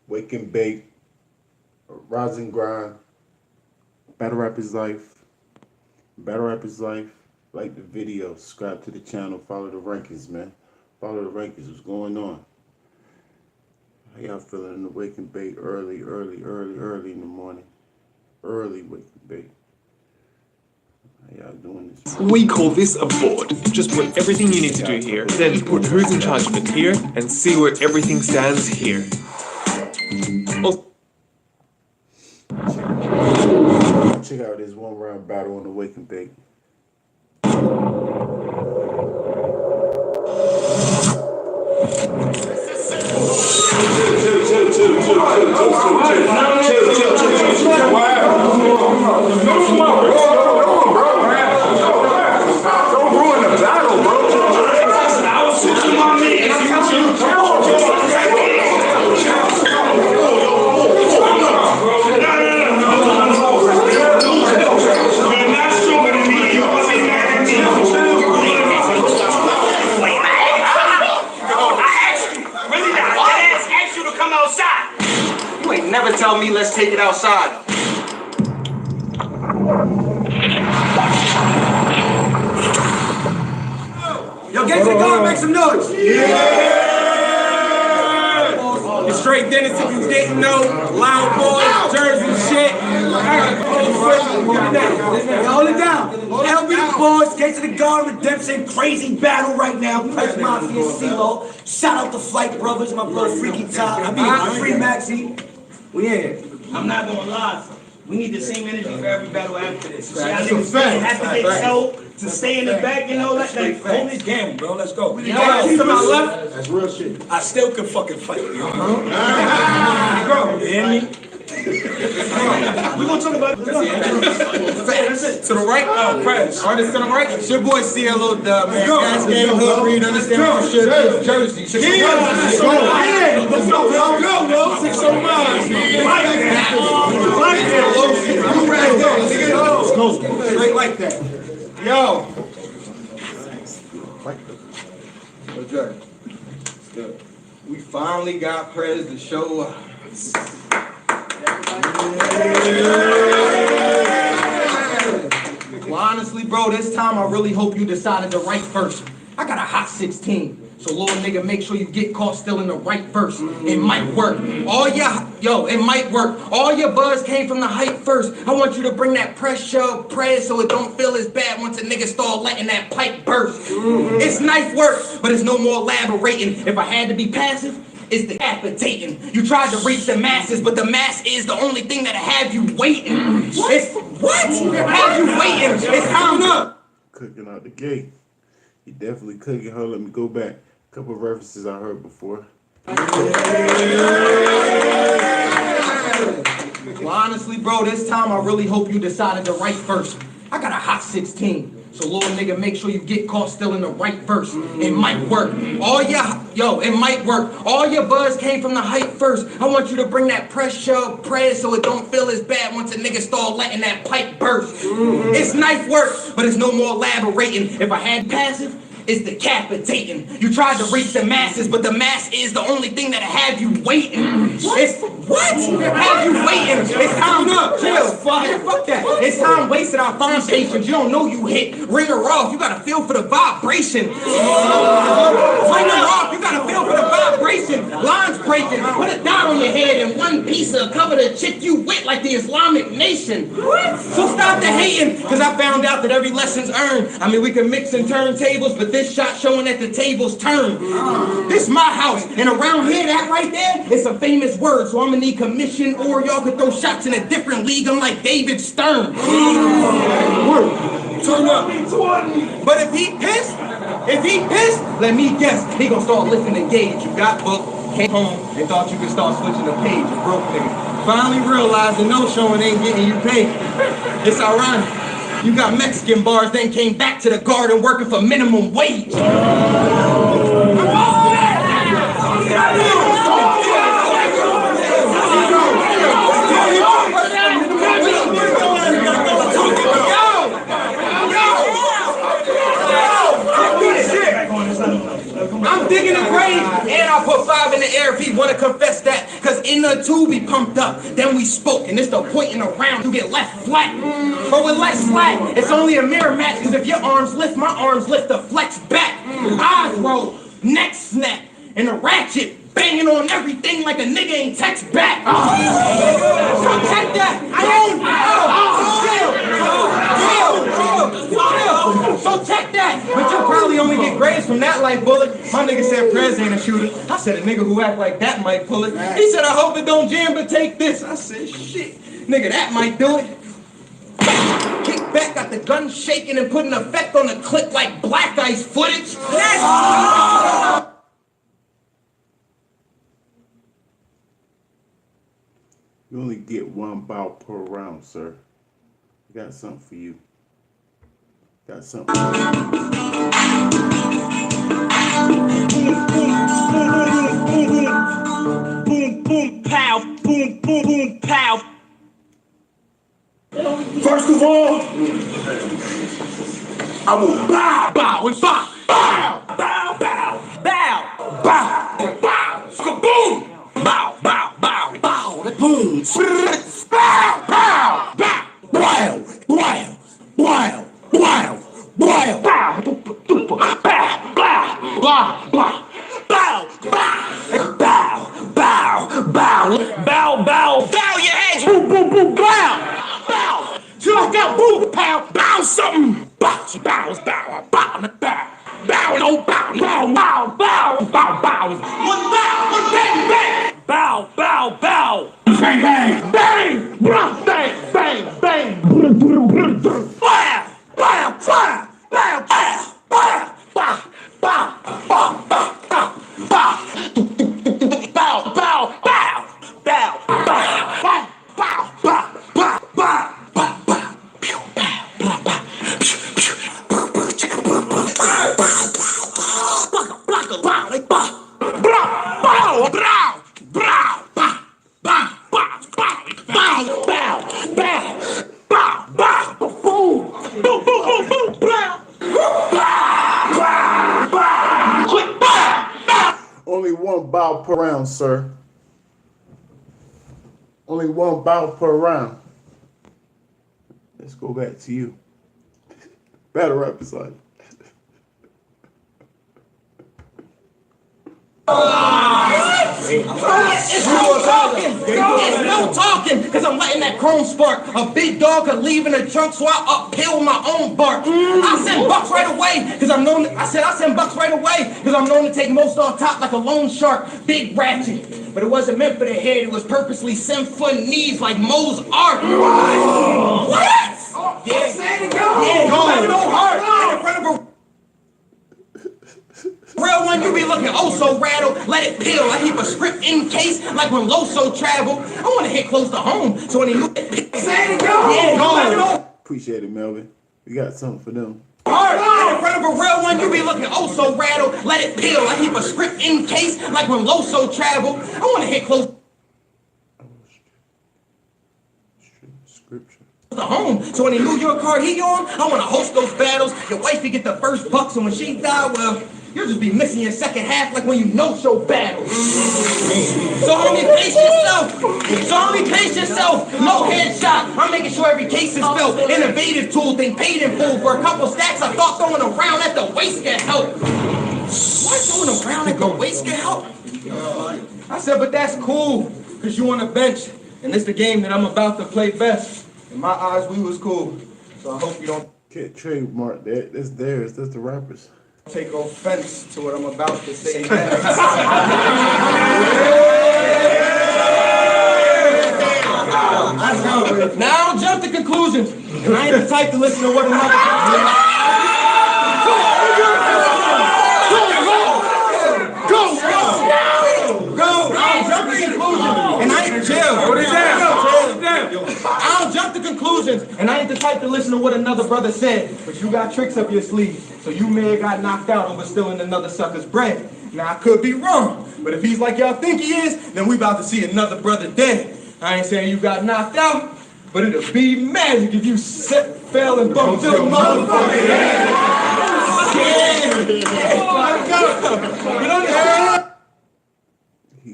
Wake and Bake, Rise and Grind, Battle Rappers Life, Battle Rappers Life. Like the video, subscribe to the channel, follow the rankings, man. Follow the rankings. What's going on? How y'all feeling in the Wake and Bake early in the morning? Early Wake and Bake. How y'all doing this? We call this a board. Just put everything you need to do here, then put who's in charge of it here, and see where everything stands here. Oh. Check out this one-round battle on the Wake and Bake. Don't ruin the battle, bro. I was sitting on my knees. You're not stronger than me. You must be mad at me. I asked you to come outside. You ain't never tell me let's take it outside. Yo, get to the car, make some noise. Yeah! It's straight Dennis if you didn't know. Loud boys, Jersey shit. Hold it down. LB boys, get to the guard with Dempsey. Crazy battle right now. Press Mafia, CeeLo. Shout out the Flight Brothers, my bro Freaky Top. Free Maxi. We in. I'm not gonna lie. We need the same energy for every battle after this. See, I That's think a fact. have to get help to stay in the back, you know, like hold this game, bro. Let's go. To my left. That's real shit. I still can fucking fight, you know? Bro, you hear me? We're gonna talk about this. To the right, press. Artist to the right. It's your boy CeeLo Dub, man. Gas game, hood breed, understand what shit is. Jersey. Let's go, bro. 609. I'm ready. Let's go. Straight like that. Yo. We finally got Prez to show up. Well, honestly, bro, this time I really hope you decided the right verse. I got a hot 16. So, little nigga, make sure you get caught still in the right verse. It might work. It might work. All your buzz came from the hype first. I want you to bring that pressure, Prez, so it don't feel as bad once a nigga start letting that pipe burst. It's nice work, but it's no more elaborating. If I had to be passive, it's decapitating. You tried to reach the masses, but the mass is the only thing that'll have you waiting. It's what? Have you waiting? It's time up. Cooking out the gate. He definitely cooking. Hold on, let me go back. A couple of references I heard before. Well, honestly, bro, this time I really hope you decided the right verse. I got a hot 16. So, little nigga, make sure you get caught still in the right verse. It might work. It might work. All your buzz came from the hype first. I want you to bring that pressure, Prez, so it don't feel as bad once a nigga start letting that pipe burst. It's nice work, but it's no more elaborating. If I had passive, it's decapitating. You tried to reach the masses, but the mass is the only thing that'll have you waiting. It's what? Have you waiting? It's time up. Chill. Fuck that. It's time wasted on fine patience. You don't know you hit. Ring her off. You gotta feel for the vibration. Ring her off. You gotta feel for the vibration. Lines breaking. Put a dot on your head and one piece of cover the chick you with like the Islamic Nation. So stop the hating, cause I found out that every lesson's earned. I mean, we can mix and turn tables, but this shot showing that the tables turn. This my house, and around here, that right there, is a famous word, so I'm gonna need commission, or y'all could throw shots in a different league. I'm like David Stern. Turn up. But if he pissed, let me guess, he gonna start lifting the gauge. You got booked, came home, and thought you could start switching the page. You broke nigga. Finally realized the no-showing ain't getting you paid. It's ironic. You got Mexican bars, then came back to the garden working for minimum wage. I'm digging a grave, and I'll put 5 in the air if he wanna confess that. Cause in the tube he pumped up, then we spoke, and it's the point in the round you get left flat. But with less slack, it's only a mirror match, cause if your arms lift, my arms lift the flex back. Eyes roll, neck snap, and the ratchet banging on everything like a nigga ain't text back. So check that. So check that. But you probably only get grades from that light bullet. My nigga said Prez ain't a shooter. I said a nigga who act like that might pull it. He said I hope it don't jam, but take this. I said shit, nigga that might do it. Kick back, got the gun shaking and put an effect on the clip like black ice footage. You only get 1 bow per round, sir. I got something for you. Got something. Boom, boom, pow, boom, boom, boom, pow. First of all, I will bow, bow, and bow, bow, bow, bow, bow, bow, bow, skaboom, bow, bow, bow, bow, boom, bow, bow, bow, wow, wow, wow, wow, wow, bow, bow, bow, bow, bow, bow, bow, bow, bow, bow, bow, bow your heads, boom, boom, boom, bow, bow, till I got boom, pow, bow something, bow, bow, bow, bow, bow, bow, no bow, bow, bow, bow, bow, bow, one bang, bang, bow, bow, bow, bang, bang, bang, bang, bang, bang, bang, fire, fire, fire, fire, fire, fire, bow, bow, bow, bow, bow, bow, bow, bow, bow, bow, bow, bow, bow, bow, bow, bow, bow, pew, bow, bow, bow, pew, pew, bow, bow, chicka, bow, bow, bow, bow, bow, bow, bow, like bow, bow, bow, bow, bow, bow, bow, bow, bow, bow, bow, bow, bow, bow, boom, boom, boom, boom, boom, bow, bow, bow, click, bow, bow. Only 1 bow per round, sir. Only 1 bow per round. Let's go back to you. Battle rap is like. It's no talking, cause I'm letting that chrome spark. A big dog could leave in the trunk, so I uphill my own bark. I send bucks right away, cause I'm known. I send bucks right away, cause I'm known to take most on top like a lone shark. Big ratchet, but it wasn't meant for the head. It was purposely sent for knees like Moe's art. What? Yeah, say it again. Yeah, no heart. In front of a real one, you be looking oh so rattled. Let it peel. I keep a script in case, like when Loso traveled. I want to hit close to home, so when he look at say it again. Yeah, no. Appreciate it, Melvin. We got something for them. Hard. In front of a real one, you be looking oh so rattled. Let it peel. I keep a script in case, like when Loso traveled. I want to hit close Scripture. to home, so when he New York card he on, I want to host those battles. Your wifey get the first bucks, and when she die, well, you'll just be missing your second half like when you no-show battles. So homie, pace yourself. No headshot. I'm making sure every case is filled. Innovative tool, thing paid in full. For a couple stacks, I thought throwing around at the waist can help. Why throwing around at the waist can help? I said, but that's cool, cause you on the bench, and it's the game that I'm about to play best. In my eyes, we was cool. So I hope you don't Can't trademark that. That's theirs. That's the rappers. take offense to what I'm about to say next. Now I'll jump to conclusions, and I ain't the type to listen to what another. I'll jump to conclusions, and I ain't the type to listen to what another brother said. But you got tricks up your sleeve, so you may have got knocked out over stealing another sucker's bread. Now I could be wrong, but if he's like y'all think he is, then we about to see another brother dead. I ain't saying you got knocked out, but it'll be magic if you fell and bumped to the motherfucking head. Yeah.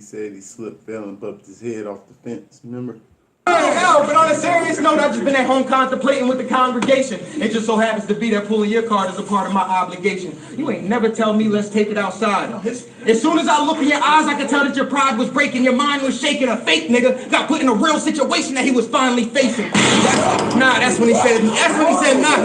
said he slipped, fell, and bumped his head off the fence. Remember? Hell, but on a serious note, I've just been at home contemplating with the congregation. It just so happens to be that pulling your card is a part of my obligation. You ain't never tell me let's take it outside. As soon as I look in your eyes, I can tell that your pride was breaking, your mind was shaking. A fake nigga got put in a real situation that he was finally facing. That's when he said, nah. That's when he said, nah,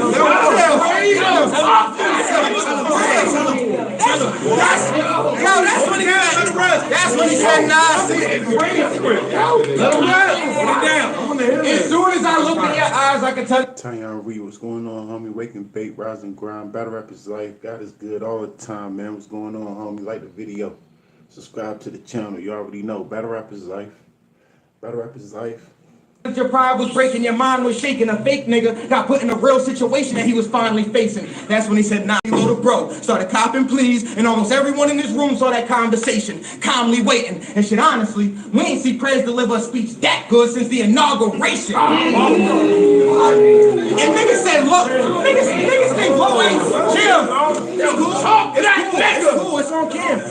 as soon as I look in your eyes, I can tell. Tyon Reed, what's going on, homie? Waking bait, rise and grind, battle rap is life. God is good all the time, man. What's going on, homie? Like the video, subscribe to the channel. You already know, battle rap is life. Battle rap is life. Your pride was breaking, your mind was shaking. A fake nigga got put in a real situation that he was finally facing. That's when he said, nah, you little bro. Started copping please, and almost everyone in this room saw that conversation, calmly waiting. And shit, honestly, we ain't see Prez deliver a speech that good since the inauguration. And niggas said, look, niggas think Low ain't chill. It's cool, it's on camera.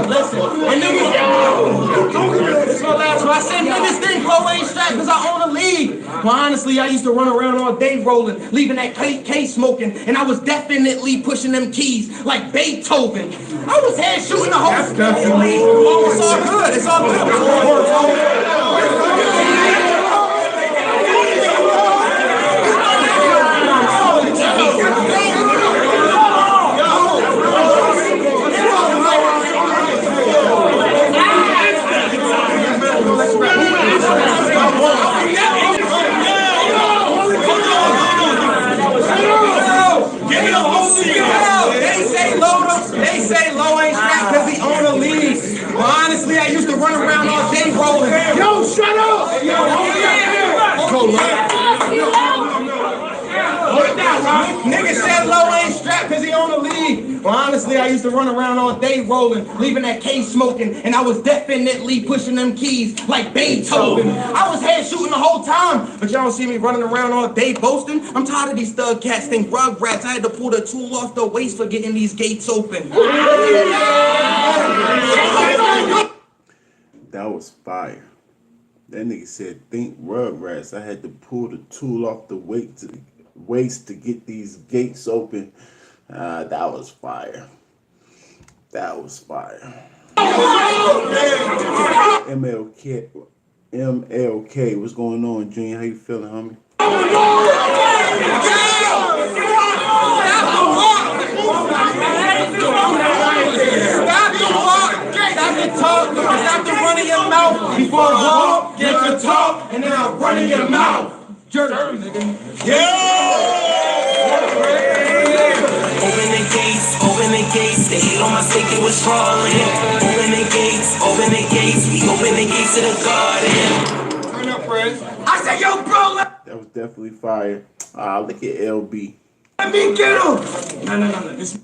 Listen. And niggas, so I said, niggas think Low ain't strapped because I own a league. Well, honestly, I used to run around all day rolling, leaving that K smoking, and I was definitely pushing them keys like Beethoven. I was head shooting the whole. It's all good. It's all good. They say Low ain't strapped because he own a league. Well, honestly, I used to run around all day rolling. Yo, shut up! Niggas said Low ain't strapped because he own a league. Well, honestly, I used to run around all day rolling, leaving that K smoking, and I was definitely pushing them keys like Beethoven. I was head shooting the whole time, but y'all don't see me running around all day boasting. I'm tired of these thug cats think rug rats. I had to pull the tool off the waist for getting these gates open. That was fire. That nigga said, think rug rats. I had to pull the tool off the waist to get these gates open. That was fire. That was fire. MLK, what's going on, Junior? How you feeling, homie? Stop the talk, stop the running your mouth. Before I walk, get to talk, and then I'll run in your mouth. Jerk, nigga. Open the gates, they hate on my sake, it was falling. Open the gates, we open the gates to the garden. Turn up, Prez. I said, yo, bro, That was definitely fire. Look at LB. let me get him. No. It's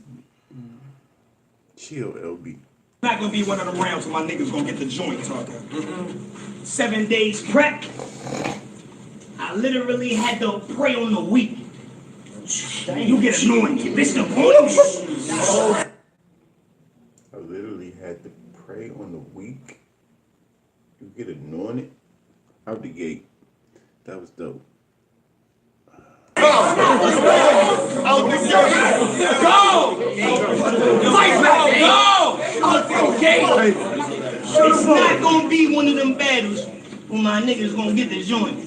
Chill, LB. not gonna be one of them rounds where my niggas gonna get the joint talking. 7 days prep. I literally had to pray on the week. You get anointed. This the point. I literally had to pray on the week. You get anointed out the gate. That was dope. Go! Fight back, go! Okay. It's not gonna be one of them battles where my niggas gonna get the joint.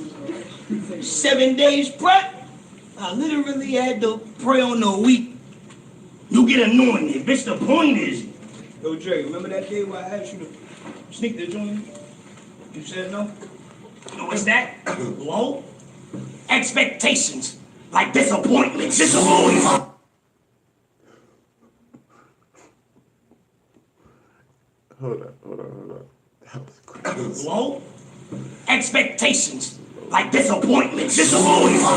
7 days prep. I literally had to pray on the week. You get anointed. Bitch, the point is. Yo, Dre, remember that day where I asked you to sneak the joint? You said no? You know what's that? Low expectations. Like disappointments. Disappointments. Hold up. That was crazy. Low expectations. Like disappointments. Disappointments. That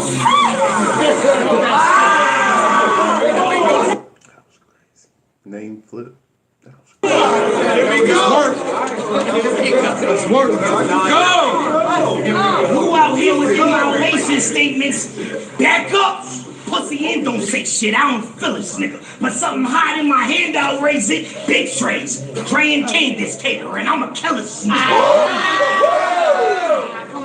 was crazy. Name flip. That was crazy. Go! Who out here with immobilation statements? Back up! Put pussy and don't say shit. I don't feel this nigga. But something hot in my hand, I'll raise it. Big trays. Dre and Candace catering. I'm a killer nigga.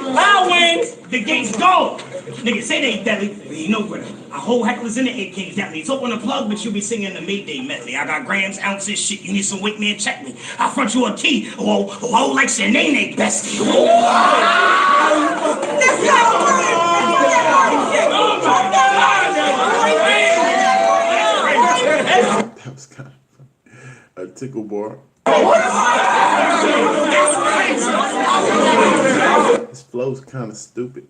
Loud wings! The gates go! Niggas say they deadly, but you know what? A whole heckler's in the AK's deadly. It's open the plug, but you be singing the Mayday medley. I got grams, ounces, shit. You need some weight, man, check me. I'll front you a key. Whoa, like Shanae bestie. That was kind of a tickle bar. His flow's kind of stupid.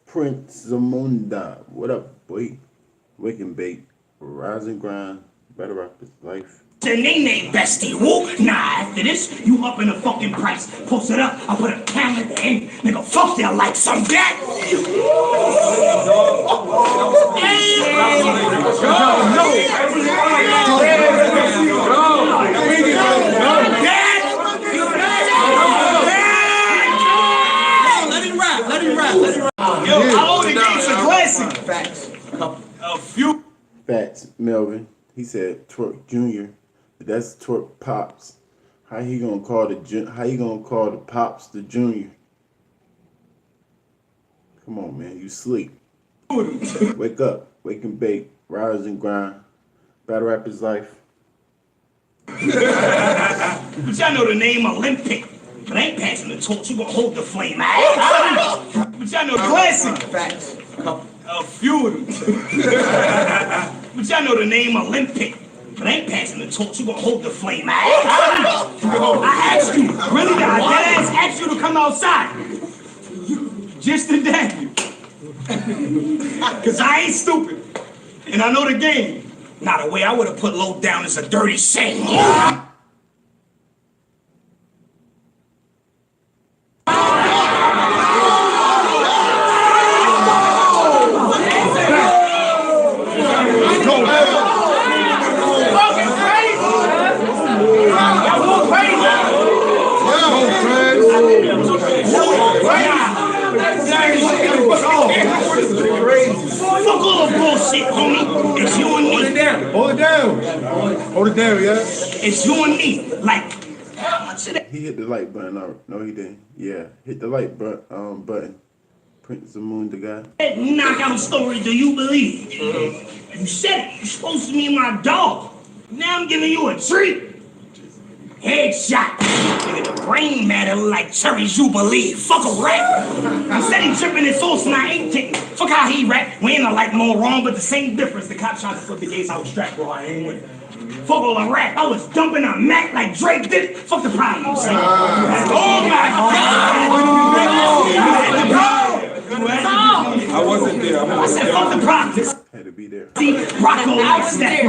Prince Zamunda, what up, boy? Wake and bake, rise and grind, better rap his life. Shanae bestie, woo. Nah, after this, you up in the fucking price. Post it up, I put a calendar in. Nigga, fuck their like some that. Let him rap, let him rap. Yo, I owe the gates a classic. Facts. A few. Facts, Melvin. He said Twerk Jr. But that's Twerk Pops. How you gonna call the Pops the Junior? Come on, man. You sleep. Wake up. Wake and bake. Rise and grind. Battle rap his life. But y'all know the name Olympic. But I ain't passing the torch. You gonna hold the flame. But y'all know the classic. Facts. A few of them. But y'all know the name Olympic. But I ain't passing the torch. You gonna hold the flame. I asked you, really, God, that ass asked you to come outside. Just to damn you. Cause I ain't stupid. And I know the game. Not a way I would have put low down as a dirty shame. Fuck all the bullshit, homie. It's you and me. Hold it down. Hold it down, yeah? It's you and me. Like, how much of that? He hit the like button. No, he didn't. Yeah, hit the like button. Prince Zamunda guy. That knockout story, do you believe? You said it. You're supposed to be my dog. Now I'm giving you a treat. Headshot. Nigga, the brain matter like cherry jubilee. Fuck a rat. I said he dripping his sauce and I ain't taking. Fuck how he rap. We ain't like more wrong, but the same difference. The cop tried to flip the gates. I was strapped, bro. I ain't with it. Fuck all the rap. I was dumping a Mac like Drake did it. Fuck the problem, you say. Oh my God. I wasn't there. I said, fuck the practice. Had to be there. See, Rocco likes that.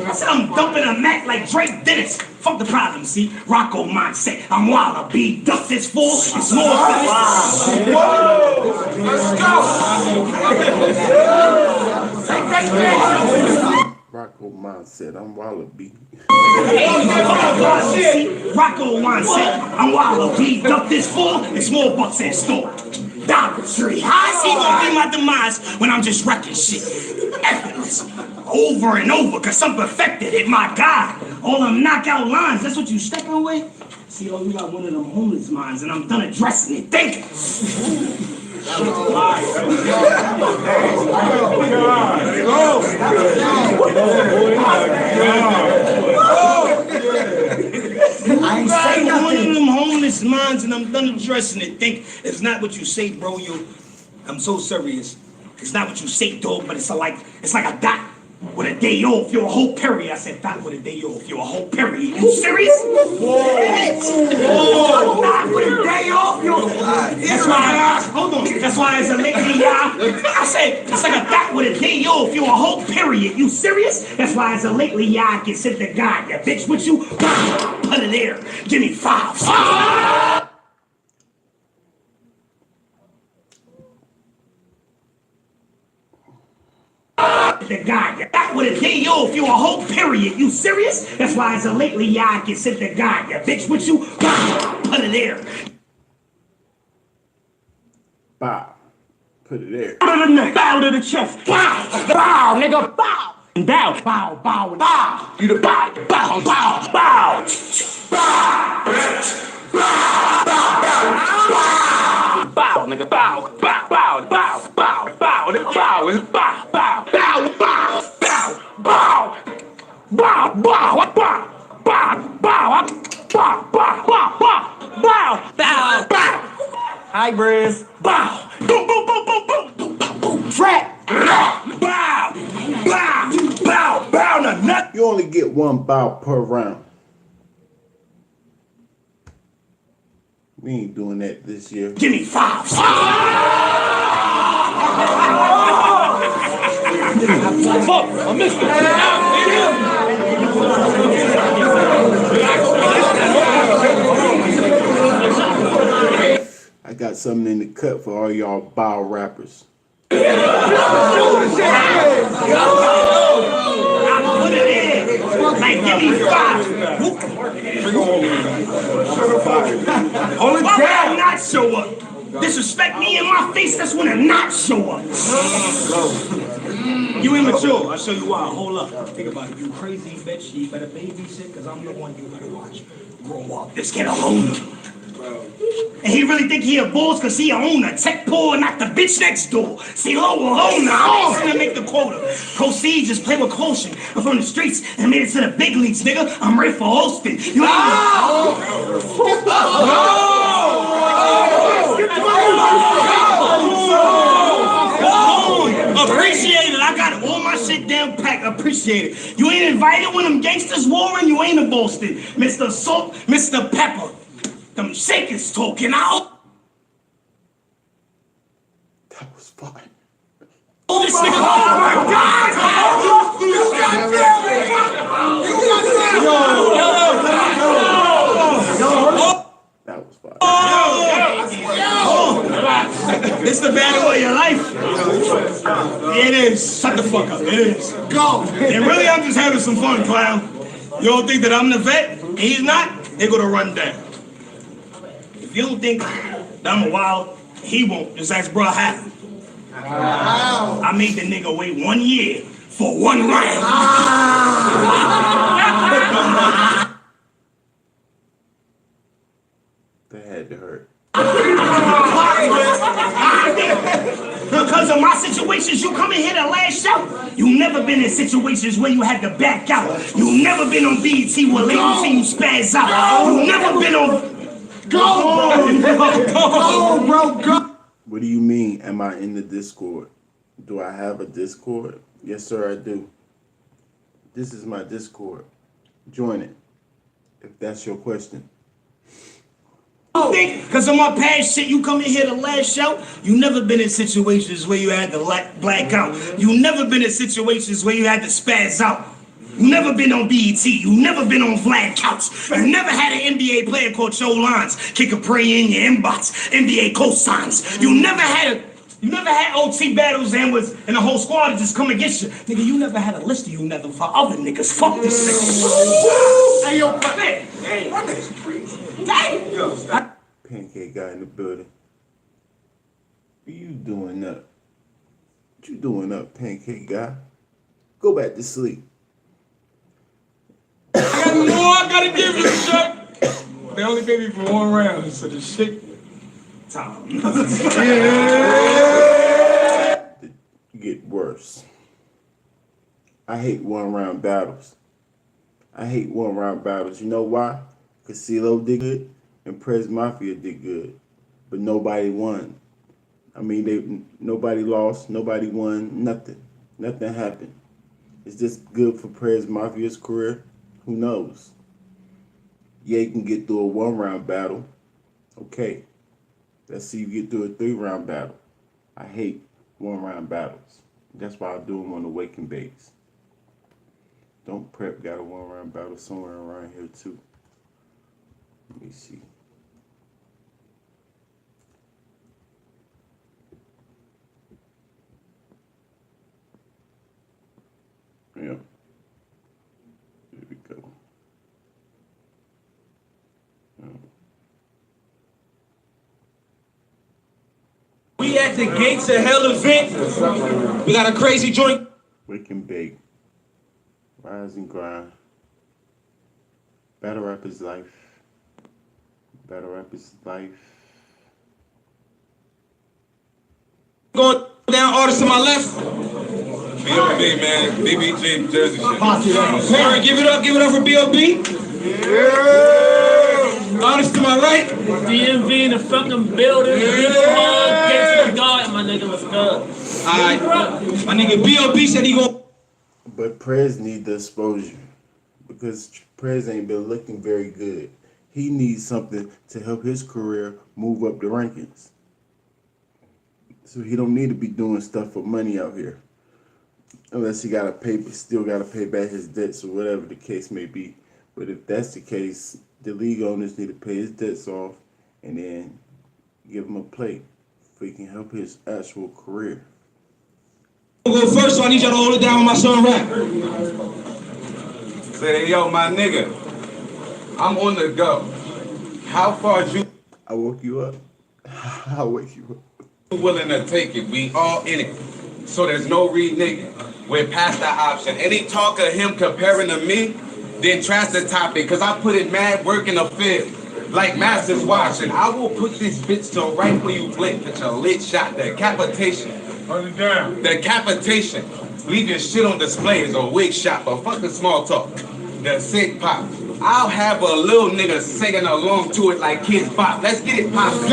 I said, I'm dumping a Mac like Drake Dennis. Fuck the problem, see? Rocco mindset. I'm Walla B. Duck this fool. It's more. Let's go. Rocco mindset. I'm Wallaby. Rocco mindset. I'm Walla B. Duck this fool. It's more bucks in store. Dollar Tree. How is he gonna be my demise when I'm just wrecking shit? Effortless. Over and over, cause I'm perfected it, my God. All them knockout lines, that's what you stepping with? See, oh, you got one of them homeless minds, and I'm done addressing it. Think it. I ain't say One of nothing. them homeless minds, and I'm done addressing it. Think it's not what you say, bro. I'm so serious. It's not what you say, dog, but it's like a dot with a day off. You're a whole period. I said dot with a day off. You're a whole period. You serious? Whoa. Dot with a day off. That's why. Hold on. That's why it's a lady, y'all. I said it's like a dot with a day off. You're a whole period. You serious? That's why it's a lately, y'all. I can sit the guy. Your bitch with you. Put it there. Give me 5. the guy. That with a day off, you a whole period. You serious? That's why as a lately, yeah, I can sit the guy. Ya bitch with you, put it there. Bow. Put it there. Bow to the neck, bow to the chest. Bow, bow, nigga, bow. And bow, bow, bow, bow. You the bow, bow, bow, bow. Bow, nigga, bow, bow, bow, bow, bow, bow, nigga, bow, is bow, bow, bow, bow, bow, bow, bow, bow, bow, bow, bow, bow, bow, bow, bow, bow. Hi, Briz. Bow, boom, boom, boom, boom, boom, boom, boom, boom, trap. Bow, bow, bow, bow, na nut. You only get one bow per round. We ain't doing that this year. Give me 5. Fuck, I missed it. I got something in the cut for all y'all bow rappers. Put it in. Like, give me 5. Hold it Why would I down. not show up? Disrespect me in my face, that's when I not show up. You immature. I'll show you why. Hold up. Think about it. You crazy bitch. You better babysit, because I'm the one you better watch. Grow up. This kid alone. And he really think he a boss because he a owner. Tech poor, not the bitch next door. See, low owner. I'm gonna make the quota. Proceed, just play with caution. I'm from the streets and made it to the big leagues, nigga. I'm ready for hosting. You Appreciate it. I got all my shit down packed. Appreciate it. You ain't invited when them gangsters warring. You ain't a Boston. Mr. Salt, Mr. Pepper. Them shakers talking out. That was fun. Oh, this nigga. Oh my God. That was fun. It's the battle of your life. It is. Shut the fuck up. It is. Go. And really, I'm just having some fun, clown. You don't think that I'm the vet? And he's not? They're gonna run down. If you don't think that I'm a wild, he won't. Just ask bro how. I made the nigga wait 1 year for 1 round. That had to hurt. Because of my situations, you come in here the last show. You never been in situations where you had to back out. You never been on BET where ladies see you spaz out. You never been on. Go, bro, go. What do you mean, am I in the Discord? Do I have a Discord? Yes, sir, I do. This is my Discord. Join it, if that's your question. Think, because of my past shit, you come in here the last show, you never been in situations where you had to black out. You never been in situations where you had to spaz out. You never been on BET. You never been on Vlad Couch. You never had an NBA player called Joe Lines kick a prey in your inbox. NBA cosigns. You never had OT battles and the whole squad just come against you. Nigga, you never had a list of you never for other niggas. Fuck this nigga. Hey, yo, hey, what is crazy? Damn. Pancake guy in the building. What you doing up? What you doing up, Pancake guy? Go back to sleep. I got more I gotta give you, Chuck. They only gave me for 1 round, so the shit. Time. Get worse. I hate 1 round battles. I hate 1 round battles. You know why? Because CeeLo did good and Prez Mafia did good, but nobody won. I mean, nobody lost, nobody won, nothing. Nothing happened. Is this good for Prez Mafia's career? Who knows? Yeah, you can get through a 1 round battle. Okay. Let's see you get through a 3 round battle. I hate 1 round battles. That's why I do them on the Wake and Bakes. Don't Prep got a 1 round battle somewhere around here too. Let me see. We at the Gates of Hell event. We got a crazy joint. Wake and bake. Rise and grind. Battle rap is life. Battle rap is life. Going down, artist to my left. B.O.B. man, BBG, Jersey shit. Warren, give it up for B.O.B. Artist to my right. DMV in the fucking building. Against the guard, my nigga was good. Alright. My nigga B.O.B. said he gon' But Prez need the exposure because Prez ain't been looking very good. He needs something to help his career move up the rankings. So he don't need to be doing stuff for money out here. Unless he still gotta pay back his debts or whatever the case may be. But if that's the case, the league owners need to pay his debts off and then give him a plate so he can help his actual career. go first, so I need y'all to hold it down with my son rap. Say, yo, my nigga, I'm on the go. How far you I woke you up. I'll wake you up. willing to take it? We all in it. So there's no reneging. We're past that option. Any talk of him comparing to me, then trash the topic, cause I put in mad work in the field. Like Masters watching. I will put this bitch so right when you blink. It's a lit shot. Decapitation. Hold it down. Decapitation. Leave your shit on display is a wig shot, but fuck the small talk. The sick pop. I'll have a little nigga singing along to it like Kids Bop. Let's get it poppin'.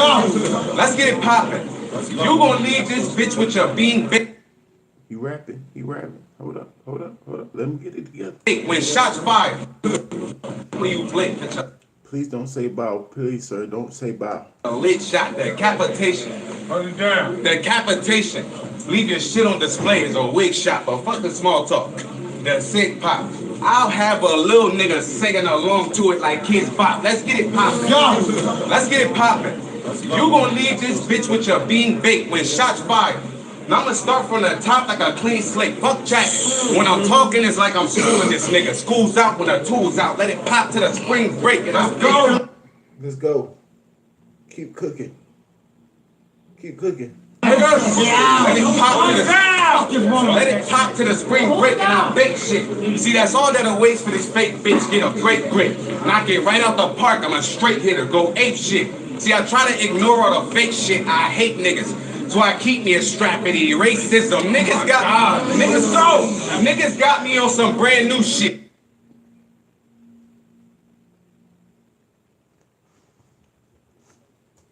Let's get it poppin'. You gonna leave this bitch with your bean big. He rapping. Hold up. Let him get it together. When shots fired. When you blink, it's Please don't say bow. Please, sir, don't say bow. a lit shot. Decapitation. Hold it down. Decapitation. Leave your shit on display is a wig shot, but fuck the small talk. The sick pop. I'll have a little nigga singing along to it like Kids Bop. Let's get it poppin'. Let's get it poppin'. You gonna leave this bitch with your bean baked when shots fired. Now I'm gonna start from the top like a clean slate. Fuck Jack. When I'm talking, it's like I'm schooling this nigga. School's out when the tool's out. Let it pop to the spring break and I'm go. Let's go. Keep cooking. Let it pop to the spring break and I bake shit. See, that's all that awaits for this fake bitch. Get a great grip. Knock it right out the park. I'm a straight hitter. Go ape shit. See, I try to ignore all the fake shit. I hate niggas. So I keep me a strappity. Racism. Niggas got me on some brand new shit.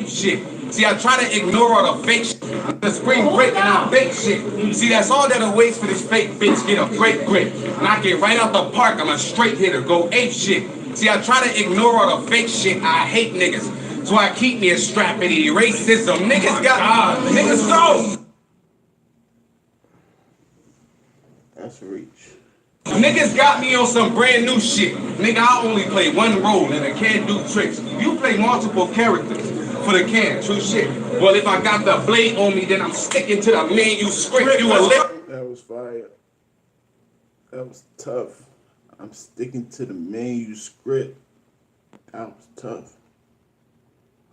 Shit. See, I try to ignore all the fake shit. The spring break and I bake shit. See, that's all that awaits for this fake bitch. Get a great grip. Knock it right out the park. I'm a straight hitter. Go ape shit. See, I try to ignore all the fake shit. I hate niggas. So I keep me a strappity. Racism. Niggas That's a reach. Niggas got me on some brand new shit. Nigga, I only play one role and I can't do tricks. You play multiple characters for the can. True shit. Well, if I got the blade on me, then I'm sticking to the menu script. You a lip. That was fire. That was tough. I'm sticking to the manuscript. That was tough.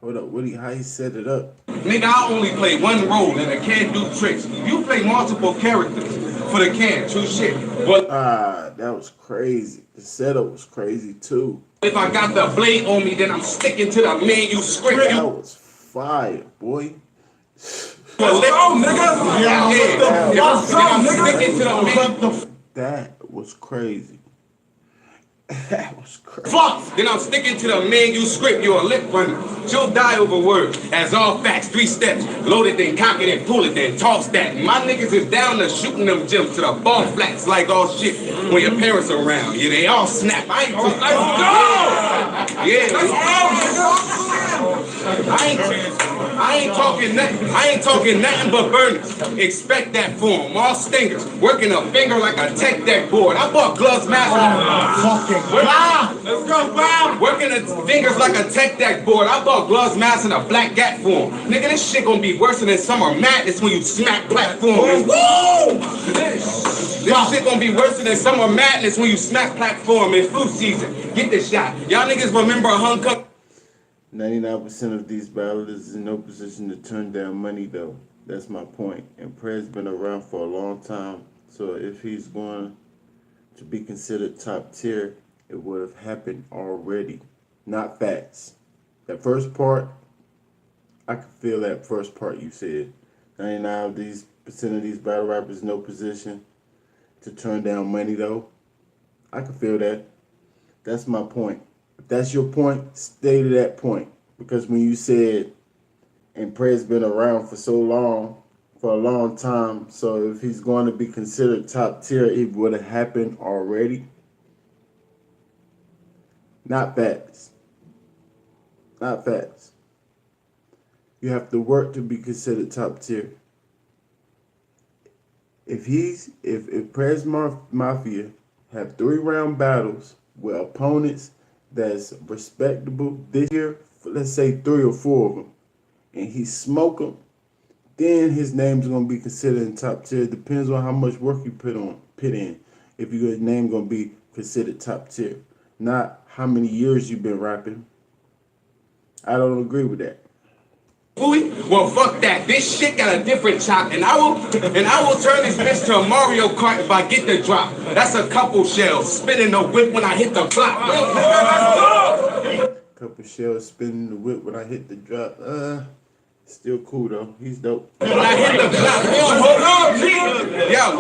Hold up, how he set it up? Nigga, I only play one role and I can't do tricks. You play multiple characters for the can. True shit. Well, that was crazy. The setup was crazy too. if I got the blade on me, then I'm sticking to the menu script. That was fire, boy. I'm sticking to the menu. That was crazy. That was crazy. Fuck! Then I'm sticking to the manuscript. You're a lip runner. She'll die over words. As all facts, 3 steps. Load it, then cock it, and pull it, then toss that. My niggas is down to shooting them gyms to the ball flats like all shit. When your parents around, yeah, they all snap. Let's go! Yeah, let's go! I ain't talking nothing but burners. Expect that form. All stingers. Working a finger like a tech deck board. I bought gloves, mask. Let's go, Bob! Working the fingers like a tech deck board. I bought gloves, mask, and a black gap form. Nigga, this shit gonna be worse than summer madness when you smack platforms. Woo! This shit gonna be worse than summer madness when you smack platform in flu season. Get this shot. Y'all niggas remember a hung cup? 99% of these battlers is in no position to turn down money though. That's my point. And Prez been around for a long time. So if he's going to be considered top tier, it would have happened already. Not facts. That first part, I could feel that first part you said. 99% of these battle rappers no position to turn down money though. I can feel that. That's my point. If that's your point, stay to that point. Because when you said, and Prez been around for so long, for a long time, so if he's going to be considered top tier, it would have happened already. Not facts. Not facts. You have to work to be considered top tier. If Prez Mafia have 3-round battles with opponents that's respectable this year, let's say 3 or 4 of them, and he smoke them, then his name's gonna be considered in top tier. It depends on how much work you put in. If your name gonna be considered top tier, not how many years you've been rapping. I don't agree with that. Well, fuck that. This shit got a different chop, and I will turn this bitch to a Mario Kart if I get the drop. That's a couple shells spinning the whip when I hit the block. Couple shells spinning the whip when I hit the drop. Still cool though. He's dope. When I hit the block,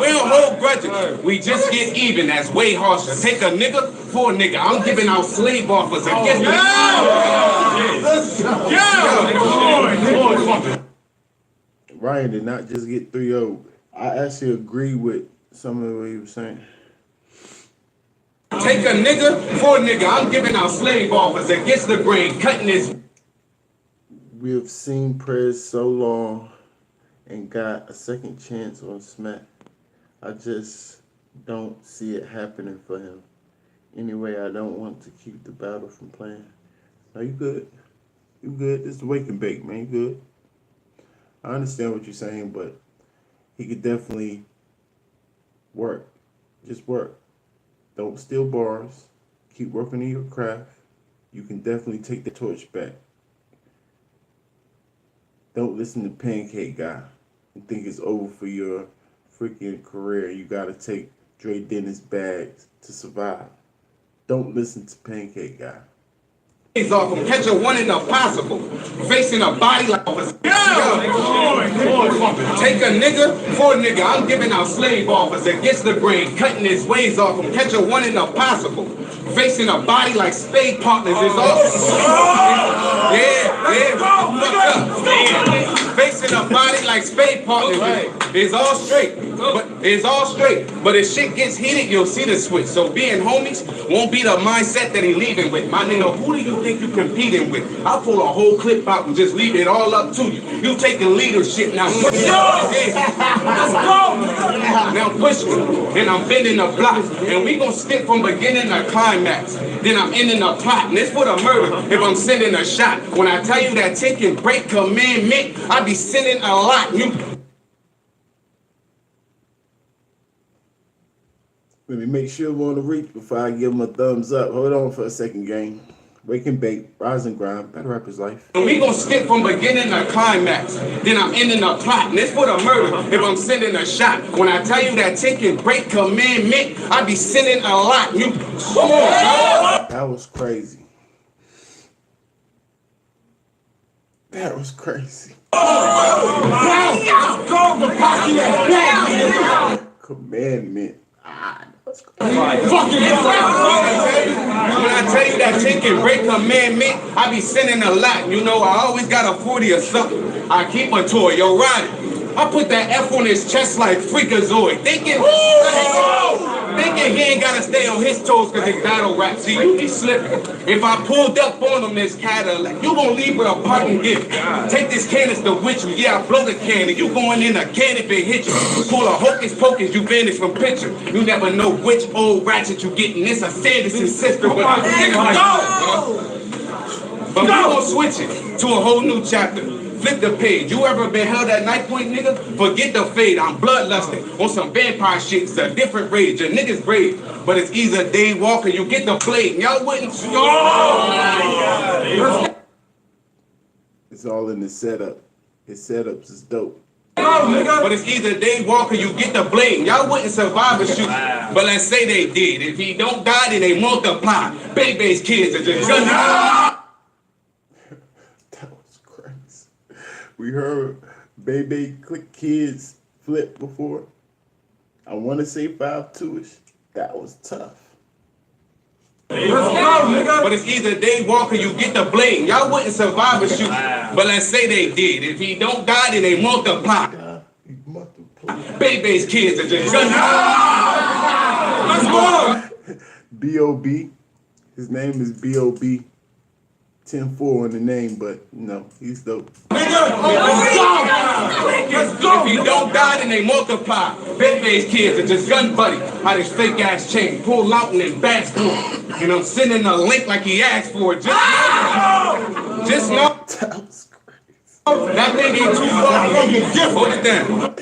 we don't hold grudges. We just get even. That's way harsher. Take a nigga for a nigga. I'm giving out slave offers against me. Ryan did not just get 3-0. I actually agree with some of what he was saying. Take a nigga for a nigga. I'm giving out slave offers against the grain, cutting his. We have seen Prez so long and got a second chance on Smack. I just don't see it happening for him. Anyway, I don't want to keep the battle from playing. No, you good. You good. This is the wake and bake, man. You good. I understand what you're saying, but he could definitely work. Just work. Don't steal bars. Keep working on your craft. You can definitely take the torch back. Don't listen to Pancake Guy and think it's over for your freaking career. You gotta take Dre Dennis bags to survive. Don't listen to Pancake Guy. Off him, catch a one in the possible, facing a body like take a nigga for a nigga. I'm giving out slave offers against the grain, cutting his ways off him. Catch a one in the possible, facing a body like spade partners is awesome. Facing a body like spade partners is all straight. But it's all straight. But if shit gets heated, you'll see the switch. So being homies won't be the mindset that he leaving with. My nigga, who do you think you competing with? I'll pull a whole clip out and just leave it all up to you. You taking leadership now. Push me. Now push me. And I'm bending the block. And we gonna skip from beginning to climax. Then I'm ending the plot. And it's for the murder if I'm sending a shot. When I tell you that take and break commandment, I be sending a lot. Let me make sure we're on the reach before I give him a thumbs up. Hold on for a second, gang. Wake and bake, rise and grind, battle rapper's life. And we gonna skip from beginning to climax. Then I'm ending the plot. And it's for the murder if I'm sending a shot. When I tell you that take and break commandment, I be sending a lot. Come on, dog. That was crazy. That was crazy. Commandment. When I tell you that take and break commandment, I be sending a lot. You know, I always got a 40 or something. I keep a toy, yo, ride it. I put that F on his chest like Freakazoid. Thinking he ain't gotta stay on his toes cause it's battle rap. See, you be slipping. If I pulled up on him this Cadillac, you gon' leave with a parting gift. Take this canister with you. Yeah, I blow the can and you going in a can if it hit you. Pull a hocus pocus, you vanish from picture. You never know which old ratchet you getting. This a Sanderson sister. But we gon' switch it to a whole new chapter. Flip the page. You ever been held at night point, nigga? Forget the fade. I'm bloodlusting on some vampire shit. It's a different rage. Your niggas brave, but it's either Dave Walker. You get the blade. Y'all wouldn't. It's all in the setup. His setups is dope. But it's either they walk or you get the blame. Y'all wouldn't survive a shoot. But let's say they did. If he don't die, then they multiply. Baby's kids are just gonna. That was crazy. We heard Baby Click Kids flip before. I want to say 5'2"ish. That was tough. But it's either they walk or you get the blame. Y'all wouldn't survive a shoot. But let's say they did. If he don't die, then they multiply. Baby's kids are just gonna. Let's go. B.O.B. His name is B.O.B. 10-4 on the name, but no, he's dope. If he don't die, then they multiply. Baby's kids are just gun buddy. How this fake ass chain pull out and then back for him. And I'm sending a link like he asked for it. Just know. That thing ain't too far from you. Hold it down.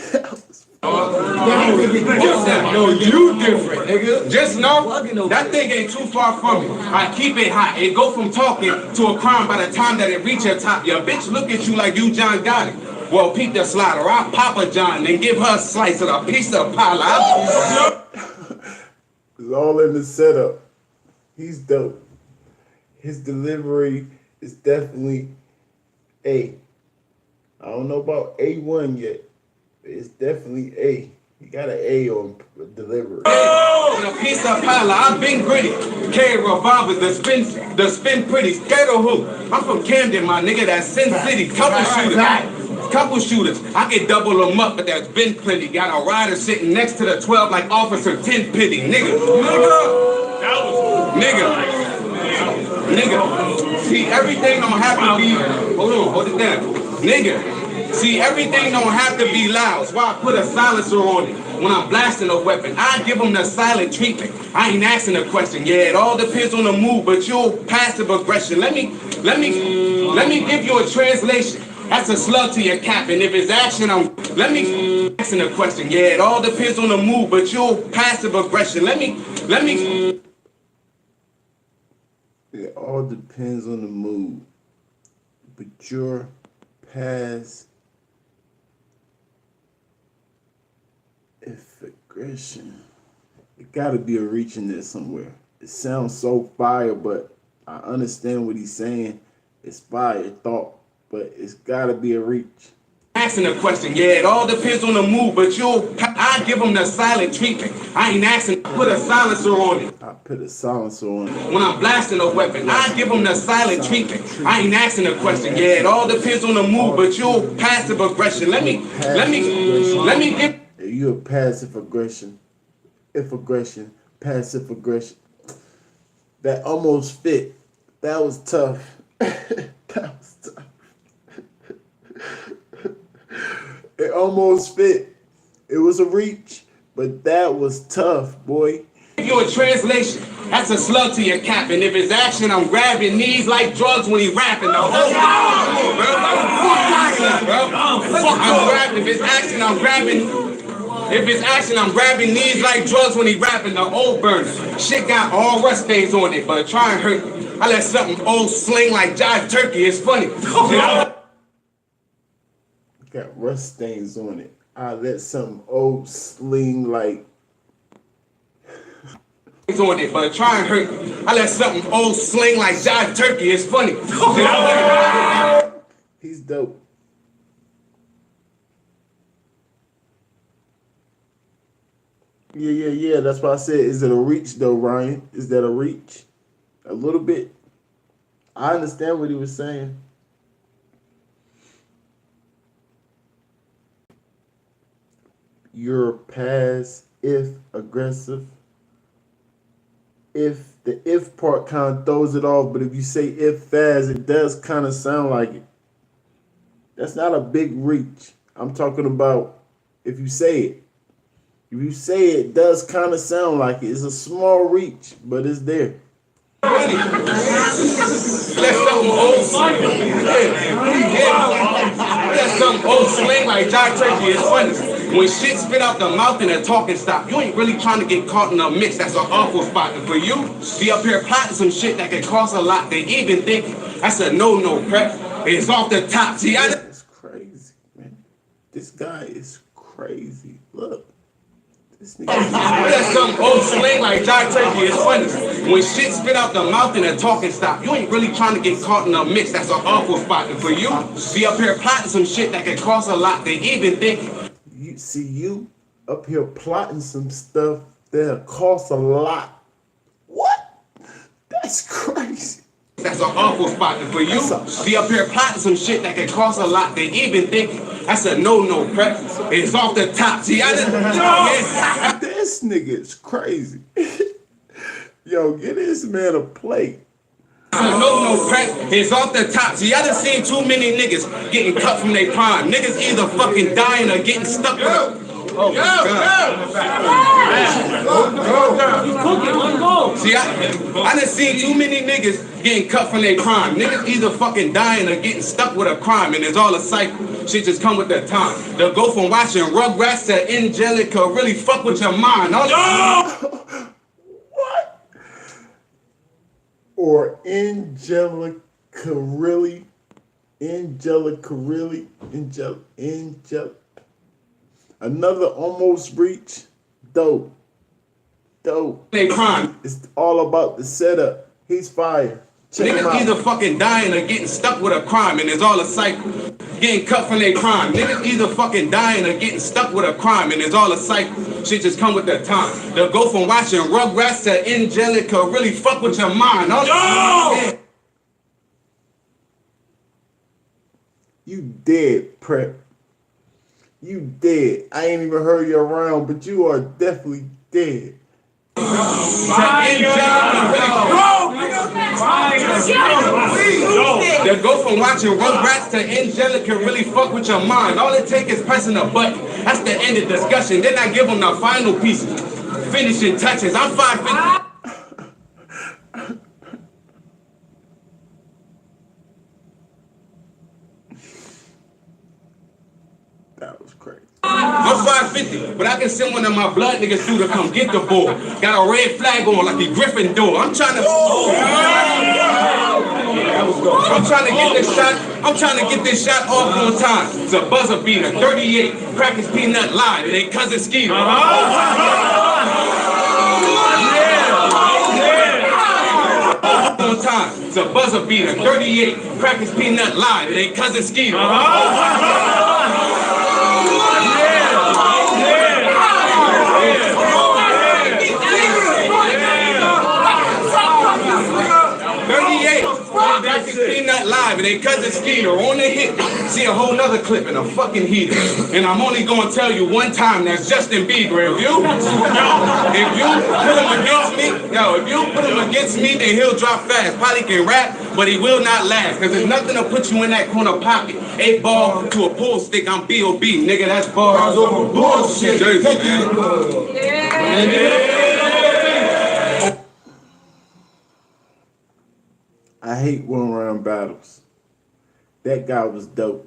No, you different, nigga. Just know that thing ain't too far from me. I keep it hot. It go from talking to a crime by the time that it reach your top. Your bitch look at you like you John Gotti. Well, peep the slider. I'll pop a John and give her a slice of a piece of pie. It's all in the setup. He's dope. His delivery is definitely A. I don't know about A1 yet. It's definitely A. He got an A on delivery. And a piece of pie. I've been gritty. Carry revolvers, the spin pretty. Scared of who? I'm from Camden, my nigga. That's Sin City. Couple shooters. I can double them up, but there's been plenty. Got a rider sitting next to the 12 like Officer 10 Pity. Nigga. See, everything don't have to be. Hold it down. Nigga. See, everything don't have to be loud. That's why I put a silencer on it. When I'm blasting a weapon, I give them the silent treatment. I ain't asking a question. Yeah, it all depends on the mood, but you're passive aggression. Let me give you a translation. That's a slug to your cap, and if it's action, let me asking a question. Yeah, it all depends on the mood, but you're passive aggression. Let me. It all depends on the mood, but your passive aggression. It gotta be a reach in there somewhere. It sounds so fire, but I understand what he's saying. It's fire thought, but it's gotta be a reach. Asking a question, yeah, it all depends on the mood, but I give them the silent treatment. I ain't asking, put a silencer on it. I put a silencer on it. When I'm blasting a weapon, I give them the silent treatment. I ain't asking a question, yeah, it all depends on the mood, but you're passive aggression. Let me give. You're a passive aggression. Passive aggression. That almost fit. That was tough. That was tough. It almost fit. It was a reach, but that was tough, boy. Give you a translation. That's a slug to your cap, and if it's action, I'm grabbing knees like drugs when he rapping. The whole I'm grabbing. If it's action, I'm grabbing. If it's action, I'm grabbing knees like drugs when he rapping. The old burner. Shit got all rust stains on it, but try and hurt me. I let something old sling like jive turkey. It's funny. Got rust stains on it. I let something old sling like. On it, but try and hurt me. I let something old sling like jive turkey. It's funny. He's dope. Yeah. That's why I said, is it a reach though, Ryan? Is that a reach? A little bit. I understand what he was saying. You're passive aggressive. If the if part kind of throws it off, but if you say if fast, it does kind of sound like it. That's not a big reach. I'm talking about if you say it. If you say it, it does kind of sound like it. It's a small reach, but it's there. Let something old sling. Let something old sling like jive turkey. It's funny. When shit spit out the mouth and the talking stop, you ain't really trying to get caught in a mix. That's an awful spot. And for you, be up here plotting some shit that could cost a lot. They even think that's a no-no, prep. It's off the top. See, that's crazy, man. This guy is crazy. Look. This nigga. That's some old slang like Jai Turkey. It's funny. When shit spit out the mouth and the talking stop, you ain't really trying to get caught in a mix. That's an awful spot. And for you, be up here plotting some shit that can cost a lot. They even think. You see you up here plotting some stuff that'll cost a lot. What? That's crazy. That's an awful spot. And for you, be up here plotting some shit that can cost a lot. They even think. That's a no-no, prep. It's off the top. See, I just... This nigga is crazy. Yo, get this man a plate. No, prep. It's off the top. See, I done seen too many niggas getting cut from their prime. Niggas either fucking dying or getting stuck with them. Oh my God. You cooking, one go. See, I done seen too many niggas getting cut from their crime. Niggas either fucking dying or getting stuck with a crime, and it's all a cycle. Shit just come with the time. They'll go from watching Rugrats to Angelica, really fuck with your mind. What? Or Angelica really? Another almost reach. Dope. They crime. It's all about the setup. He's fire. Check him Niggas out. either fucking dying or getting stuck with a crime, and it's all a cycle. Getting cut from their crime. Niggas either fucking dying or getting stuck with a crime, and it's all a cycle. Shit just come with the time. They'll go from watching Rugrats to Angelica, really fuck with your mind. You dead, Prep. You dead. I ain't even heard you around, but you are definitely dead. They'll go from watching Rugrats to Angelica, really fuck with your mind. All it takes is pressing a button. That's the end of discussion. Then I give them the final pieces. Finishing touches. I'm 5'50". That was crazy. I'm 5'50", but I can send one of my blood niggas through to come get the ball. Got a red flag on like the Gryffindor. I'm trying to get this shot off on time. It's a buzzer beater, 38, Crackers Peanut Live, and they cousin Skeeter. On time. It's a buzzer beater, 38, Crackers Peanut Live, and they cousin Skeeter. 38, Peanut Live, and they cousin Skeeter on the hit. See a whole nother clip in a fucking heater. And I'm only gonna tell you one time, that's Justin Bieber. If you put him against me, then he'll drop fast. Probably can rap, but he will not last. Cause there's nothing to put you in that corner pocket. 8 ball to a pull stick, I'm B.O.B. Nigga, that's bars over bullshit. Jersey, man. I hate one-round battles. That guy was dope.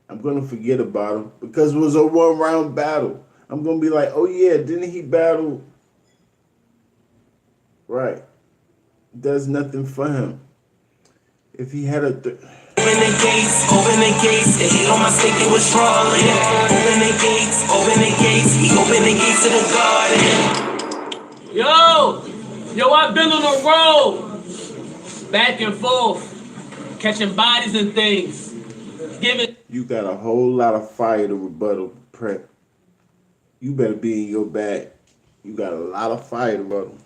I'm going to forget about him because it was a one-round battle. I'm going to be like, oh yeah, didn't he battle? Right. Does nothing for him. If he had a... Open the gates, he on my stick, it was falling. Open the gates, he opened the gates to the garden. Yo, I've been on the road. Back and forth, catching bodies and things. Giving. You got a whole lot of fire to rebuttal, Prep. You better be in your bag. You got a lot of fire to rebuttal.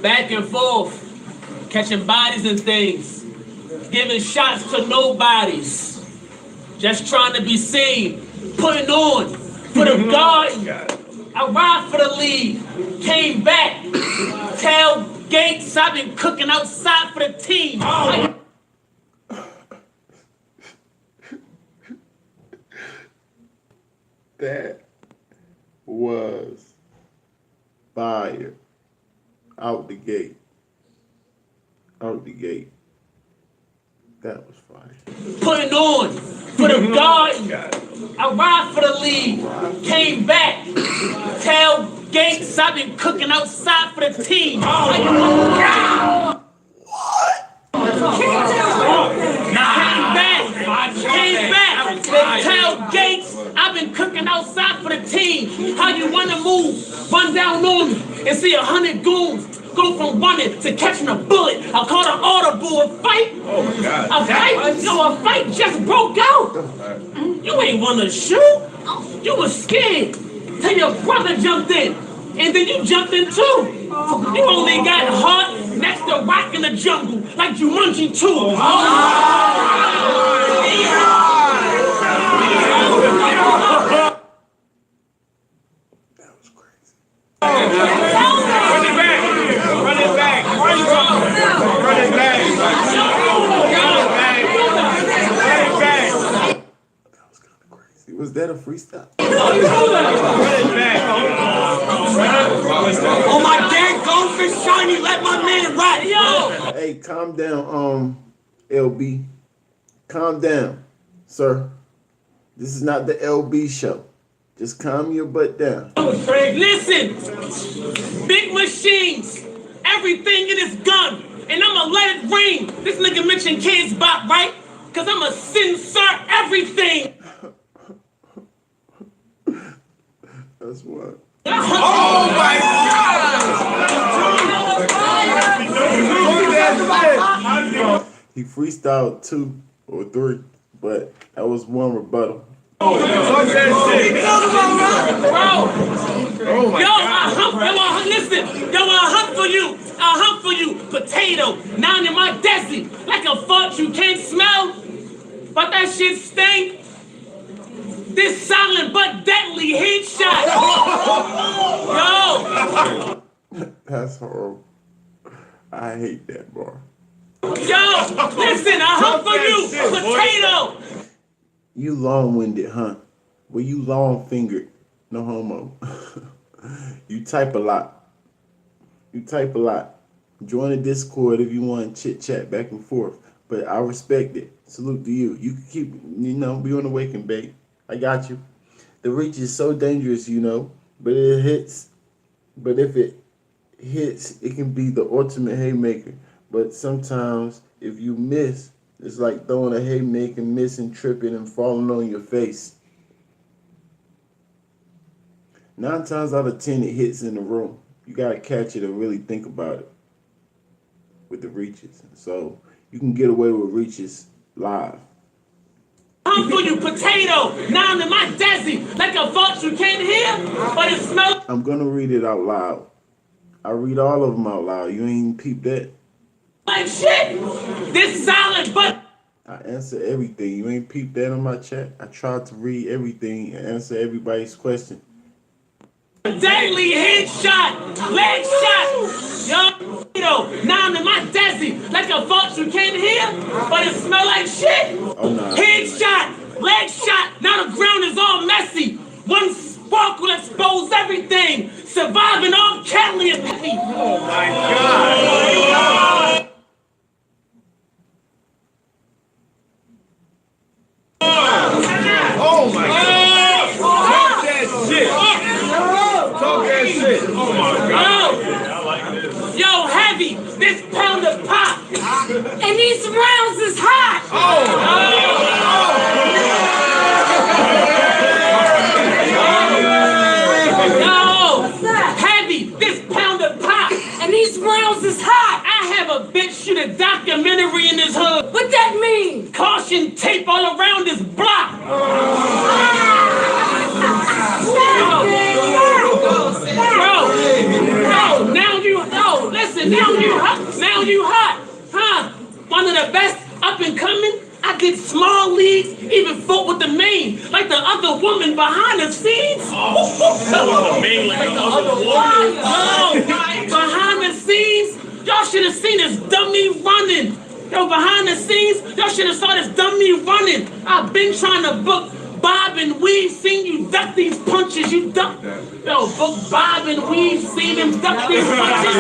Back and forth, catching bodies and things. Giving shots to nobodies. Just trying to be seen. Putting on for the garden. I ride for the lead. Came back. Tailgates, I've been cooking outside for the team. That was fire. Out the gate. That was fire. Putting on for the garden. I ride for the lead. Came back. Tailgates, I've been cooking outside for the team. What? Came back. Tailgates, outside for the team. How you wanna move? Run down on me and see 100 goons go from running to catching a bullet. I call it audible. A fight? Oh my God. A fight? Yo, a fight just broke out. You ain't wanna shoot. You was scared till your brother jumped in. And then you jumped in too. You only got heart next to rock in the jungle like Jumanji 2. That was crazy. Run it back. Run it back. Run it back. Run it back. That was kind of crazy. Was that a freestyle? Oh my dad, goldfish shiny, let my man rap. Yo! Hey, calm down, LB. Calm down, sir. This is not the LB show. Just calm your butt down. Listen! Big machines! Everything in this gun! And I'ma let it rain! This nigga mentioned Kids Bop, right? Cause I'ma censor everything! That's what. Oh my God! He freestyled 2 or 3, but that was one rebuttal. Fuck that shit. Bro! Oh my Yo, God. listen! Yo, I hunt for you! I hunt for you! Potato! Now in my desi! Like a fart you can't smell! But that shit stink! This silent but deadly headshot! Yo! That's horrible. I hate that bar. Yo! Listen, I hunt for you! Potato! You long-winded, huh? Well, you long-fingered. No homo. You type a lot. You type a lot. Join the Discord if you want to chit-chat back and forth. But I respect it. Salute to you. You can keep, be on the waking, babe. I got you. The reach is so dangerous, but it hits. But if it hits, it can be the ultimate haymaker. But sometimes, if you miss, it's like throwing a haymaker, missing, tripping, and falling on your face. 9 times out of 10, it hits in the room. You got to catch it and really think about it with the reaches. So you can get away with reaches live. I'm for you, potato! Now I'm in my desi! Like a fox you can't hear, but it smells I'm going to read it out loud. I read all of them out loud. You ain't peep that? like shit! This silent but I answer everything. You ain't peep that on my chat? I tried to read everything and answer everybody's question. deadly headshot! Leg shot! Yo, potato! Now I'm in my desi! Like a fox you can't hear, but it smell like shit! Oh, nah. Headshot! Leg shot! Now the ground is all messy! One spark will expose everything! Surviving all Kelly and Peppy! Oh my God! Oh my God! Talk that shit! Talk that shit! Oh my God! Yo, Heavy! This pound of pop! And these rounds is hot! Yo! Heavy! This pound of pop! And these rounds is hot! I have a bitch shoot a documentary in this hood! What that mean? Caution tape all around this block! Bro, now you hot, huh? One of the best up and coming. I did small leagues, even fought with the main, like the other woman behind the scenes. Behind the scenes, y'all should have seen this dummy running. Yo, behind the scenes, y'all should have saw this dummy running. I've been trying to book Bob and Weave, seen you duck these punches, you duck. Yo, book Bob and Weave, seen him duck these punches.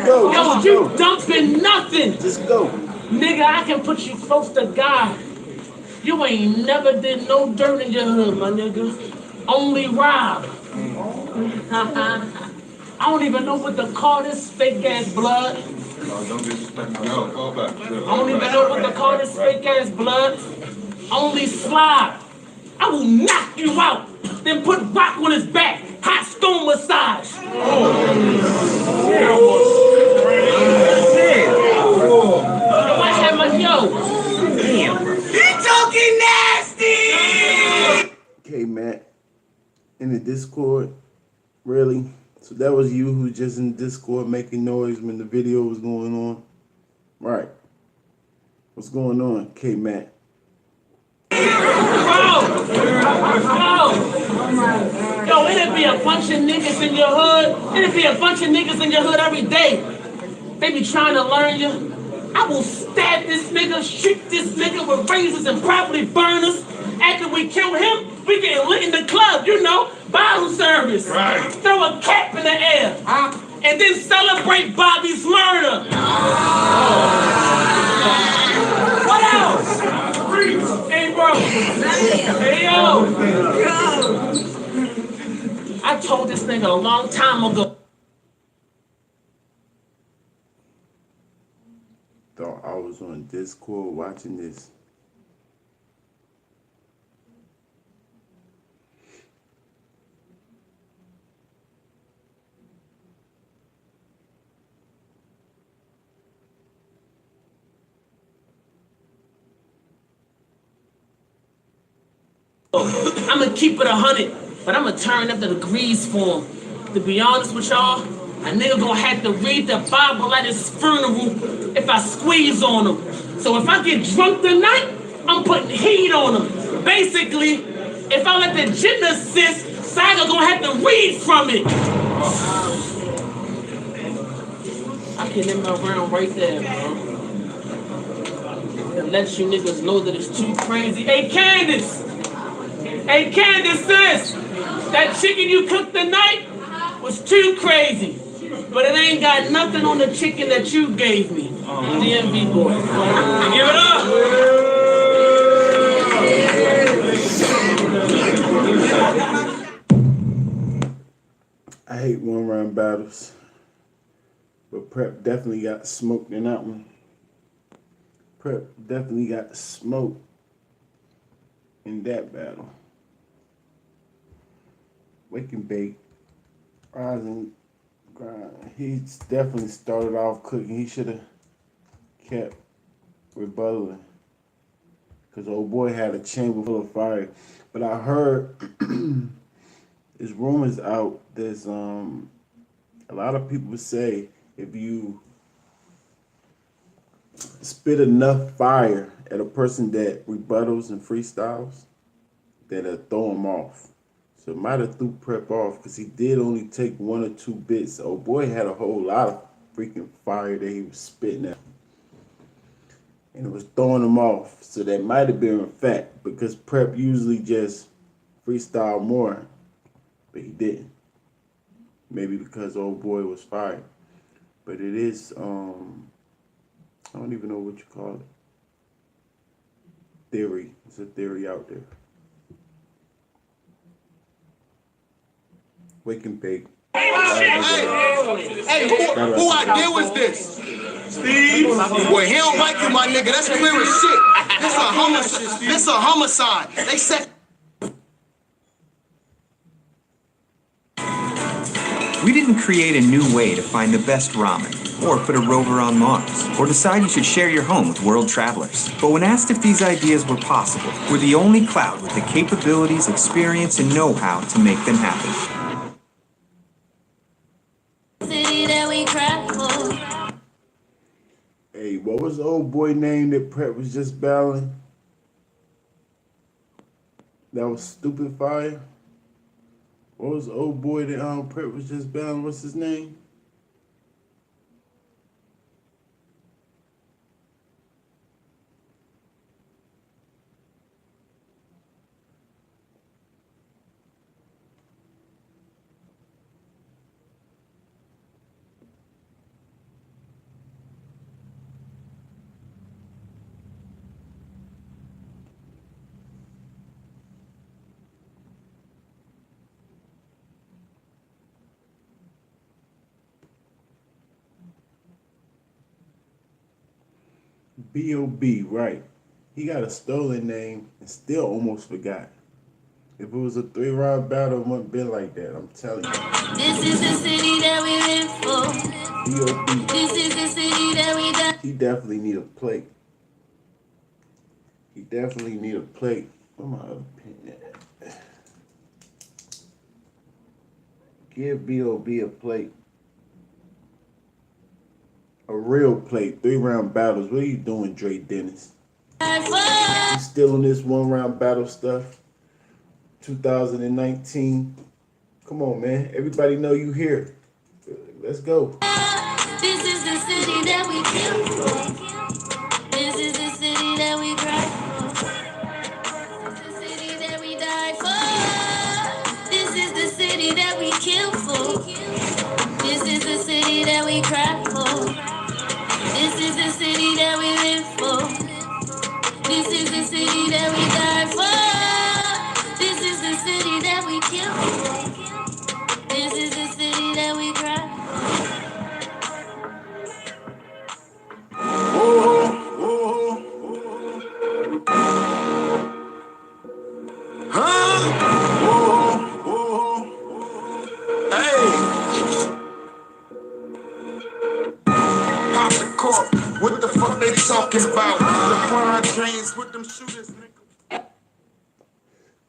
Yo, you dumping nothing. Just go. Nigga, I can put you close to God. You ain't never did no dirt in your hood, my nigga. Only rob. I don't even know what to call this fake ass blood. Don't disrespect me. No, fall back. I don't even know what to call this fake ass blood. Only slob. I will knock you out. Then put rock on his back. Hot stone massage. Watch that much, yo. He talking nasty! Okay, Matt. In the Discord, really? So that was you who just in Discord making noise when the video was going on? Right. What's going on, K Matt? Yo, it'd be a bunch of niggas in your hood. It'd be a bunch of niggas in your hood every day. They be trying to learn you. I will stab this nigga, shoot this nigga with razors and probably burn us. After we kill him, we get lit in the club, you know, bottle service. Right. Throw a cap in the air. And then celebrate Bobby's murder. What else? Hey, bro. Hey, yo. I told this nigga a long time ago. Thought I was on Discord watching this. I'ma keep it 100, but I'ma turn up the degrees for him. To be honest with y'all, a nigga gonna have to read the Bible at his funeral if I squeeze on him. So if I get drunk tonight, I'm putting heat on him. Basically, if I let the gym assist, Saga gonna have to read from it. I can end my round right there, bro. And let you niggas know that it's too crazy. Hey, Candace! Hey, Candace, sis! That chicken you cooked tonight was too crazy. But it ain't got nothing on the chicken that you gave me. DMV boy. Give it up! I hate one-round battles. But Prep definitely got smoked in that one. Prep definitely got smoked in that battle. Wake and Bake, Rising Grind. He definitely started off cooking. He should have kept rebuttaling. Because old boy had a chamber full of fire. But I heard there's rumors out. There's a lot of people say if you spit enough fire at a person that rebuttals and freestyles, that'll throw him off. So it might have threw Prep off because he did only take 1 or 2 bits. Oh boy had a whole lot of freaking fire that he was spitting at. And it was throwing him off. So that might have been a fact because Prep usually just freestyle more, but he didn't. Maybe because old boy was fired. But it is, I don't even know what you call it. Theory. It's a theory out there. Wake and Bake. Hey, who idea was this? Steve? Well, he don't like you, my nigga. That's clear as shit. This a homicide. This a homicide. They said. We didn't create a new way to find the best ramen, or put a rover on Mars, or decide you should share your home with world travelers. But when asked if these ideas were possible, we're the only cloud with the capabilities, experience, and know-how to make them happen. City that we cry for. Hey, what was the old boy name that Prep was just battling? That was Stupid Fire? What was the old boy that Prep was just battling? What's his name? B.O.B., right. He got a stolen name and still almost forgot. If it was a 3-round battle, it wouldn't have been like that. I'm telling you. This is the city that we live for. B.O.B. This is the city that we die. He definitely need a plate. He definitely need a plate. Where my other pen at? Give B.O.B. a plate. A real plate. 3-round battles. What are you doing, Dre Dennis? You still on this 1-round battle stuff? 2019. Come on, man. Everybody know you here. Let's go. This is the city that we kill for. This is the city that we cry for. This is the city that we die for. This is the city that we kill for. This is the city that we cry for. This is the city that we live for. This is the city that we die for. This is the city that we kill for. This is the city that we cry for. What the fuck they talking about? LeBron James with them shooters, nigga.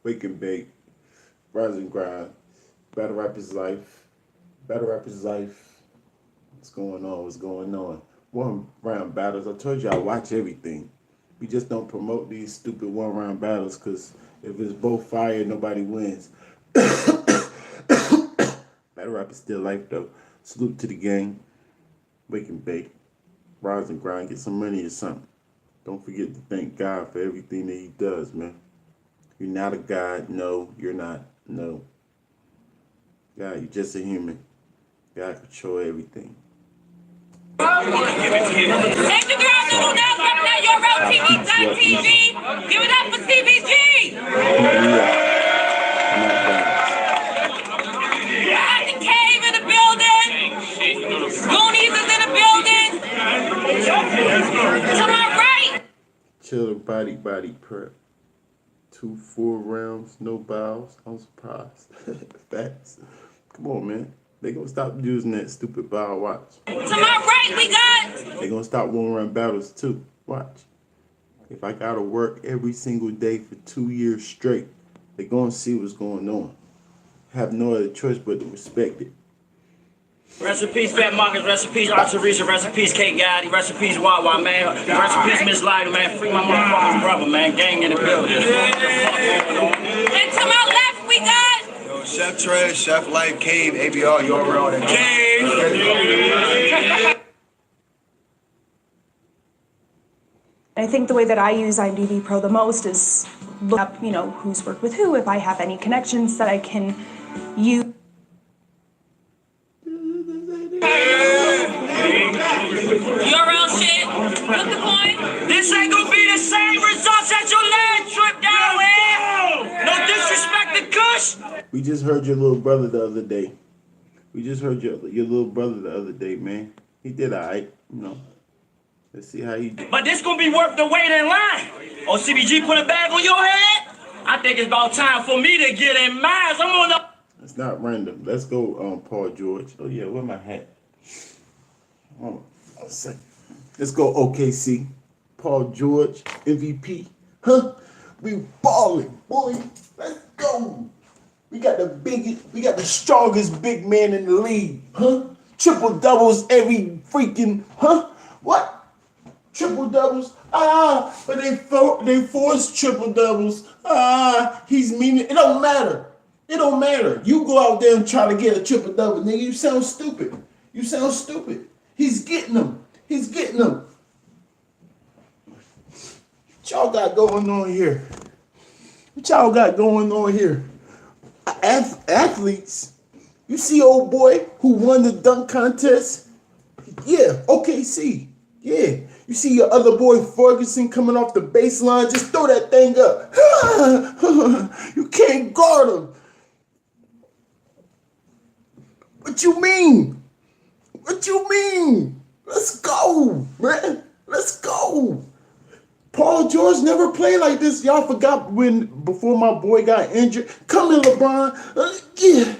Wake and bake. Rise and grind. Battle Rapper's life. Battle Rapper's life. What's going on? What's going on? 1-round battles. I told you I watch everything. We just don't promote these stupid 1-round battles because if it's both fire, nobody wins. Battle Rapper's still life though. Salute to the gang. Wake and bake. Rise and grind, get some money or something. Don't forget to thank God for everything that he does, man. You're not a God. No, you're not. No. God, you're just a human. God control everything. If the girls who do not represent your real TV.tv, give it up for CBG! The Cave in the building! Goonies is in the building! To my right! Chiller body prep. 2 full rounds, no bows. I'm surprised. Facts. Come on, man. They gonna stop using that stupid bow watch. To my right, we got... They gonna stop 1-round battles too. Watch. If I gotta work every single day for 2 years straight, they gonna see what's going on. Have no other choice but to respect it. Rest in peace, Fat Marcus. Rest in peace, Arterisa. Rest in peace, K Gotti. Rest in peace, Wawa, man. Rest in peace, Miss Lyda, man. Free my motherfucking brother, man. Gang in the building. And to my left, we got... Yo, Chef Trey, Chef Life, Cave, ABR, you already on that. Cave! I think the way that I use IMDb Pro the most is look up, who's worked with who, if I have any connections that I can use. URL shit. Flip the coin. This ain't gonna be the same results as your land trip down here. No disrespect to Kush. We just heard your little brother the other day. We just heard your little brother the other day, man. He did alright, Let's see how he did. But this gonna be worth the wait in line. Oh, CBG put a bag on your head? I think it's about time for me to get in mine. I'm on the... It's not random. Let's go, Paul George. Oh yeah, where my hat? Hold on a second. Let's go OKC. Paul George, MVP. Huh? We balling, boy. Let's go. We got the strongest big man in the league. Huh? Triple doubles every freaking, What? Triple doubles? But they force triple doubles. He's meaning. It don't matter. It don't matter. You go out there and try to get a triple double, nigga. You sound stupid. You sound stupid. He's getting them. He's getting them. What y'all got going on here? What y'all got going on here? Athletes. You see old boy who won the dunk contest? Yeah, OKC. Yeah. You see your other boy Ferguson coming off the baseline? Just throw that thing up. You can't guard him. What you mean? What you mean? Let's go, man. Let's go. Paul George never played like this. Y'all forgot before my boy got injured. Come here, LeBron. Yeah.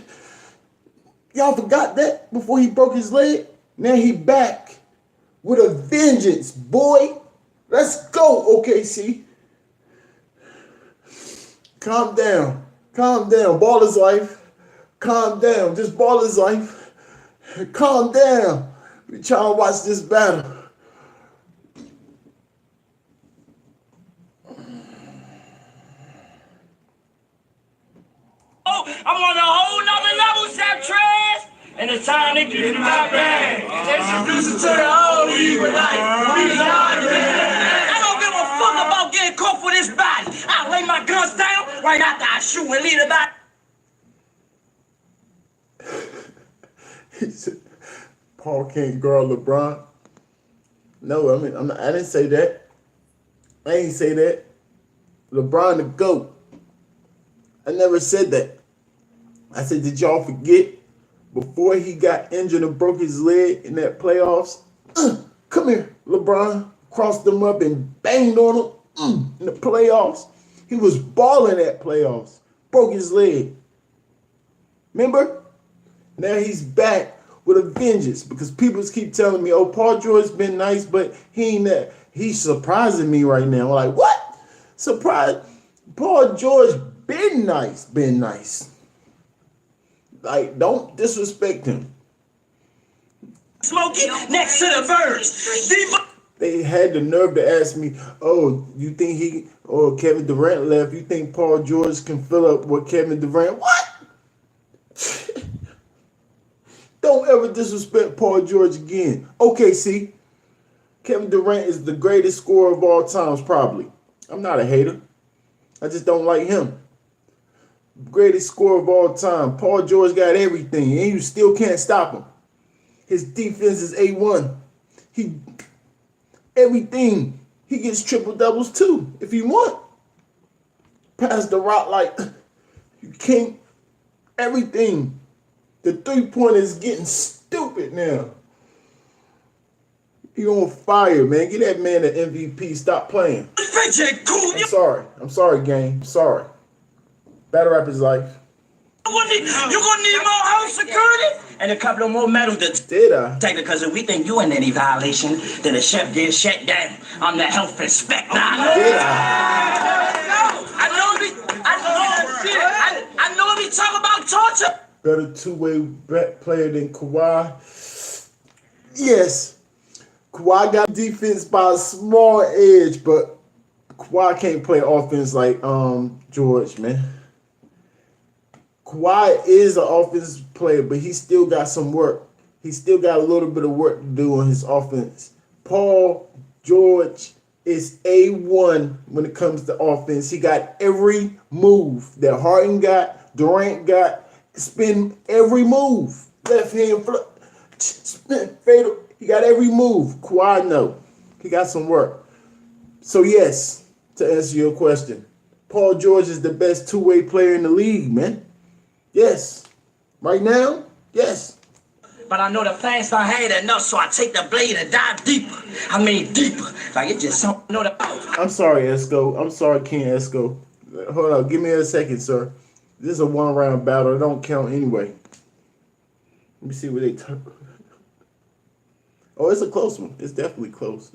Y'all forgot that before he broke his leg? Now he back with a vengeance, boy. Let's go, OKC. Calm down. Calm down. Ball is life. Calm down. Just ball is life. Calm down. We trying to watch this battle. Oh, I'm on a whole nother level, Zap Trash. And it's time to get in my bag. Introduce it to the whole evil life. I don't give a fuck about getting caught for this body. I lay my guns down right after I shoot and lead about. He said, Paul can't guard LeBron. No, I didn't say that. I ain't say that. LeBron the GOAT. I never said that. I said, did y'all forget before he got injured and broke his leg in that playoffs? Come here, LeBron. Crossed them up and banged on him in the playoffs. He was balling at playoffs. Broke his leg. Remember? Now he's back with a vengeance because people keep telling me, oh, Paul George's been nice, but he ain't that. He's surprising me right now. I'm like, what? Surprise? Paul George been nice. Been nice. Like, don't disrespect him. Smokey next to the birds. They had the nerve to ask me, oh, you think Kevin Durant left, you think Paul George can fill up what Kevin Durant? What? Don't ever disrespect Paul George again. Okay, see, Kevin Durant is the greatest scorer of all times, probably. I'm not a hater. I just don't like him. Greatest scorer of all time. Paul George got everything, and you still can't stop him. His defense is A1. Everything. He gets triple doubles too, if you want. Pass the rock like you can't. Everything. The 3-pointer is getting stupid now. He on fire, man. Get that man an MVP. Stop playing. I'm sorry. I'm sorry, gang. Sorry. Battle rap is life. You're gonna need more house security and a couple of more medals to Did I? take it, because if we think you in any violation, then the chef gets shut down. I'm the health inspector. Did I? I know we talk about torture. Better two-way player than Kawhi. Yes. Kawhi got defense by a small edge, but Kawhi can't play offense like George, man. Kawhi is an offensive player, but he still got some work. He still got a little bit of work to do on his offense. Paul George is A1 when it comes to offense. He got every move that Harden got, Durant got. Spin every move. Left hand flip. Spin fatal. He got every move. Kawhi, no. He got some work. So yes, to answer your question, Paul George is the best two-way player in the league, man. Yes. Right now, yes. But I know the fans I had enough, so I take the blade and dive deeper. I mean deeper. Like it just don't know the. I'm sorry, Esco. I'm sorry, King Esco. Hold on. Give me a second, sir. This is a one-round battle. It don't count anyway. Let me see what they talk. Oh, it's a close one. It's definitely close.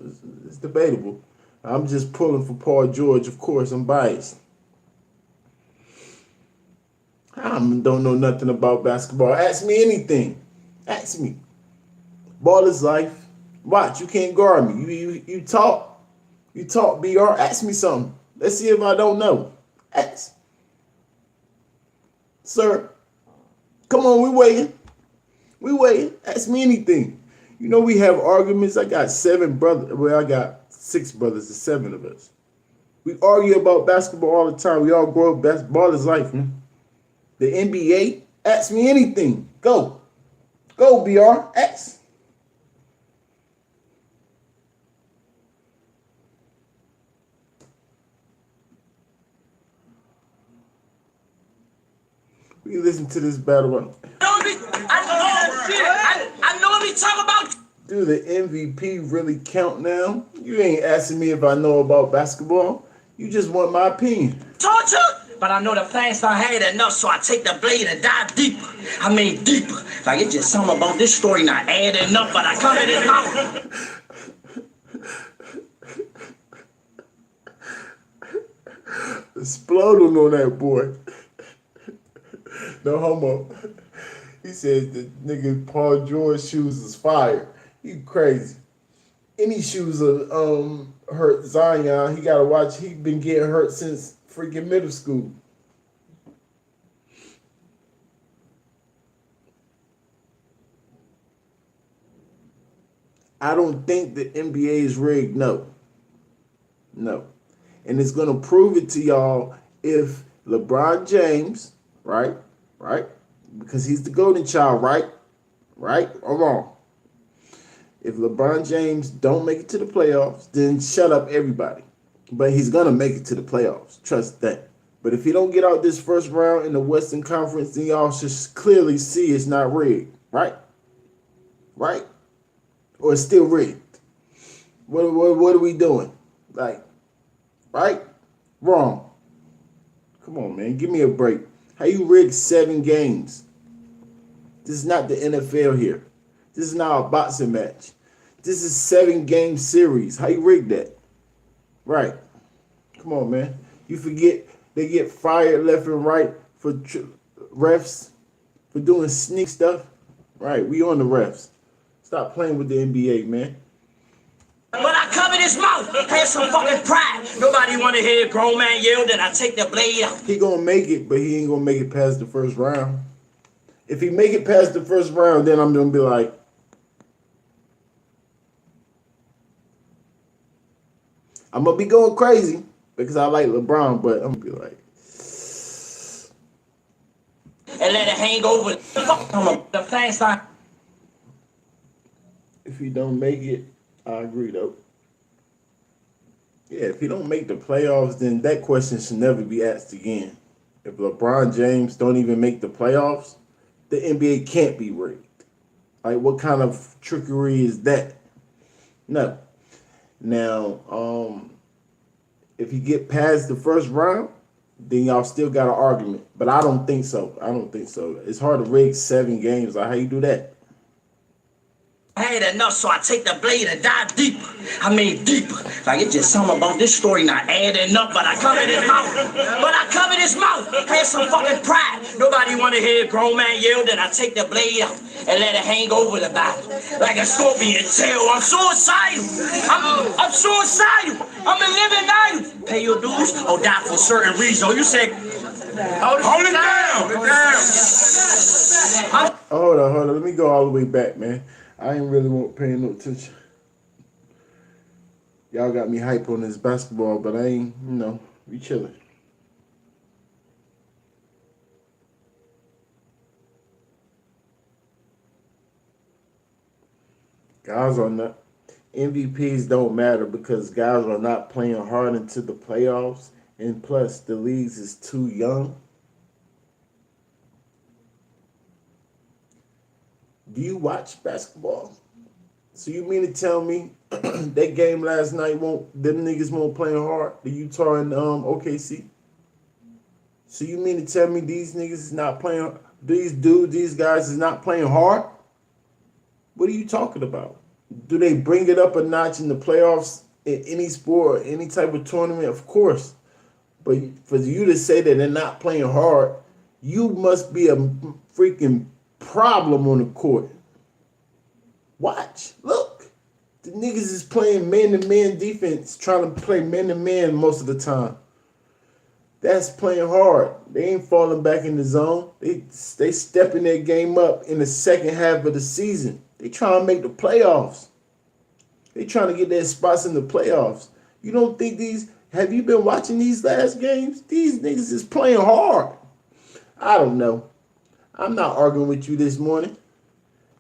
It's debatable. I'm just pulling for Paul George. Of course, I'm biased. I don't know nothing about basketball. Ask me anything. Ask me. Ball is life. Watch, you can't guard me. You talk. You talk, BR. Ask me something. Let's see if I don't know. Ask. Sir, come on, we waiting. We waiting. Ask me anything. You know we have arguments. I got 7 brothers. Well, I got 6 brothers. There's 7 of us. We argue about basketball all the time. We all grow up. Basketball is life, man. The NBA, ask me anything. Go. Go, BR. Ask. We listen to this battle. I know we talk about. Do the MVP really count now? You ain't asking me if I know about basketball. You just want my opinion. Torture? But I know the fast I had enough, so I take the blade and dive deeper. I mean deeper. Like it's just something about this story not adding up, but I come in his mouth. Exploding on that boy. No homo. He said the nigga Paul George shoes is fire. You crazy. Any shoes hurt Zion. He gotta watch. He been getting hurt since freaking middle school. I don't think the NBA is rigged. No. And it's gonna prove it to y'all if LeBron James, right, because he's the golden child, right or wrong. If LeBron James don't make it to the playoffs, then shut up everybody. But he's gonna make it to the playoffs. Trust that. But if he don't get out this first round in the Western Conference, then y'all should clearly see it's not rigged, right? Or it's still rigged. What are we doing? Like, right? Wrong. Come on, man. Give me a break. How you rig 7 games? This is not the NFL here. This is not a boxing match. This is 7-game series. How you rig that? Right. Come on, man. You forget they get fired left and right for refs for doing sneak stuff. Right. We on the refs. Stop playing with the NBA, man. But I covered his mouth. Had some fucking pride. Nobody want to hear a grown man yell that I take the blade out. He gonna make it, but he ain't gonna make it past the first round. If he make it past the first round, then I'm gonna be like, I'm gonna be going crazy because I like LeBron, but I'm gonna be like, and let it hang over the fast I. If he don't make it, I agree though. Yeah, if he don't make the playoffs, then that question should never be asked again. If LeBron James don't even make the playoffs, the NBA can't be rigged. Like, what kind of trickery is that? No. Now, if you get past the first round, then y'all still got an argument. But I don't think so. It's hard to rig 7 games. Like, how you do that? I had enough, so I take the blade and dive deeper. I mean deeper. Like it's just something about this story not adding up, but I covered his mouth. Had some fucking pride. Nobody want to hear a grown man yell that I take the blade out and let it hang over the body. Like a scorpion tail. I'm suicidal. I'm suicidal. I'm a living idol. Pay your dues or die for certain reason. You said, hold it down. Hold on. Let me go all the way back, man. I ain't really paying no attention. Y'all got me hype on this basketball, but I ain't, we chilling. Guys are not, MVPs don't matter because guys are not playing hard into the playoffs, and plus the leagues is too young. Do you watch basketball? So you mean to tell me that game last night them niggas won't playing hard? The Utah and OKC? So you mean to tell me these niggas is not playing, these guys is not playing hard? What are you talking about? Do they bring it up a notch in the playoffs in any sport or any type of tournament? Of course. But for you to say that they're not playing hard, you must be a freaking problem on the court. Watch. Look. The niggas is playing man-to-man defense, trying to play man-to-man most of the time. That's playing hard. They ain't falling back in the zone. They stepping their game up in the second half of the season. They trying to make the playoffs. They trying to get their spots in the playoffs. You don't think have you been watching these last games? These niggas is playing hard. I don't know. I'm not arguing with you this morning.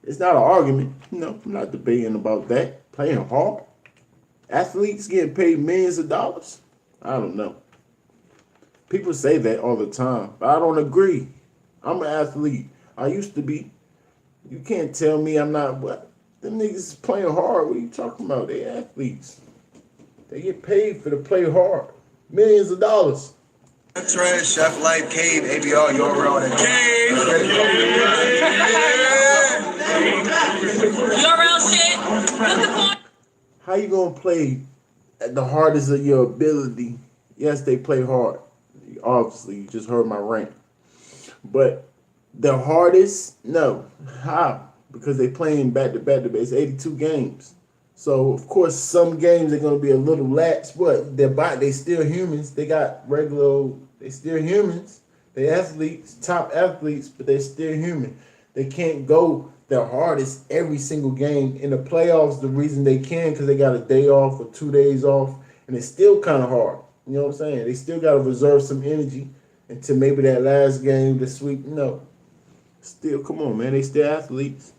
It's not an argument. No, I'm not debating about that. Playing hard. Athletes getting paid millions of dollars. I don't know. People say that all the time, but I don't agree. I'm an athlete. I used to be. You can't tell me I'm not. What? Them niggas is playing hard. What are you talking about? They athletes. They get paid to play hard. Millions of dollars. Trash, Chef Life, Cave, ABR, you're around it. URL shit. What's the point? How you gonna play at the hardest of your ability? Yes, they play hard. Obviously, you just heard my rant. But the hardest, no. How? Because they playing back to back. It's 82 games. So of course some games are gonna be a little lax, but they still humans. They got regular. They still humans. They athletes, top athletes, but they're still human. They can't go their hardest every single game. In the playoffs, the reason they can because they got a day off or 2 days off, and it's still kind of hard. You know what I'm saying? They still got to reserve some energy until maybe that last game, the sweep. No, still, come on, man. They still athletes.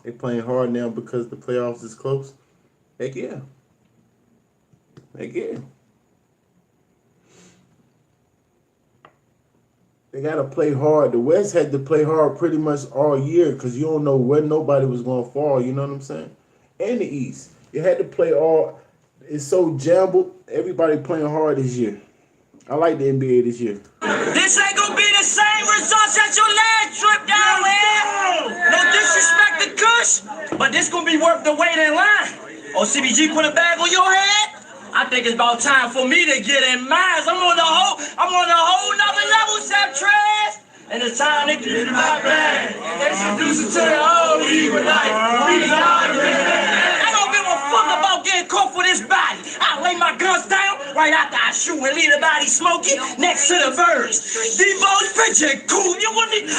They playing hard now because the playoffs is close. Heck yeah. Heck yeah. They got to play hard. The West had to play hard pretty much all year because you don't know where nobody was going to fall. You know what I'm saying? And the East. You had to play all. It's so jumbled. Everybody playing hard this year. I like the NBA this year. This ain't gonna be the same results as your last trip down here. No disrespect to Kush, but this gonna be worth the wait in line. Oh, CBG put a bag on your head? I think it's about time for me to get in mine. I'm on a whole nother level, Chef Trash. And it's time to get in my bag. Introduce it to the whole evil life. I don't give a fuck about getting caught for this body. I lay my guns down right after I shoot and leave the body smoking next to the birds. Debo's picture cool. You gonna need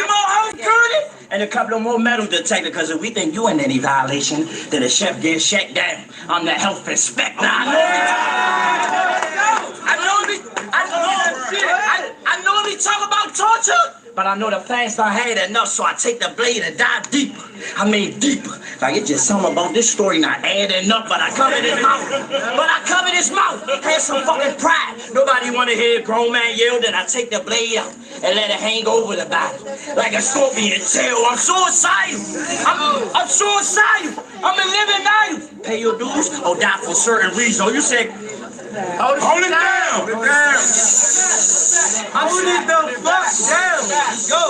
more home Curtis? And a couple of more metal detectors, because if we think you in any violation, then the chef gets shut down. I'm the health inspector. I normally talk about torture, but I know the fans done had enough, so I take the blade and dive deeper. I mean deeper. Like it's just something about this story not adding up, but I covered his mouth. Had some fucking pride. Nobody wanna hear a grown man yell that I take the blade out and let it hang over the body. Like a scorpion tail. I'm so excited. I'm so excited. I'm a living idol. Pay your dues or die for certain reasons. Oh, you said hold it down. Hold it the fuck down. Let's go.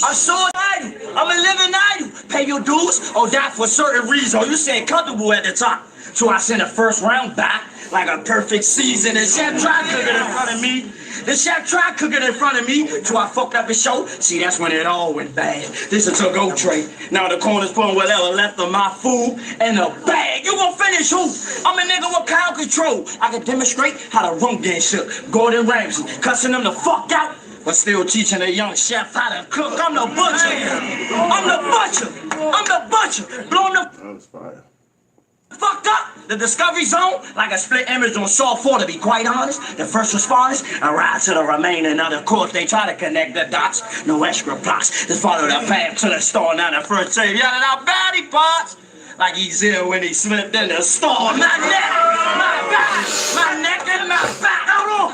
I'm so excited. I'm a living idol. Pay your dues or die for certain reasons. Oh, you said comfortable at the top. So I sent a first round back like a perfect season. The chef tried cooking in front of me. Till I fucked up his show. See, that's when it all went bad. This is a go tray. Now the corner's putting whatever left of my food in a bag. You gon' finish who? I'm a nigga with crowd control. I can demonstrate how to run game shit. Gordon Ramsay, cussing them the fuck out, but still teaching a young chef how to cook. I'm the butcher. Blowing the That was fire. fucked up the Discovery Zone like a split image on Saw 4, to be quite honest. The first responders arrive to the remaining of the course. They try to connect the dots. No extra plots. Just follow the path to the store. Now the first save yelling out baddie parts. Like he's ill when he slipped in the store. My neck, my back, my neck and my back. Hold on.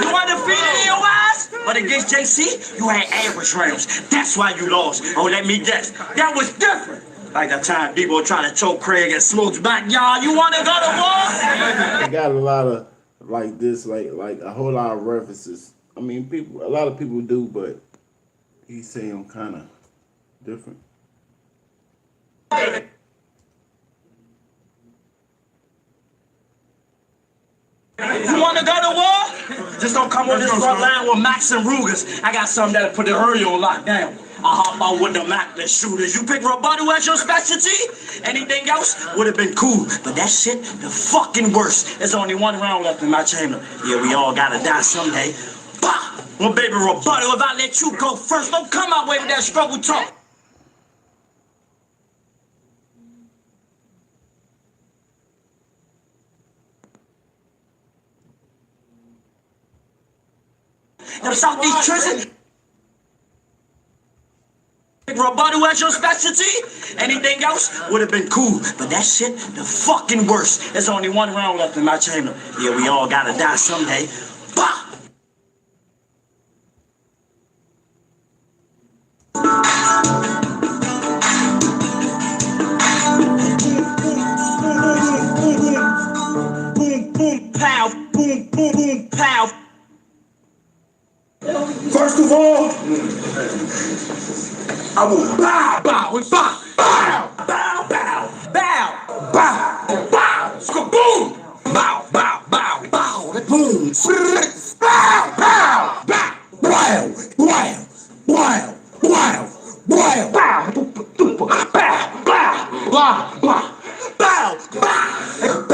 You undefeated in your eyes? But against JC, you had average rounds. That's why you lost. Oh, let me guess. That was different. Like the time people try to choke Craig and Smoke's backyard. You want to go to war? They got a lot of like this, like a whole lot of references. I mean, a lot of people do, but he's saying kind of different. You want to go to war? Just don't come on this front line with Max and Rugers. I got something that'll put the area on lockdown. I hop out with the Mac, the shooters. You pick rebuttal as your specialty? Anything else would have been cool. But that shit, the fucking worst. There's only one round left in my chamber. Yeah, we all gotta die someday. Bah! Well, baby, rebuttal, if I let you go first, don't come my way with that struggle talk. Them Southeast Tristan. Rebuttal as your specialty? Anything else would have been cool. But that shit, the fucking worst. There's only one round left in my chamber. Yeah, we all gotta die someday. Bah! pow. First of all, I will bow, bow, and bow, bow, bow, bow, bow, bow, bow, skaboom, bow, bow, bow, bow, that boom, bow, bow, bow, wow, wow, wow, wow, wow, bow, bow, bow, bow, bow. Bow, bow, bow,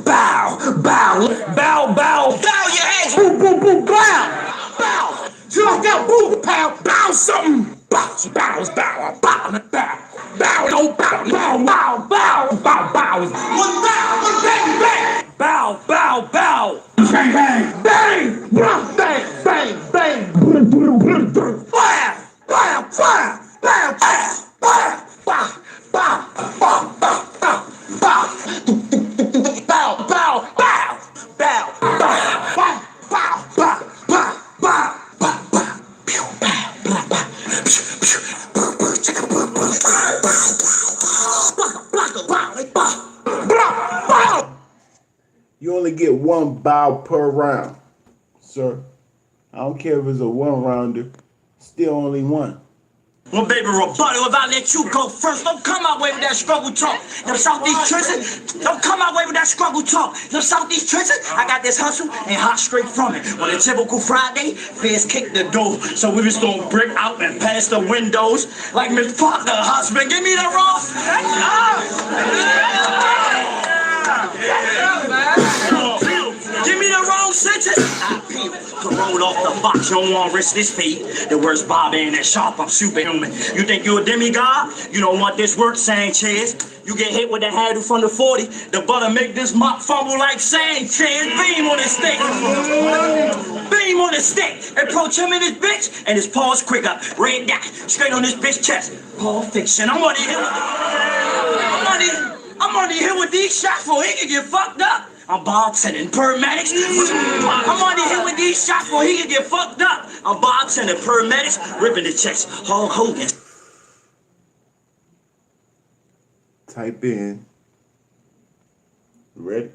bow, bow, bow, bow, bow your heads, boom, boom, boom, bow, bow, jump out, boom, pow, bow something, bow, bow, bow, bow, bow, bow, don't bow, bow, bow, bow, bow, bow, one bow, one bang, bang, bow, bow, bow, bang, bang, bang, bang, bang, bang, bang, fire, fire, fire, fire, fire, fire, fire, bow, bow, bow, bow, bow, bow, bow, bow, bow, bow, bow, bow, bow, bow, bow, bow, pew, bow, bow, bow, You only get one bow per round, sir. I don't care if it's a one-rounder, still only one. Well, baby, rebuttal, if I let you go first, don't come my way with that struggle talk. Them Southeast trenches, don't come my way with that struggle talk. Them Southeast trenches, I got this hustle and hot straight from it. On a typical Friday, feds kick the door, so we just gonna break out and pass the windows like Miss Parker, husband. Give me the raw. Give me the wrong sentence. I peel parole off the box. You don't want to risk this fate. The worst Bobby ain't that sharp. I'm superhuman. You think you a demigod? You don't want this work, Sanchez. You get hit with the handle from the 40. The butter make this mop fumble like Sanchez. Beam on his stick. Beam on his stick. Approach him in his bitch, and his paws quick up. Red dot straight on his bitch chest. Paul Fiction. I'm on the hill with these shots for he can get fucked up. I'm bartending paramedics. I'm on the hill with these shots for he can get fucked up. I'm bartending paramedics, ripping the checks. Hulk Hogan. Type in ready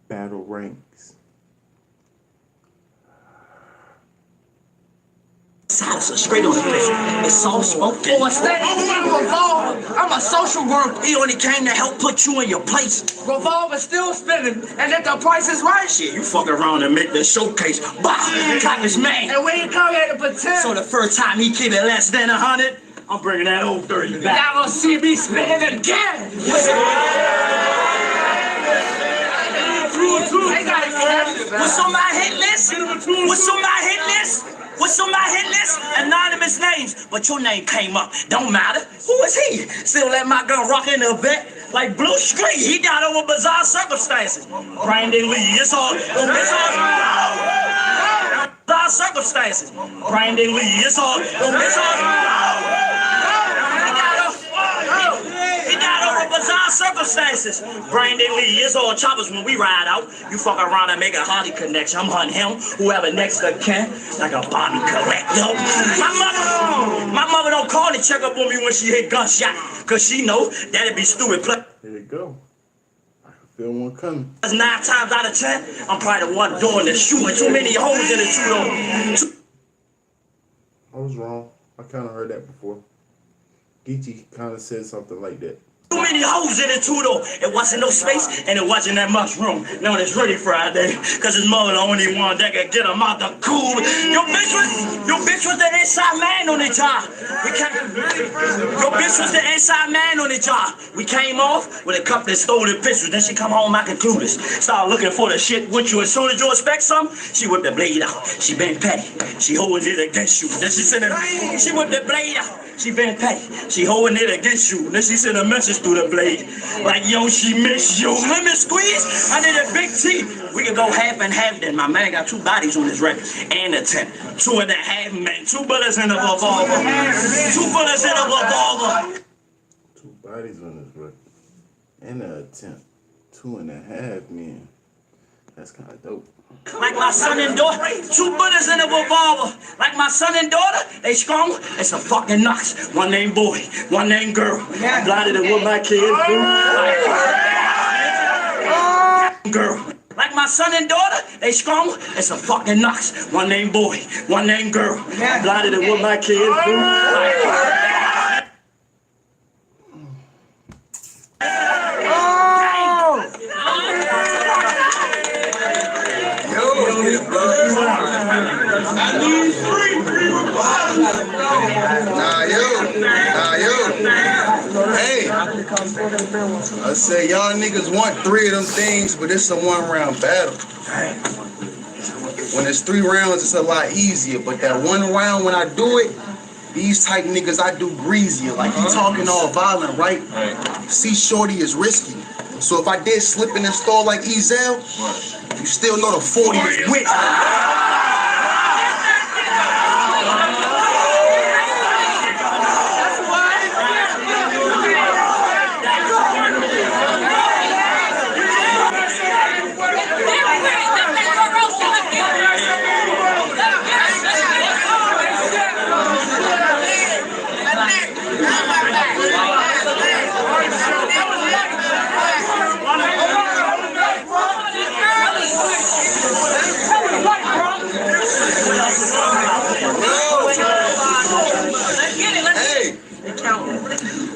battle ranks. Straight on the face. It's all smoke. I'm a social worker. He only came to help put you in your place. Revolver still spinning, and if the price is right, shit, you fuck around and make the showcase. Bah, cop his man. And we ain't come here to pretend. So the first time he keep it less than 100, I'm bringing that old 30 back. Y'all gonna see me spinning again. What's on my hit list? What's on my hit list? What's on my hit list? Anonymous names, but your name came up. Don't matter. Who is he? Still let my gun rock in the vet like Blue Street. He died over bizarre circumstances. Brandon Lee, it's all bizarre circumstances. Brandon Lee, it's all he died over bizarre circumstances. Brandon Lee, it's all choppers when we ride out. You fuck around and make a Hardy connection. I'm hunting him, whoever next to Ken, like a Bobby collect. Yo, my mother don't call to check up on me when she hit gunshot, cause she know that'd be stupid. Here you go. I can feel one coming. 9 times out of 10, I'm probably the one doing the shooting. Too many holes in the two. I was wrong. I kind of heard that before. Geechee kind of said something like that. Too many hoes in it too though. It wasn't no space and it wasn't that much room. Now it's ready Friday, cause his mother the only one that could get him out the cool. Your bitch was the inside man on the job. Your bitch was the inside man on the job. We came off with a couple of stolen pictures. Then she come home, I concluded. Started looking for the shit with you. As soon as you expect something, she whipped the blade out. She been petty. She holding it against you. Then she sent she whipped the blade out. She been petty. She holding it against you. Then she sent a message through the blade. Like, yo, she miss you. Lemon squeeze. I need a big T. We can go half and half then. My man got 2 bodies on his record. And a 10. 2.5 men. 2 bullets in a revolver. 2 bullets in a revolver. 2 bodies on his record. And an attempt. 2.5 men. That's kind of dope. Like my son and daughter, 2 bullets in a revolver. Like my son and daughter, they strong. It's a fucking Knox. One named boy, one named girl. I'm blinded with my kids. girl. Like my son and daughter, they strong. It's a fucking Knox. One named boy, one named girl. I'm blinded and with my kids. Hey, I say y'all niggas want 3 of them things, but it's a 1-round battle. When it's 3 rounds, it's a lot easier, but that 1 round when I do it, these type niggas I do greasier. Like you talking all violent, right? See, shorty is risky. So if I did slip in the store like Ezel, you still know the 40 is with.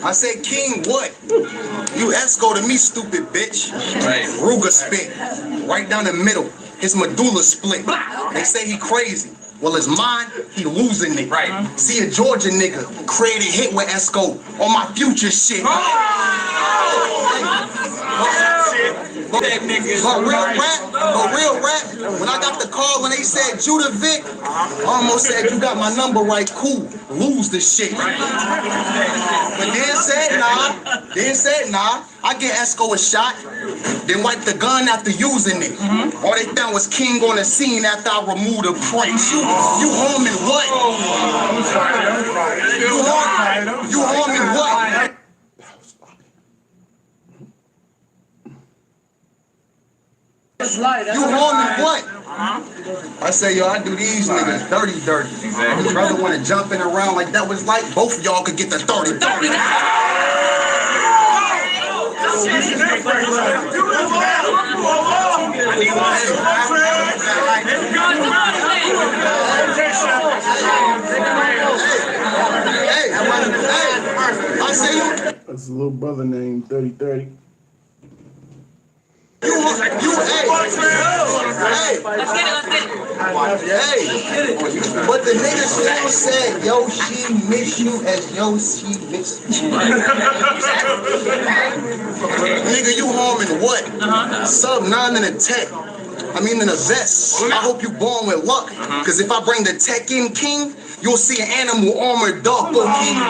I say, King, what? You Esco to me, stupid bitch. Right. Ruger spit. Right down the middle. His medulla split. They say he crazy. Well, it's mine, he losing it. Right. See a Georgia nigga created hit with Esco on my future shit. But real rap, when I got the call when they said Judah Vic, I almost said you got my number right, cool, lose the shit. But then said nah, I get Esco a shot, then wipe the gun after using it. All they found was King on the scene after I removed the pranks. You homing what? You homing what? You homie what? I say, yo, I do these niggas dirty. Exactly. Brother want to jumping around like that was like both of y'all could get the 30. Hey, I say you. That's a little brother named 3030. Hey, but the nigga still said, yo, she miss you as yo, she miss you. Nigga, you harming what? Sub 9 in a tech. I mean in a vest. I hope you born with luck. Cause if I bring the tech in, King, you'll see an animal armored dog, go King.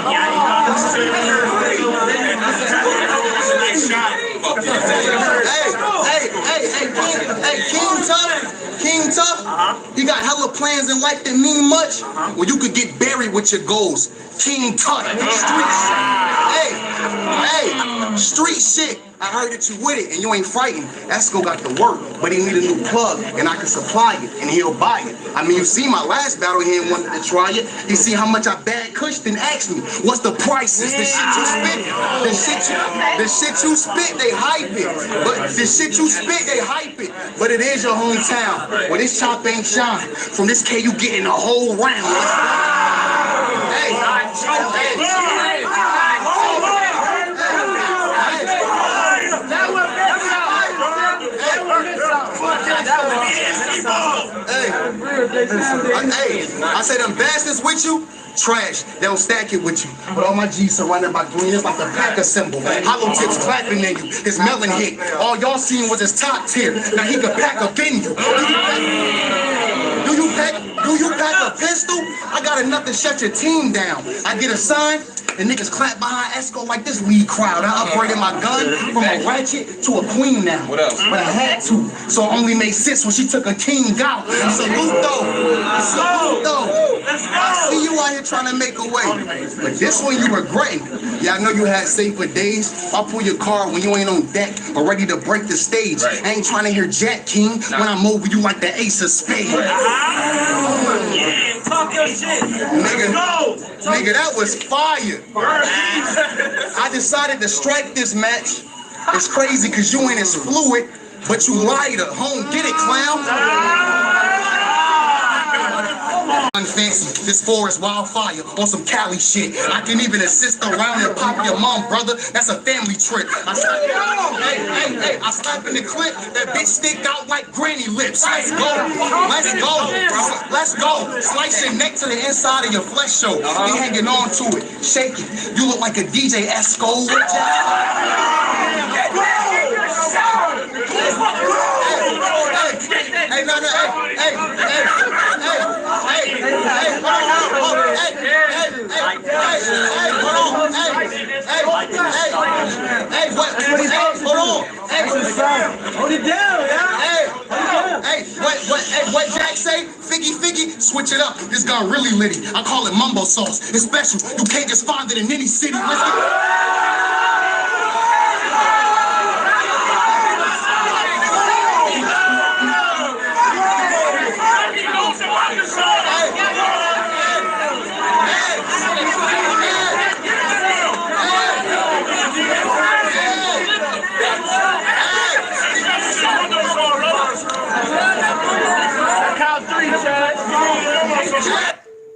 Hey, King Tough, he got hella plans in life that mean much. Well, you could get buried with your goals. King Tut, street shit. I heard that you with it and you ain't frightened. Esco got the work, but he need a new plug and I can supply it and he'll buy it. I mean, you see my last battle, he ain't wanted to try it. You see how much I bad cush, then ask me, what's the prices? The shit you spit, the shit you spit, they hype it. But the shit you spit, they hype it. But it is your hometown. Well, this chop ain't shine. From this K, you getting a whole round. I say them bastards with you, trash. They don't stack it with you. But all my G's surrounded by green, it's like the Packer symbol. Hollow tips clapping in you. His melon hit. All y'all seen was his top tier. Now he can pack up in you. Do you pack a pistol? I got enough to shut your team down. I get a sign. The niggas clap behind Esco like this lead crowd. I upgraded my gun from a ratchet to a queen now. What else? But I had to, so it only made sense when she took a king out. Salute though. I see you out here trying to make a way, but this one you regretting. Yeah, I know you had safer days. I'll pull your car when you ain't on deck or ready to break the stage. I ain't trying to hear Jack King when I'm over you like the ace of spades. Talk your shit. Nigga, that was fire. I decided to strike this match. It's crazy because you ain't as fluid But you lied to home, get it, clown. Unfancy, this forest wildfire on some Cali shit. I can even assist around and pop your mom, brother. That's a family trip. I slap in the clip, that bitch stick out like granny lips. Let's go, let's go, let's go. Slice your neck to the inside of your flesh show. Be hanging on to it, shake it. You look like a DJ Esco. Hey, no, no, hey, hold it down, what Jack say? Figgy, switch it up. This gun really litty. I call it mumbo sauce. It's special. You can't just find it in any city.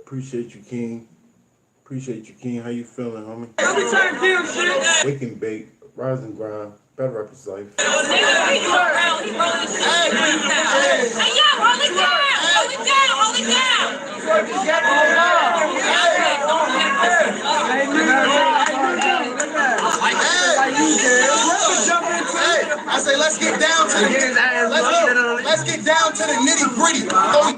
Appreciate you, King. Appreciate you, King. How you feeling, homie? Wake and bake, rise and grind, better rappers life. Hey, yo, hold it I say let's get down to the nitty gritty. Throw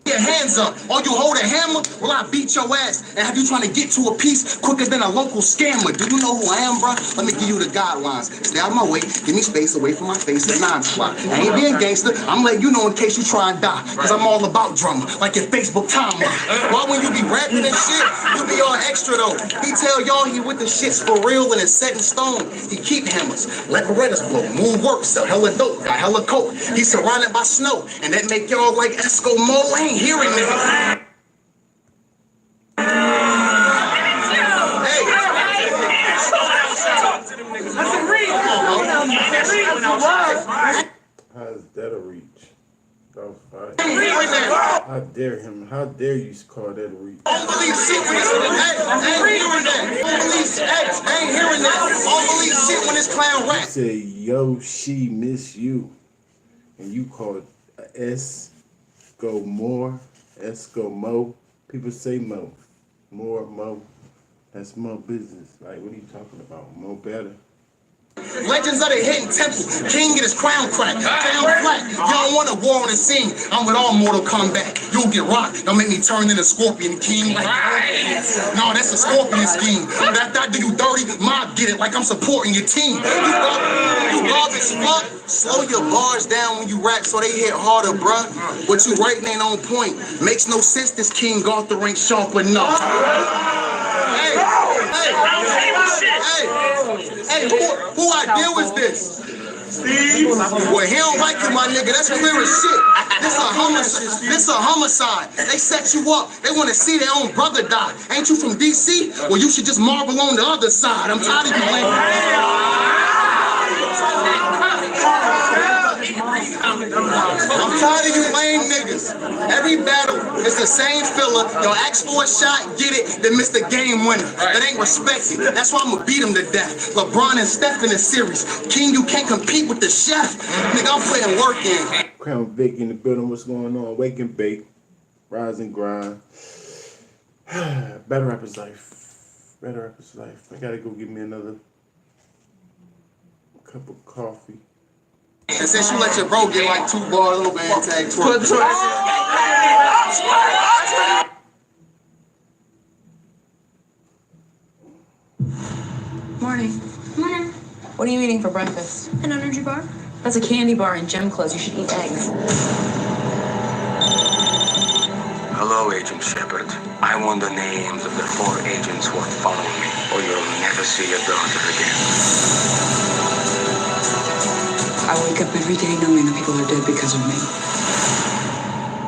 your hands up. Or you hold a hammer, well I beat your ass and have you trying to get to a piece quicker than a local scammer. Do you know who I am, bro? Let me give you the guidelines. Stay out of my way. Give me space away from my face. It's 9 o'clock. I ain't being gangster. I'm letting you know in case you try and die. Cause I'm all about drama, like your Facebook timeline. Why when you be rapping and shit, you be all extra though. He tell y'all he with the shits for real and it's set in stone. He keep hammers, let Berettas blow, move work, sell hella dope, got hella coke. He's surrounded by snow, and that make y'all like Eskimo. I ain't hearing niggas. How's that a reach? That was fire. How dare him? How dare you call that a reach? Don't believe shit when it's ain't hearing that. Don't believe ain't hearing that. Don't believe shit when this clown rap. You say yo, she miss you, and you call it Esco-Mo. People say Mo, more Mo. That's Mo business. Like what are you talking about? Mo better. Legends of the Hidden Temple. King get his crown cracked. Down flat. You don't want a war on the scene. I'm with all Mortal Kombat. You'll get rocked. Don't make me turn into Scorpion King. Like, no, that's a Scorpion scheme. But after I do you dirty, mob get it like I'm supporting your team. You garbage fuck. Slow your bars down when you rap so they hit harder, bruh. What you writing ain't on point. Makes no sense this King Arthur ain't sharp enough. Hey, who idea was this? Steve? Well, he don't like you, my nigga. That's clear as shit. This a homicide. They set you up. They want to see their own brother die. Ain't you from DC? Well, you should just marvel on the other side. I'm tired of you, man. I'm tired of you lame niggas. Every battle is the same filler. Yo, ask for a shot, get it, then miss the game winner. That ain't respected. That's why I'ma beat him to death. LeBron and Steph in the series. King, you can't compete with the chef. Nigga, I'm putting work in. Crown Vic in the building. What's going on? Wake and bake, rise and grind. Better rappers life. Better rappers life. I gotta go get me another cup of coffee. And since you let your bro get like 2 bars, little man tag twerk. Morning. Morning. What are you eating for breakfast? An energy bar? That's a candy bar in gym clothes. You should eat eggs. Hello, Agent Shepard. I want the names of the 4 agents who are following me, or you'll never see your daughter again. I wake up every day knowing that people are dead because of me.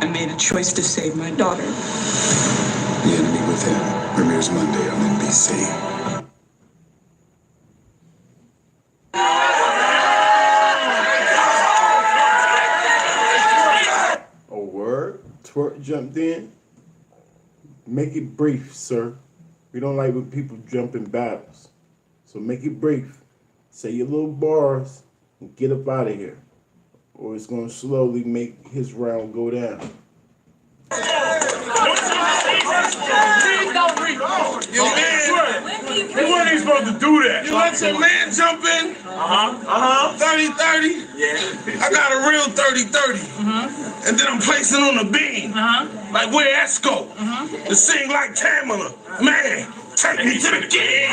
I made a choice to save my daughter. The Enemy Within premieres Monday on NBC. Twerk jumped in. Make it brief, sir. We don't like when people jump in battles. So make it brief. Say your little bars and get up out of here. Or it's going to slowly make his round go down. Yo, man, you weren't even supposed to do that. You let your man jump in? 30-30? Yeah. I got a real 30-30. And then I'm placing on the beam. Like where Esco. To sing like Tamala. Man, take me to the king.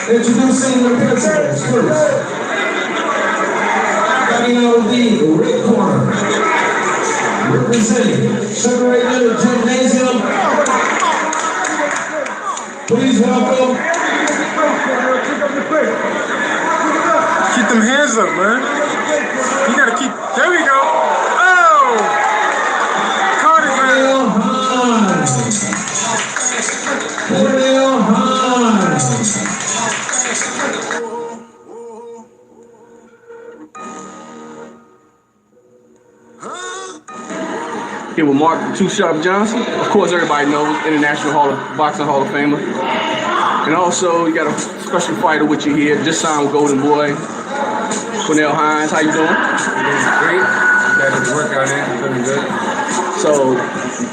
Introducing the principals first. Starting out of the red corner. Representing Sugar Ray Leonard Gymnasium. Please welcome. Keep them hands up, man. You gotta keep. There we go. Oh! Caught it, man. Cornell Hines. Here with Mark Too Sharp Johnson. Of course, everybody knows, International Boxing Hall of Famer. And also, you got a special fighter with you here, just signed with Golden Boy, Cornell Hines. How you doing? Great. Got his workout in, feeling good. So,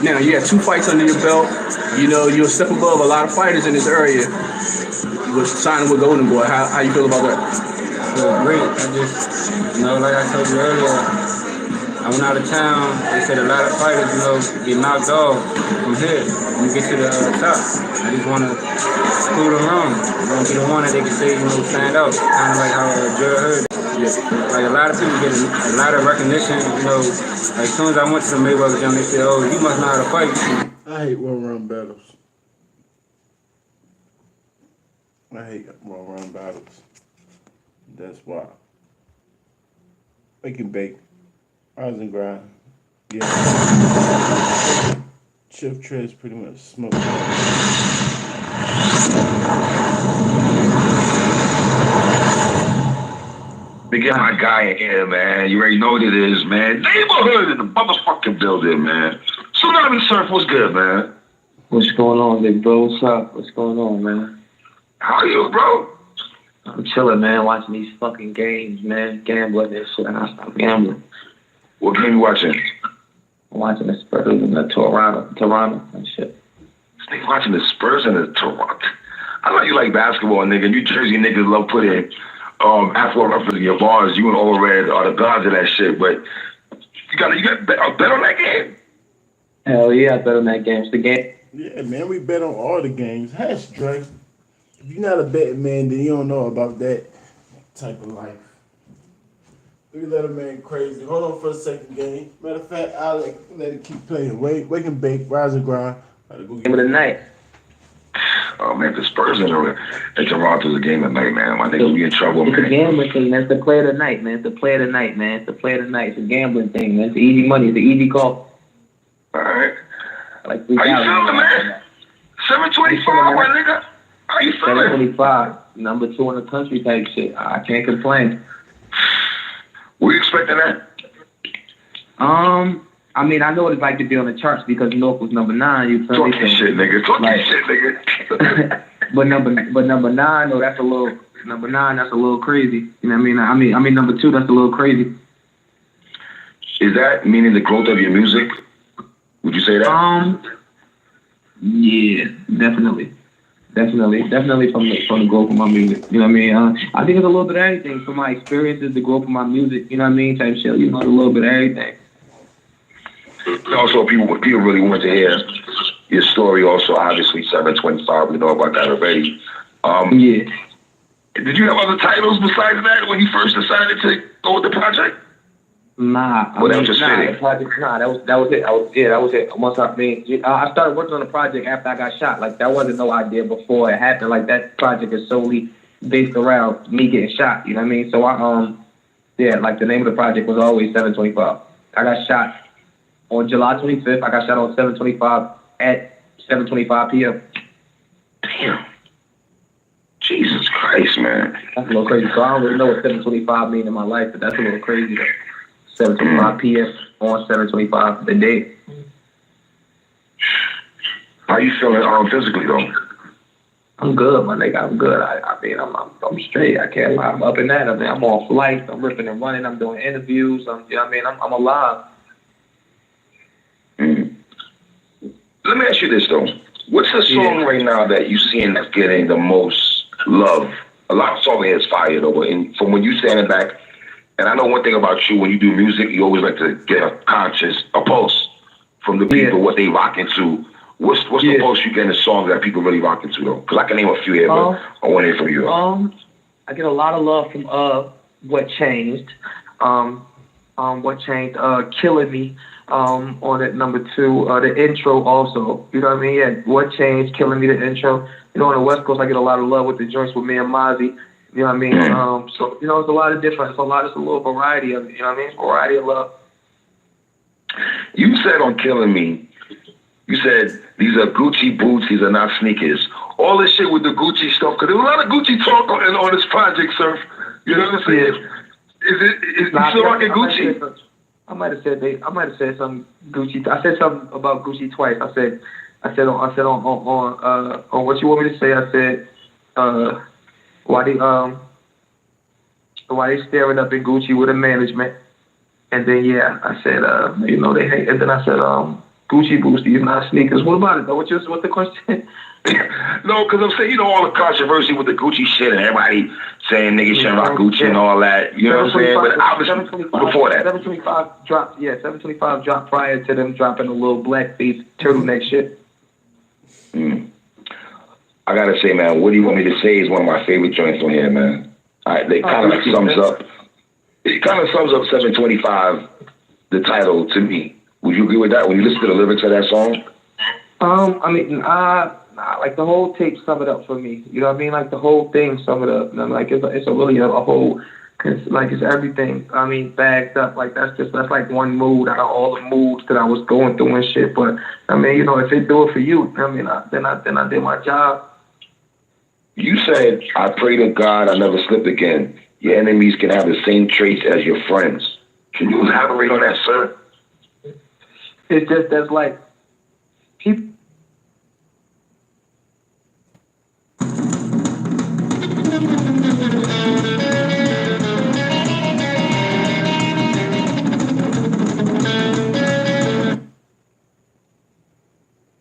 now you have 2 fights under your belt. You know, you're a step above a lot of fighters in this area. You were signing with Golden Boy. How you feel about that? Great. I just, like I told you earlier, I went out of town. They said a lot of fighters, get knocked off from here when you get to the top. I just want to prove them wrong. I want to be the one that they can say, stand out. Kind of like how Joe heard. Like a lot of people get a lot of recognition, like as soon as I went to the Mayweather gym, they said, oh, you must know how to fight. I hate one-round battles. I hate one-round battles. That's why. Wake and bake. Rise and grind. Yeah. Chip Trez pretty much smoked. They get my guy in here, man. You already know what it is, man. Neighborhood in the motherfucking building, man. Tsunami Surf, what's good, man? What's going on, big bro? What's up? What's going on, man? How are you, bro? I'm chilling, man, watching these fucking games, man. Gambling and shit, and I stopped gambling. What game you watching? I'm watching the Spurs and the Toronto and shit. Nigga watching the Spurs and the Toronto. I know you like basketball, nigga. New Jersey niggas love putting Afro reference in your bars. You and All Red are the gods of that shit, but you got a bet on that game? Hell yeah, I bet on that game. It's the game. Yeah, man, we bet on all the games. Hash Dre. If you're not a betting man, then you don't know about that type of life. 3-letter man crazy. Hold on for a second, game. Matter of fact, I'll let it keep playing. Wake and bake, rise and grind. Game of the night. Oh man, the Spurs in Toronto's a game of the night, man. My nigga be in trouble, man. It's a gambling thing, man. It's the play of the night, man. It's the play of the night, man. It's the play of the night. It's a gambling thing, man. It's easy money. It's an easy call. All right. Like how you feeling, man? 725, my nigga. How you feeling? 725, number 2 in the country type shit. I can't complain. Were you expecting that? I mean, I know what it's like to be on the charts because North was number 9. You feel me? Talk that shit, nigga. Talk that shit, nigga. but number 9, no, that's a little. Number 9, that's a little crazy. You know what I mean? I mean number 2, that's a little crazy. Is that meaning the growth of your music? Would you say that? Yeah, definitely from the growth of my music. You know what I mean? I think it's a little bit of everything from my experiences, the growth of my music. You know what I mean? Type shit. You know, a little bit of everything. Also, people really want to hear your story. Also, obviously, 725. We know about that already. Yeah. Did you have other titles besides that when you first decided to go with the project? Nah. Well, that was just fitting. That was it. That was it. Once I started working on the project after I got shot. Like that wasn't no idea before it happened. Like that project is solely based around me getting shot. You know what I mean? So like the name of the project was always 725. I got shot on July 25th. I got shot on 7/25 at 7:25 p.m. Damn. Jesus Christ, man. That's a little crazy. So I don't really know what 7:25 mean in my life, but that's a little crazy though. 7:25 p.m. on 7:25 the day. How you feeling physically though? I'm good, my nigga. I'm good. I mean, I'm straight. I can't lie. I'm up in that. I mean, I'm on flights. I'm ripping and running. I'm doing interviews. You know what I mean? I'm alive. Let me ask you this though. What's the song right now that you seeing that's getting the most love? A lot of songs here is fire though, but from when you standing back, and I know one thing about you, when you do music, you always like to get a pulse from the people, what they rocking to. What's the pulse you get in the songs that people really rocking to though? Because I can name a few here, but I want to hear from you. I get a lot of love from What Changed. What Changed, Killing Me. On it, number 2, the intro also, you know what I mean? Yeah, What Changed, Killing Me, the intro. You know, on the West Coast, I get a lot of love with the joints with me and Mozzie. You know what I mean? So, you know, it's a lot of different, it's a little variety of it, you know what I mean? Variety of love. You said on Killing Me, you said these are Gucci boots, these are not sneakers. All this shit with the Gucci stuff, because there was a lot of Gucci talk on this project, Surf. You know what I'm saying? Is you still rocking Gucci? I might have said some Gucci. I said something about Gucci twice. I said on what you want me to say. I said why they staring up in Gucci with a management, and then I said you know they hate, and then I said Gucci boots, these not sneakers. What about it though? What's the question? No, because I'm saying, you know, all the controversy with the Gucci shit and everybody saying niggas shouldn't rock Gucci and all that. You know what I'm saying? But obviously, before that. 725 dropped, 725 dropped prior to them dropping a little blackface turtleneck shit. I gotta say, man, What Do You Want Me to Say is one of my favorite joints on here, man. They kind of sums up. It kind of sums up 725, the title, to me. Would you agree with that when you listen to the lyrics of that song? I mean, like the whole tape sum it up for me. You know what I mean? Like the whole thing sum it up. And I'm like, it's a really a whole, like it's everything. I mean, bagged up. Like that's like one mood out of all the moods that I was going through and shit. But I mean, you know, if they do it for you, I mean, then I did my job. You said, I pray to God I never slip again. Your enemies can have the same traits as your friends. Can you elaborate on that, sir? It's just that's like people.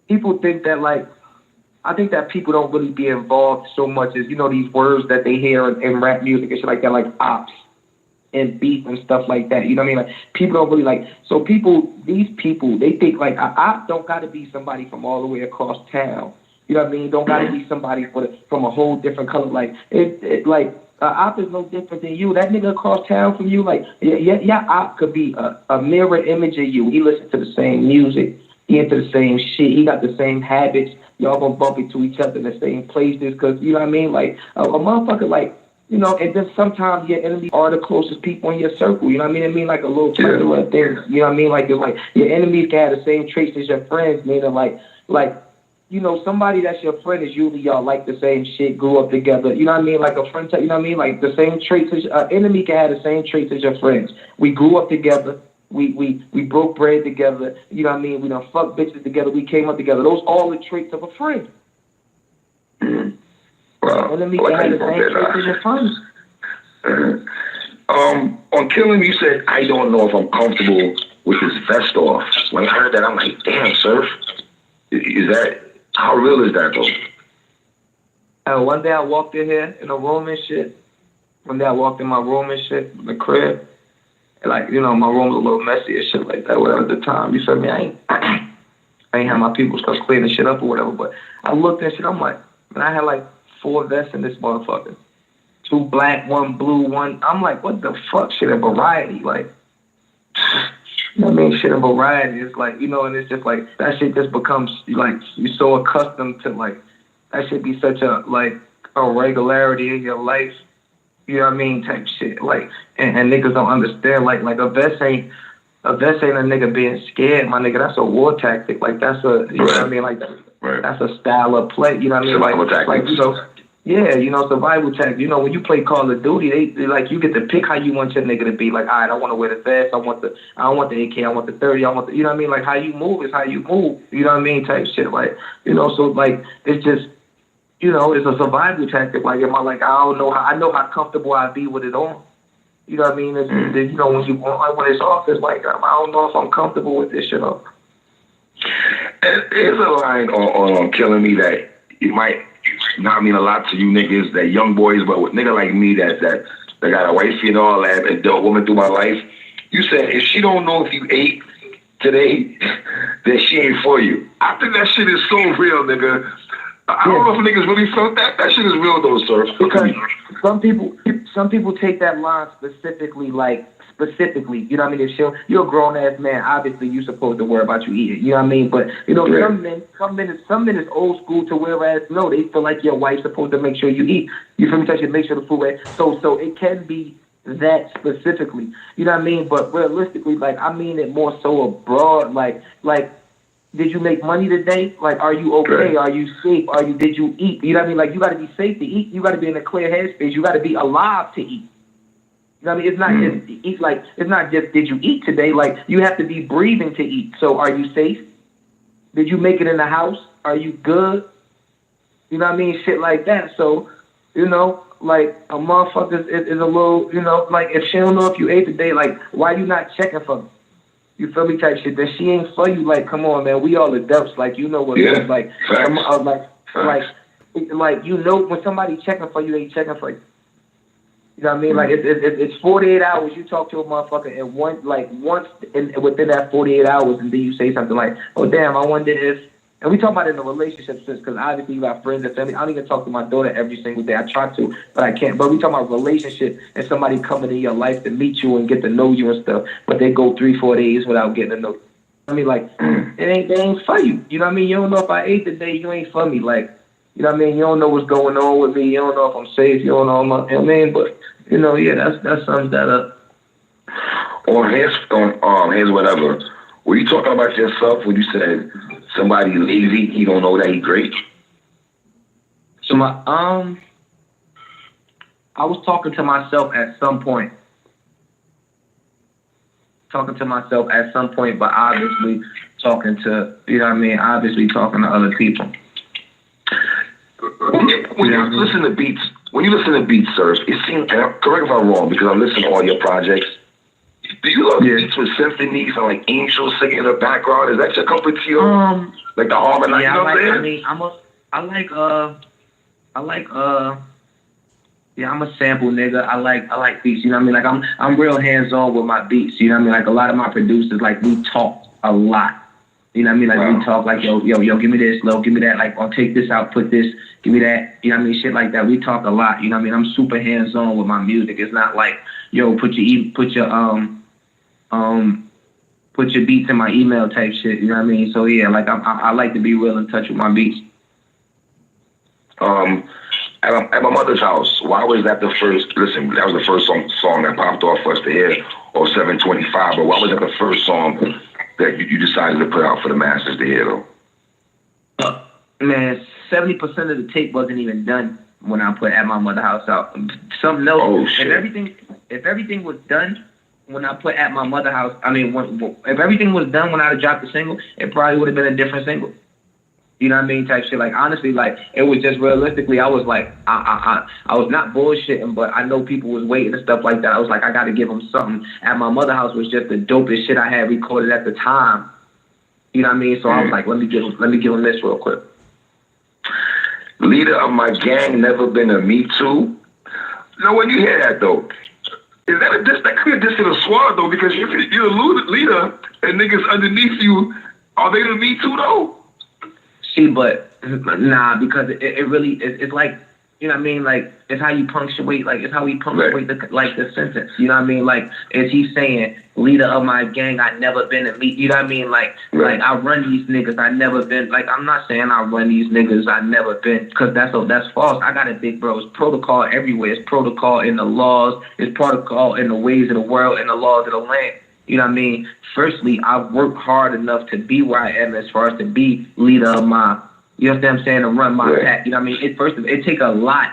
People think that I think that people don't really be involved so much as, you know, these words that they hear in rap music and shit like that, like ops and beef and stuff like that. You know what I mean? Like people don't really so these people, they think like a op don't gotta be somebody from all the way across town. You know what I mean? Don't gotta be somebody from a whole different color. Like like op is no different than you. That nigga across town from you, like yeah, op could be a mirror image of you. He listens to the same music. He into the same shit. He got the same habits. Y'all gonna bump into each other in the same places, cause you know what I mean. Like a motherfucker, like you know. And then sometimes your enemies are the closest people in your circle. You know what I mean? Like a little plethora thing. You know what I mean? Like it's like your enemies can have the same traits as your friends. Meaning like you know, somebody that's your friend is usually y'all like the same shit, grew up together. You know what I mean? Like a friend, you know what I mean? Like the same traits as enemy can have the same traits as your friends. We grew up together. We broke bread together. You know what I mean? We done fucked bitches together. We came up together. Those all the traits of a friend. Well, enemy can have the same traits as your friends. On Killing Me, you said, I don't know if I'm comfortable with this vest off. When I heard that, I'm like, damn, Surf. Is that, how real is that, though? One day I walked in here in a room and shit. One day I walked in my room and shit, in the crib. And like, you know, my room was a little messy and shit like that, whatever, at the time. You feel me? I ain't have my people start cleaning shit up or whatever. But I looked at shit, I'm like, man, I had like 4 vests in this motherfucker. 2 black, 1 blue, 1. I'm like, what the fuck? Shit, a variety. Like, you know what I mean? Shit, a variety. It's like, you know, and it's just like, that shit just becomes, like, you're so accustomed to, like, that should be such a, like, a regularity in your life. You know what I mean? Type shit. Like, and niggas don't understand. Like a vest ain't A vest ain't a nigga being scared, my nigga. That's a war tactic. Like that's a, you know what I mean? Like that's a style of play. You know what I mean? Survival like tactics. you know, yeah, you know, survival tactics. You know, when you play Call of Duty, they like you get to pick how you want your nigga to be. Like, all right, I want to wear the vest. I don't want the AK. I want the 30. I want the, you know what I mean? Like how you move is how you move. You know what I mean? Type shit. Like, you know, so like it's just, you know, it's a survival tactic. Like, am I like I don't know how I know how comfortable I'd be with it on. You know what I mean? It's, you know, when it's off, it's like I don't know if I'm comfortable with this shit up. And there's a line on Killing Me that it might not mean a lot to you niggas, that young boys, but with nigga like me that got a wifey and all that, and adult woman through my life. You said if she don't know if you ate today, then she ain't for you. I think that shit is so real, nigga. I don't know if niggas really felt that. That shit is real though, sir. Because some people take that line specifically, you know what I mean? If you're a grown ass man, obviously you're supposed to worry about you eating, you know what I mean? But you know, some men is old school to whereas no, they feel like your wife's supposed to make sure you eat. You feel me? Touch it, make sure the food right. So it can be that specifically, you know what I mean? But realistically, like I mean it more so abroad, like. Did you make money today? Like, are you okay? Are you safe? Did you eat? You know what I mean? Like, you got to be safe to eat. You got to be in a clear headspace. You got to be alive to eat. You know what I mean? It's not just eat. Like, it's not just did you eat today? Like, you have to be breathing to eat. So, are you safe? Did you make it in the house? Are you good? You know what I mean? Shit like that. So, you know, like a motherfucker is a little, you know, like if she don't know if you ate today, like why you not checking for me? You feel me? Type shit. That she ain't for you. Like, come on, man. We all adults. Like, you know what it is. Like, like you know when somebody checking for you, they checking for you. You know what I mean? Like it's 48 hours. You talk to a motherfucker and once within that 48 hours, and then you say something like, "Oh damn, I wonder if." And we talk about it in a relationship sense because obviously you got friends and family. I don't even talk to my daughter every single day. I try to, but I can't. But we talk about relationship and somebody coming in your life to meet you and get to know you and stuff. But they go 3-4 days without getting to know you. I mean, like, they ain't for you. You know what I mean? You don't know if I ate today, you ain't for me. Like, you know what I mean? You don't know what's going on with me. You don't know if I'm safe. You don't know, you know what I mean? But, you know, yeah, that sums that up. Here's whatever. Were you talking about yourself when you said somebody lazy, he don't know that he great? So I was talking to myself at some point. But obviously talking to, you know what I mean? Obviously talking to other people. When you listen to beats, Surf, it seems, correct if I'm wrong, because I listen to all your projects. Do you love beats with symphonies and like angels singing in the background? Is that your comfort to you? Like the harmony, yeah, you know what I'm saying? I mean, I'm a sample nigga. I like beats, you know what I mean? Like I'm real hands on with my beats, you know what I mean? Like a lot of my producers, like we talk a lot. You know what I mean? Like we talk like yo, give me this, give me that, like I'll take this out, put this, give me that, you know what I mean? Shit like that. We talk a lot, you know what I mean? I'm super hands on with my music. It's not like, yo, put your beats in my email type shit, you know what I mean? So yeah, like I like to be real in touch with my beats. At my mother's house, why was that the first? Listen, that was the first song that popped off for us to hear, or 725. But why was that the first song that you decided to put out for the masses to hear, though? Man, 70% of the tape wasn't even done when I put At My Mother's House out. Something else. Oh shit! If everything was done when I put At My Mother's House, I mean, if everything was done when I had dropped the single, it probably would have been a different single. You know what I mean? Type shit. Like, honestly, like, it was just realistically, I was like, I was not bullshitting, but I know people was waiting and stuff like that. I was like, I got to give them something. At My Mother's House was just the dopest shit I had recorded at the time. You know what I mean? So I was like, let me give them this real quick. Leader of my gang, never been a Me Too. Now, when you hear that, though, is that a diss? That could be a diss to the squad, though, because if you're a leader and niggas underneath you, are they the Me Too, though? See, but nah, because it really it's like, you know what I mean? Like, it's how you punctuate, like, it's how we punctuate the sentence. You know what I mean? Like, is he saying, leader of my gang, I never been a me, you know what I mean? Like, like I run these niggas, I never been, like, I'm not saying I run these niggas, I never been, because that's false. I got a big bro. It's protocol everywhere. It's protocol in the laws. It's protocol in the ways of the world and the laws of the land. You know what I mean? Firstly, I've worked hard enough to be where I am as far as to be leader of my, you know what I'm saying, to run my pack. You know what I mean? It take a lot.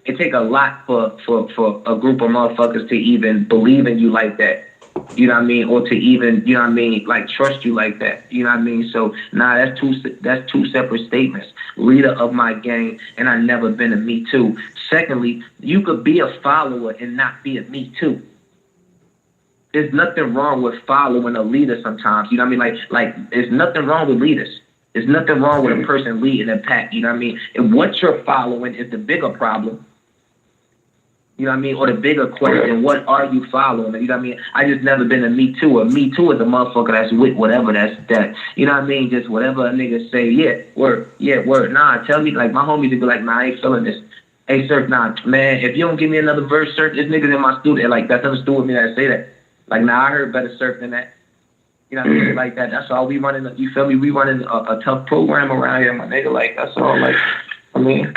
It take a lot for a group of motherfuckers to even believe in you like that. You know what I mean? Or to even, you know what I mean, like trust you like that. You know what I mean? So that's two separate statements. Leader of my gang, and I never been a Me Too. Secondly, you could be a follower and not be a Me Too. There's nothing wrong with following a leader sometimes. You know what I mean? Like there's nothing wrong with leaders. There's nothing wrong with a person leading a pack. You know what I mean? And what you're following is the bigger problem. You know what I mean? Or the bigger question, what are you following? You know what I mean? I just never been a Me Too. A Me Too is a motherfucker that's with whatever that. You know what I mean? Just whatever a nigga say, word. Nah, tell me, like, my homies would be like, nah, I ain't feeling this. Hey, Surf, nah, man, if you don't give me another verse, Surf, this nigga's in my studio. Like, that's understood with me that I say that. Like, nah, I heard better Surf than that. You know what I mean? Like that. That's all we running, you feel me? We running a tough program around here, my nigga. Like, that's all, like, I mean...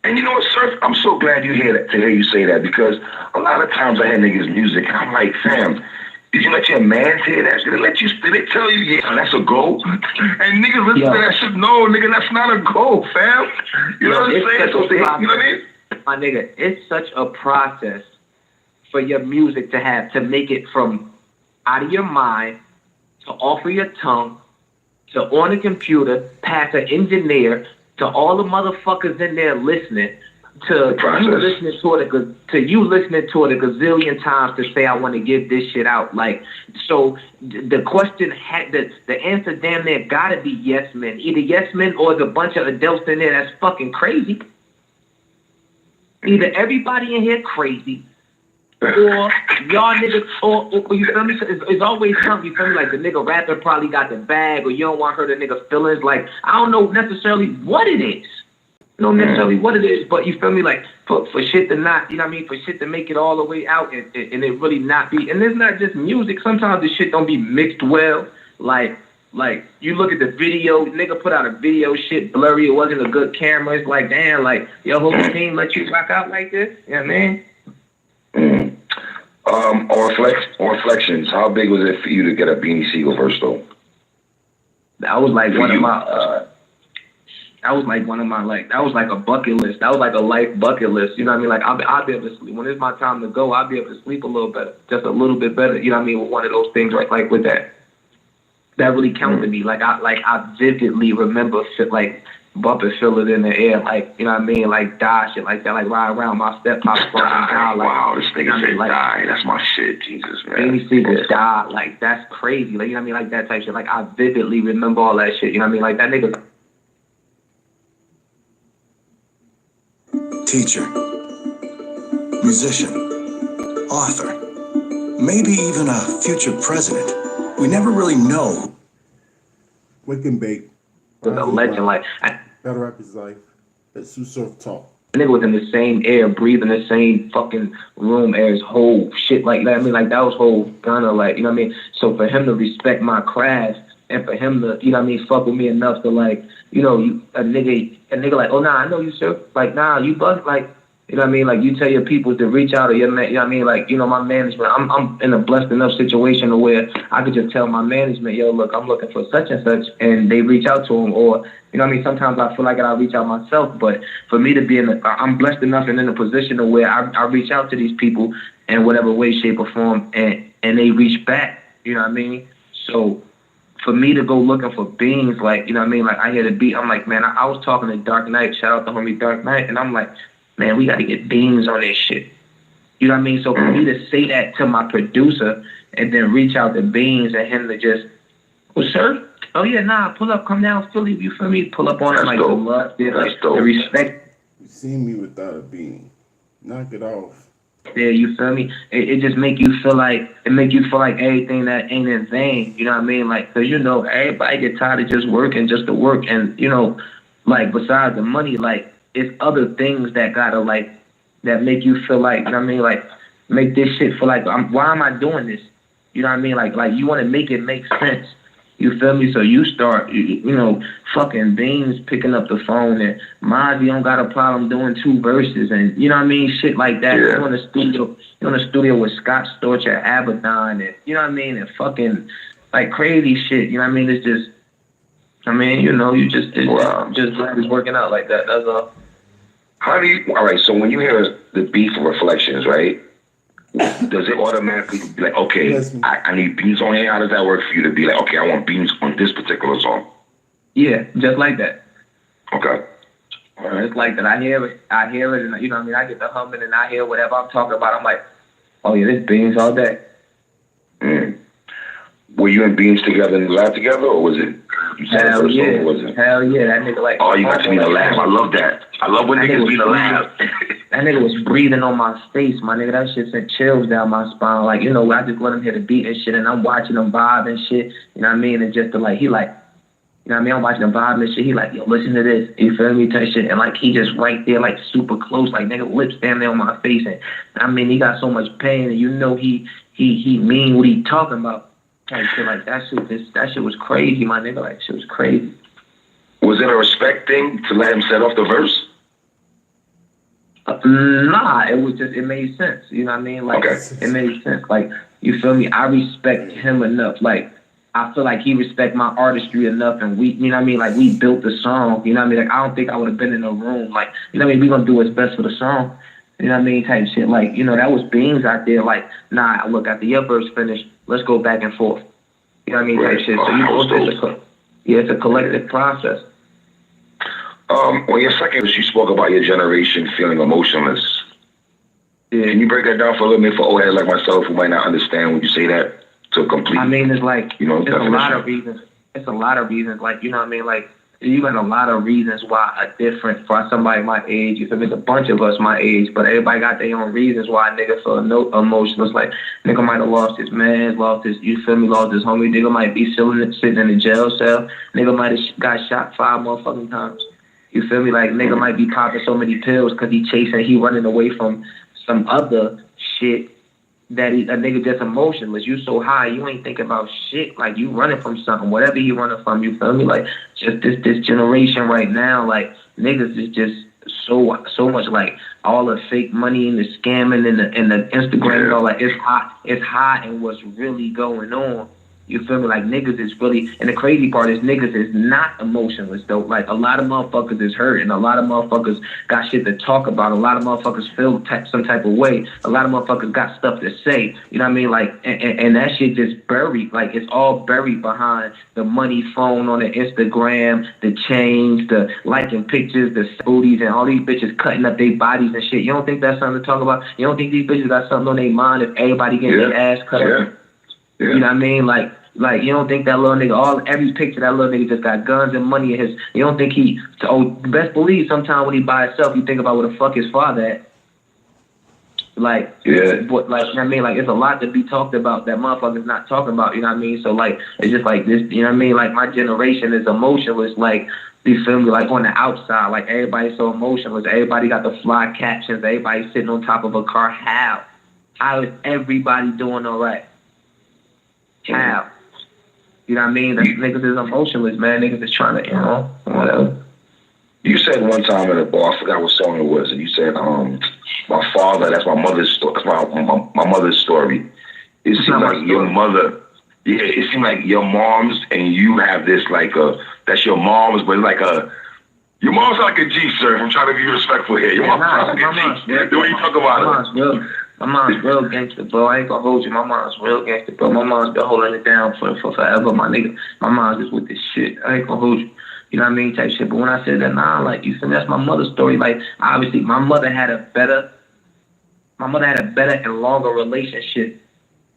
And you know what, Surf? I'm so glad to hear you say that, because a lot of times I hear niggas' music and I'm like, fam, did you let your man hear that? Did they tell you, yeah, that's a goal? And niggas listen to that shit, no, nigga, that's not a goal, fam. You know what I'm saying? So you know what I mean? My nigga, it's such a process for your music to make it from out of your mind to off of your tongue to on the computer, past an engineer, to all the motherfuckers in there listening, to you listening to it a gazillion times to say I want to give this shit out. Like, so the question the answer damn near gotta be yes men. Either yes men or the bunch of adults in there that's fucking crazy. Either everybody in here crazy, or y'all niggas, or you feel me? It's always something, you feel me? Like the nigga rapper probably got the bag, or you don't want to hurt a nigga feelings. Like, I don't know necessarily what it is. But you feel me? Like, for shit to not, you know what I mean? For shit to make it all the way out and it really not be. And it's not just music. Sometimes the shit don't be mixed well. Like you look at the video, nigga put out a video, shit blurry. It wasn't a good camera. It's like, damn, like, your whole team let you rock out like this? You know what I mean? On Reflections, how big was it for you to get a Beanie Siegel verse though? That was like one of my that was like a bucket list. That was like a life bucket list. You know what I mean? Like, I'll be able to sleep. When it's my time to go, I'll be able to sleep a little better. Just a little bit better. You know what I mean? With one of those things, right? Like with that really counted to me. Like I vividly remember shit like bump and feel it in the air, like, you know what I mean, like die, shit like that, like ride around my step pops fucking down, like, wow, this nigga said like, die, that's my shit, Jesus, man. Beanie Siegel die, like, that's crazy, like, you know what I mean, like that type shit, like, I vividly remember all that shit, you know what I mean, like, that nigga. Teacher, musician, author, maybe even a future president. We never really know. Wake and Bake. A legend, like, Battle Rapper's Life. That's Tsu Surf Talk. Nigga was in the same air, breathing the same fucking room air, his whole shit like that. I mean, like, that was whole kind of like, you know what I mean? So for him to respect my craft and for him to, you know what I mean, fuck with me enough to, like, you know, a nigga like, oh, nah, I know you, sir. Like, nah, you bust, like, you know what I mean? Like, you tell your people to reach out to your man, you know what I mean? Like, you know, my management, I'm in a blessed enough situation where I could just tell my management, yo, look, I'm looking for such and such, and they reach out to him, or, you know what I mean? Sometimes I feel like I reach out myself, but for me to be I'm blessed enough and in a position of where I reach out to these people in whatever way, shape, or form, and they reach back, you know what I mean? So for me to go looking for beans, like, you know what I mean? Like, I hear the beat, I'm like, man, I was talking to Dark Knight, shout out to homie Dark Knight, and I'm like, man, we got to get beans on this shit. You know what I mean? So for me to say that to my producer and then reach out to Beans and him to just, well, sir, oh yeah, nah, pull up, come down Philly, you feel me? Pull up on it, like, the love, like, the respect. You seen me without a beanie. Knock it off. Yeah, you feel me? It just make you feel like, everything that ain't in vain, you know what I mean? Like, cause you know, everybody get tired of just working just to work, and, you know, like, besides the money, like, it's other things that gotta, like, that make you feel like, you know what I mean, like, make this shit feel like, why am I doing this? You know what I mean? Like you want to make it make sense. You feel me? So you start, you know, fucking Beans picking up the phone, and Mozzie don't got a problem doing 2 verses, and, you know what I mean? Shit like that. Yeah. You in the studio, you know in the studio with Scott Storch and Abaddon, and you know what I mean, and fucking like crazy shit. You know what I mean? It's just, I mean, you know, you just glad it's working out like that. That's all. How do you? All right. So when you hear the beef reflections, right? Does it automatically be like, okay, I need beats on here? How does that work for you to be like, okay, I want beats on this particular song? Yeah, just like that. Okay. All right. It's like that. I hear it, and you know what I mean. I get the humming, and I hear whatever I'm talking about. I'm like, oh yeah, this Beans all day. Were you and Beans together in the lab together, or was it? Hell yeah. Hell yeah. That nigga like. Oh, you got to be in the lab. I love that. I love when niggas be in the lab. That nigga was breathing on my face, my nigga. That shit sent chills down my spine. Like, you know, I just let him hear the beat and shit, and I'm watching him vibe and shit. You know what I mean? And just to like, he like, you know what I mean? I'm watching him vibe and shit. He like, yo, listen to this. You feel me? Type shit. And like, he just right there, like super close, like nigga lips down there on my face. And I mean, he got so much pain, and you know he mean what he talking about. Type shit. Like that shit was crazy, my nigga. Like shit was crazy. Was it a respect thing to let him set off the verse? Nah, it was just, it made sense. You know what I mean? Like, It made sense. Like, you feel me? I respect him enough. Like, I feel like he respect my artistry enough, and we, you know what I mean? Like, we built the song. You know what I mean? Like, I don't think I would have been in the room. Like, you know what I mean? We gonna do what's best for the song. You know what I mean? Type shit. Like, you know, that was Beans out there. Like, nah, look, after your verse finished, let's go back and forth. You know what I mean? Type shit. So you know, it's a collective process. On your second verse, you spoke about your generation feeling emotionless. Yeah. Can you break that down for a little bit for old heads like myself who might not understand when you say that to a complete? I mean, it's like, you know, it's definition. a lot of reasons. It's a lot of reasons. Like, you know what I mean? Like, you got a lot of reasons why a different for somebody my age. You feel me? It's a bunch of us my age, but everybody got their own reasons why a nigga feel no emotional. It's like nigga might have lost his man, lost his, you feel me, lost his homie. Nigga might be sitting in a jail cell. Nigga might have got shot 5 motherfucking times. You feel me? Like, nigga might be popping so many pills because he running away from some other shit that a nigga just emotionless. You so high, you ain't thinking about shit. Like, you running from something, whatever you running from, you feel me? Like, just this generation right now, like, niggas is just so much, like, all the fake money and the scamming and the Instagram and all, like, it's hot and what's really going on. You feel me? Like, niggas is really, and the crazy part is niggas is not emotionless, though. Like, a lot of motherfuckers is hurt, and a lot of motherfuckers got shit to talk about. A lot of motherfuckers feel some type of way. A lot of motherfuckers got stuff to say. You know what I mean? Like, and that shit just buried. Like, it's all buried behind the money phone on the Instagram, the chains, the liking pictures, the booties, and all these bitches cutting up their bodies and shit. You don't think that's something to talk about? You don't think these bitches got something on their mind if everybody getting their ass cut up? Yeah. You know what I mean? Like you don't think that little nigga, every picture that little nigga just got guns and money in his, you don't think best believe sometime when he by himself, you think about where the fuck his father at. Like, but like, you know what I mean? Like, it's a lot to be talked about that motherfuckers not talking about, you know what I mean? So like, it's just like this, you know what I mean? Like, my generation is emotionless, like, you feel me? Like, on the outside, like, everybody's so emotionless. Everybody got the fly captions. Everybody sitting on top of a car. How is everybody doing all right? How? You know what I mean? Niggas is emotionless, man. Niggas is trying to, you know, whatever. You said one time in a bar, I forgot what song it was, and you said, my father, that's my mother's story. That's my mother's story. It seemed like your mother, it seemed like your mom's and you have this like that's your mom's, but like your mom's like a G, sir. I'm trying to be respectful here. Your mom's like a G. The way you talk about it. My mom's real gangster, bro. I ain't gonna hold you. My mom's real gangster, bro. My mom's been holding it down for forever, my nigga. My mom's just with this shit. I ain't gonna hold you. You know what I mean? Type shit. But when I said that, nah, like, you feel me? That's my mother's story. Like, obviously, my mother had a better and longer relationship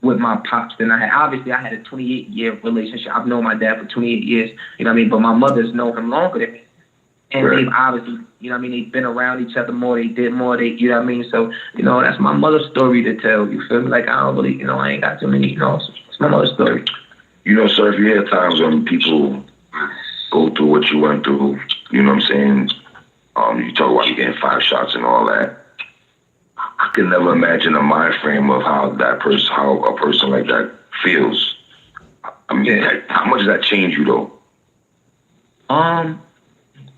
with my pops than I had. Obviously, I had a 28-year relationship. I've known my dad for 28 years. You know what I mean? But my mother's known him longer than me. And they've obviously, you know what I mean, they've been around each other more, they did more, you know what I mean? So, you know, that's my mother's story to tell, you feel me? Like, I don't really, you know, I ain't got too many, you know, it's my mother's story. You know, sir, if you hear times when people go through what you went through, you know what I'm saying? You talk about you getting 5 shots and all that. I can never imagine a mind frame of how a person like that feels. I mean, how much does that change you, though?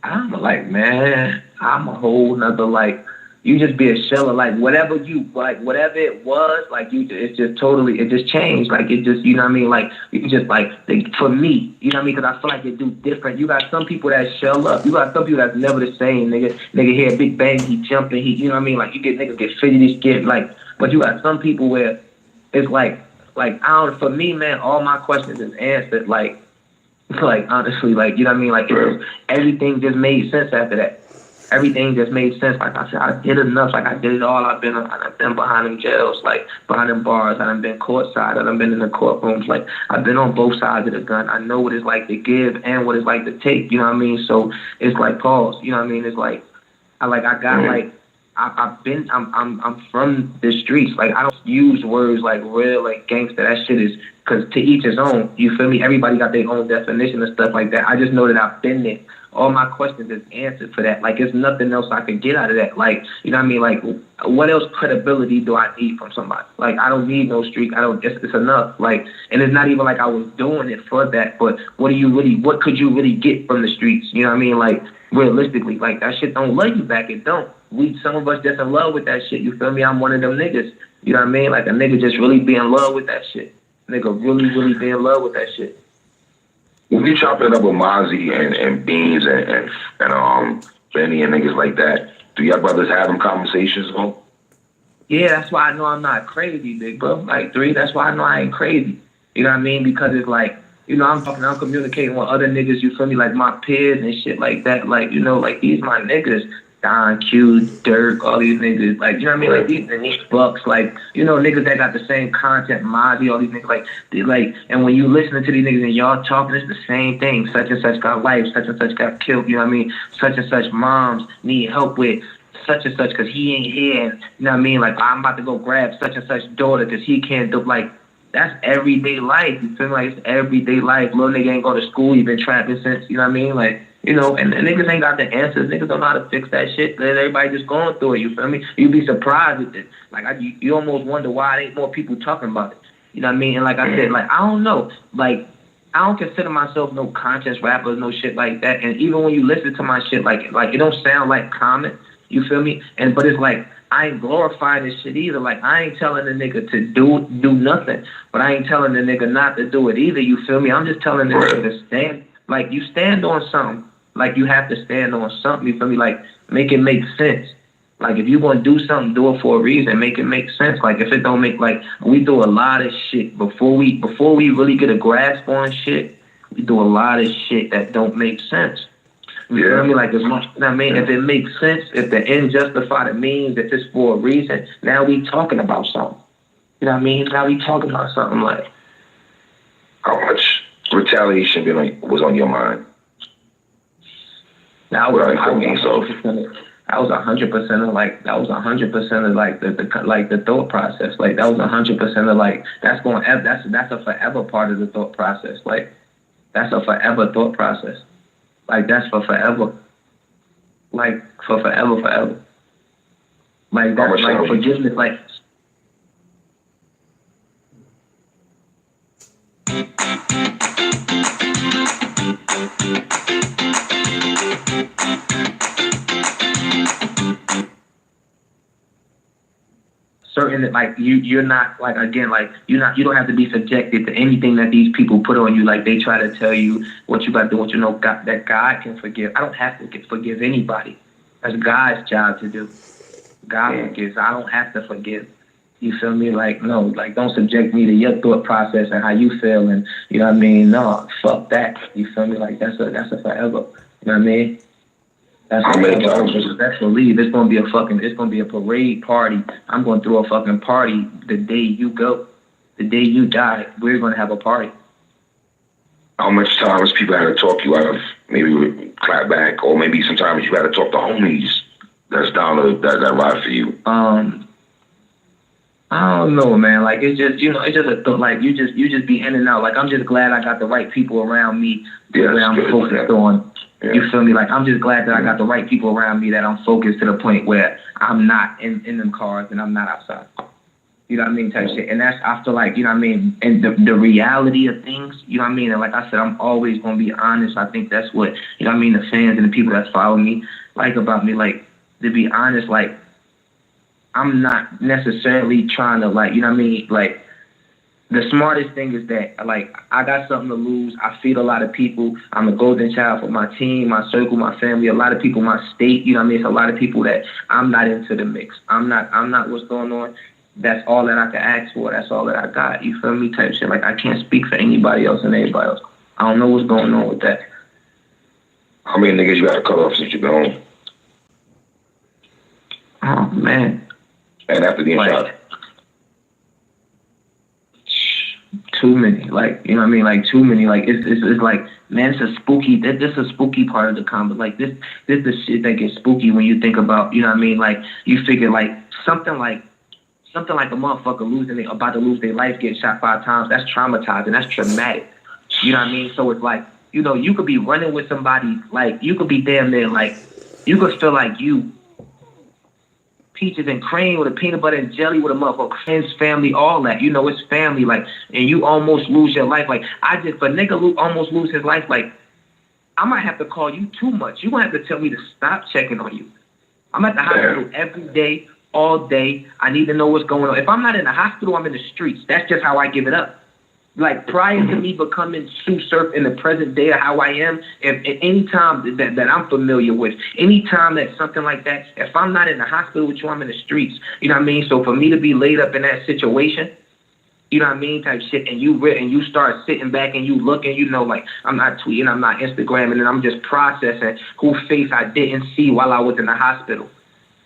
I'm like, man, I'm a whole nother, like, you just be a shell of like whatever it was, like it's just totally, it just changed. Like it just, you know what I mean? Like you just like, for me, you know what I mean? Because I feel like it do different. You got some people that shell up. You got some people that's never the same, nigga. Nigga hear a big bang, he jumping, you know what I mean? Like you get niggas get fidgety, scared, like, but you got some people where it's like I don't, for me, man, all my questions is answered, like honestly, like, you know what I mean? Like everything just made sense after that. Everything just made sense. Like I said, I did enough. Like I did it all. I've been behind them jails, like behind them bars. I've been courtside. I've been in the courtrooms. Like I've been on both sides of the gun. I know what it's like to give and what it's like to take. You know what I mean? So it's like pause. You know what I mean? It's like I'm from the streets. Like I don't use words like real, like gangster. That shit is, because to each his own. You feel me? Everybody got their own definition and stuff like that. I just know that I've been there. All my questions is answered for that. Like, there's nothing else I could get out of that. Like, you know what I mean? Like, what else credibility do I need from somebody? Like, I don't need no streak. It's enough. Like, and it's not even like I was doing it for that, but what could you really get from the streets? You know what I mean? Like, realistically, like, that shit don't love you back. It don't. Some of us just in love with that shit. You feel me? I'm one of them niggas. You know what I mean? Like, a nigga just really be in love with that shit. Nigga really, really be in love with that shit. When you chopping it up with Mozzie and Beans and Benny and niggas like that, do y'all brothers have them conversations, though? Yeah, that's why I know I'm not crazy, big bro. Like, 3, that's why I know I ain't crazy. You know what I mean? Because it's like, you know, I'm communicating with other niggas, you feel me, like my peers and shit like that. Like, you know, like these my niggas. Don, Q, Dirk, all these niggas, like, you know what I mean? Like, these Bucks, like, you know, niggas that got the same content, Mozzie, all these niggas, like, and when you listening to these niggas and y'all talking, it's the same thing. Such and such got life, such and such got killed, you know what I mean? Such and such moms need help with such and such because he ain't here, and, you know what I mean? Like, I'm about to go grab such and such daughter because he can't do, like, that's everyday life. You feel me? Like, it's everyday life. Little nigga ain't go to school, you been trapping since, you know what I mean? Like, you know, and niggas ain't got the answers. Niggas don't know how to fix that shit. Everybody just going through it, you feel me? You'd be surprised at it. Like, you almost wonder why there ain't more people talking about it. You know what I mean? And like I said, like, I don't know. Like, I don't consider myself no conscious rapper, no shit like that. And even when you listen to my shit, like it don't sound like common, you feel me? But it's like, I ain't glorifying this shit either. Like, I ain't telling the nigga to do nothing, but I ain't telling the nigga not to do it either, you feel me? I'm just telling the nigga to stand. Like, you stand on something. Like, you have to stand on something, you feel me? Like, make it make sense. Like, if you want to do something, do it for a reason. Make it make sense. Like, if it don't make, like, we do a lot of shit. Before we really get a grasp on shit, we do a lot of shit that don't make sense. You feel me? Like, as much, you know what I mean? If it makes sense, if the end justify the means, if it's for a reason, now we talking about something. You know what I mean? Now we talking about something like. How much retaliation was on your mind? That was 100% of like, that was 100% of like the thought process. Like, that was 100% of like, that's a forever part of the thought process. Like, that's a forever thought process. Like, that's for forever. Like, for forever. Like, that's like forgiveness. Like, certain that like you're not like, again, like you don't have to be subjected to anything that these people put on you. Like, they try to tell you what you got to do, what you know, that God can forgive. I don't have to forgive anybody. That's God's job to do. God forgives. I don't have to forgive. You feel me? Like, no, like, don't subject me to your thought process and how you feel, and you know what I mean? No, fuck that. You feel me? Like, that's a forever. You know what I mean? That's believe it's gonna be a parade party. I'm going to throw a fucking party the day you go. The day you die, we're gonna have a party. How much times people had to talk you out of maybe clap back, or maybe sometimes you had to talk to homies that's down that ride for you? I don't know, man. Like, it's just, you know, it's just a thought. Like, you just be in and out. Like, I'm just glad I got the right people around me that I'm focused on. Yeah. You feel me? Like, I'm just glad that I got the right people around me that I'm focused to the point where I'm not in them cars and I'm not outside. You know what I mean? Type shit. And that's after, like, you know what I mean? And the reality of things, you know what I mean? And like I said, I'm always going to be honest. I think that's what, you know what I mean, the fans and the people that follow me like about me. Like, to be honest, like, I'm not necessarily trying to like, you know what I mean? Like, the smartest thing is that, like, I got something to lose. I feed a lot of people. I'm a golden child for my team, my circle, my family, a lot of people, my state, you know what I mean? It's a lot of people that I'm not into the mix. I'm not what's going on. That's all that I can ask for. That's all that I got. You feel me? Type shit. Like, I can't speak for anybody else and everybody else. I don't know what's going on with that. How many niggas you got to cut off since you've been home? Oh, man. And after being shot? Too many, like, you know what I mean? Like, too many. Like, it's like, man, it's a spooky, this is a spooky part of the combo. Like, this the shit that gets spooky when you think about, you know what I mean? Like, you figure, like, something like a motherfucker about to lose their life, getting shot 5 times, that's traumatizing, that's traumatic. You know what I mean? So it's like, you know, you could be running with somebody, like, you could be damn near, like, you could feel like you peaches and cream with a peanut butter and jelly with a motherfucker, friends, family, all that. You know, it's family, like, and you almost lose your life. Like, for a nigga almost lose his life, like, I might have to call you too much. You gonna have to tell me to stop checking on you. I'm at the hospital every day, all day. I need to know what's going on. If I'm not in the hospital, I'm in the streets. That's just how I give it up. Like, prior to me becoming Sue Surf in the present day of how I am, if at any time that I'm familiar with, any time that something like that, if I'm not in the hospital with you, I'm in the streets. You know what I mean? So for me to be laid up in that situation, you know what I mean, type shit, and you start sitting back and you looking, you know, like, I'm not tweeting, I'm not Instagramming, and I'm just processing whose face I didn't see while I was in the hospital.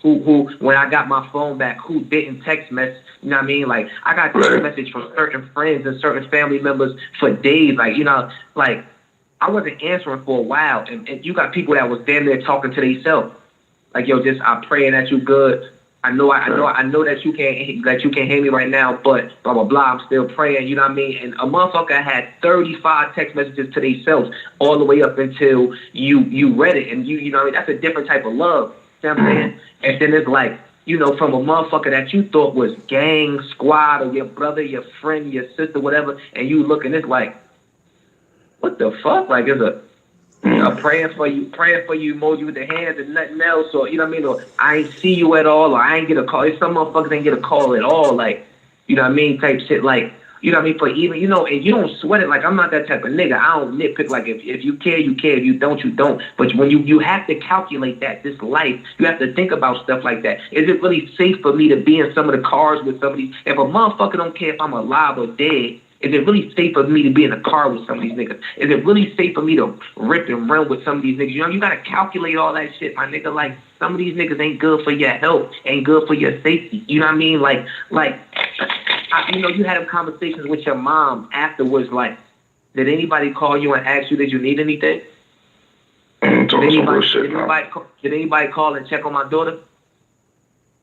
Who when I got my phone back, who didn't text message, you know what I mean? Like, I got text message from certain friends and certain family members for days. Like, you know, like, I wasn't answering for a while. And you got people that was damn there talking to themselves. Like, yo, just, I'm praying that you good. I know that you can't hear me right now, but blah, blah, blah, I'm still praying, you know what I mean? And a motherfucker had 35 text messages to themselves all the way up until you read it. And you know what I mean? That's a different type of love. You know what I'm saying? And then it's like, you know, from a motherfucker that you thought was gang, squad, or your brother, your friend, your sister, whatever, and you look and it's like, what the fuck? Like, it's a praying for you emoji with the hands and nothing else, or, you know what I mean? Or I ain't see you at all, or I ain't get a call. Some motherfuckers ain't get a call at all, like, you know what I mean? Type shit, like, you know what I mean? For even, you know, and you don't sweat it. Like, I'm not that type of nigga. I don't nitpick. Like, if you care, you care. If you don't, you don't. But when you have to calculate that, this life, you have to think about stuff like that. Is it really safe for me to be in some of the cars with somebody? If a motherfucker don't care if I'm alive or dead, is it really safe for me to be in a car with some of these niggas? Is it really safe for me to rip and run with some of these niggas? You know, you gotta calculate all that shit, my nigga. Like, some of these niggas ain't good for your health, ain't good for your safety. You know what I mean? Like, you know, you had them conversations with your mom afterwards. Like, did anybody call you and ask you, did you need anything? Did anybody call and check on my daughter?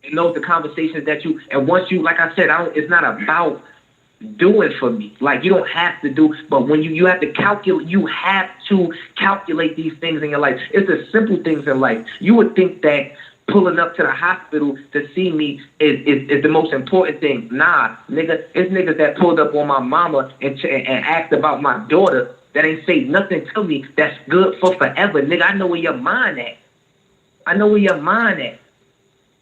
You know, the conversations that you, and once you, like I said, it's not about do it for me. Like, you don't have to do, but when you have to calculate, you have to calculate these things in your life. It's the simple things in life. You would think that pulling up to the hospital to see me is the most important thing. Nah, nigga, it's niggas that pulled up on my mama and asked about my daughter that ain't say nothing to me that's good for forever. Nigga, I know where your mind at.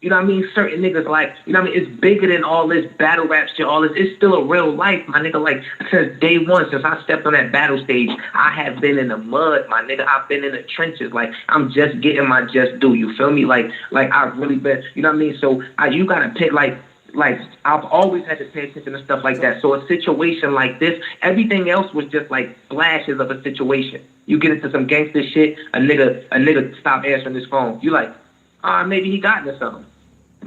You know what I mean? Certain niggas, like, you know what I mean? It's bigger than all this battle rap shit, all this. It's still a real life, my nigga. Like, since day one, since I stepped on that battle stage, I have been in the mud, my nigga. I've been in the trenches. Like, I'm just getting my just due. You feel me? Like I've really been, you know what I mean? So you gotta pick, like I've always had to pay attention to stuff like that. So a situation like this, everything else was just like flashes of a situation. You get into some gangster shit, a nigga stop answering his phone. You like, maybe he got into something.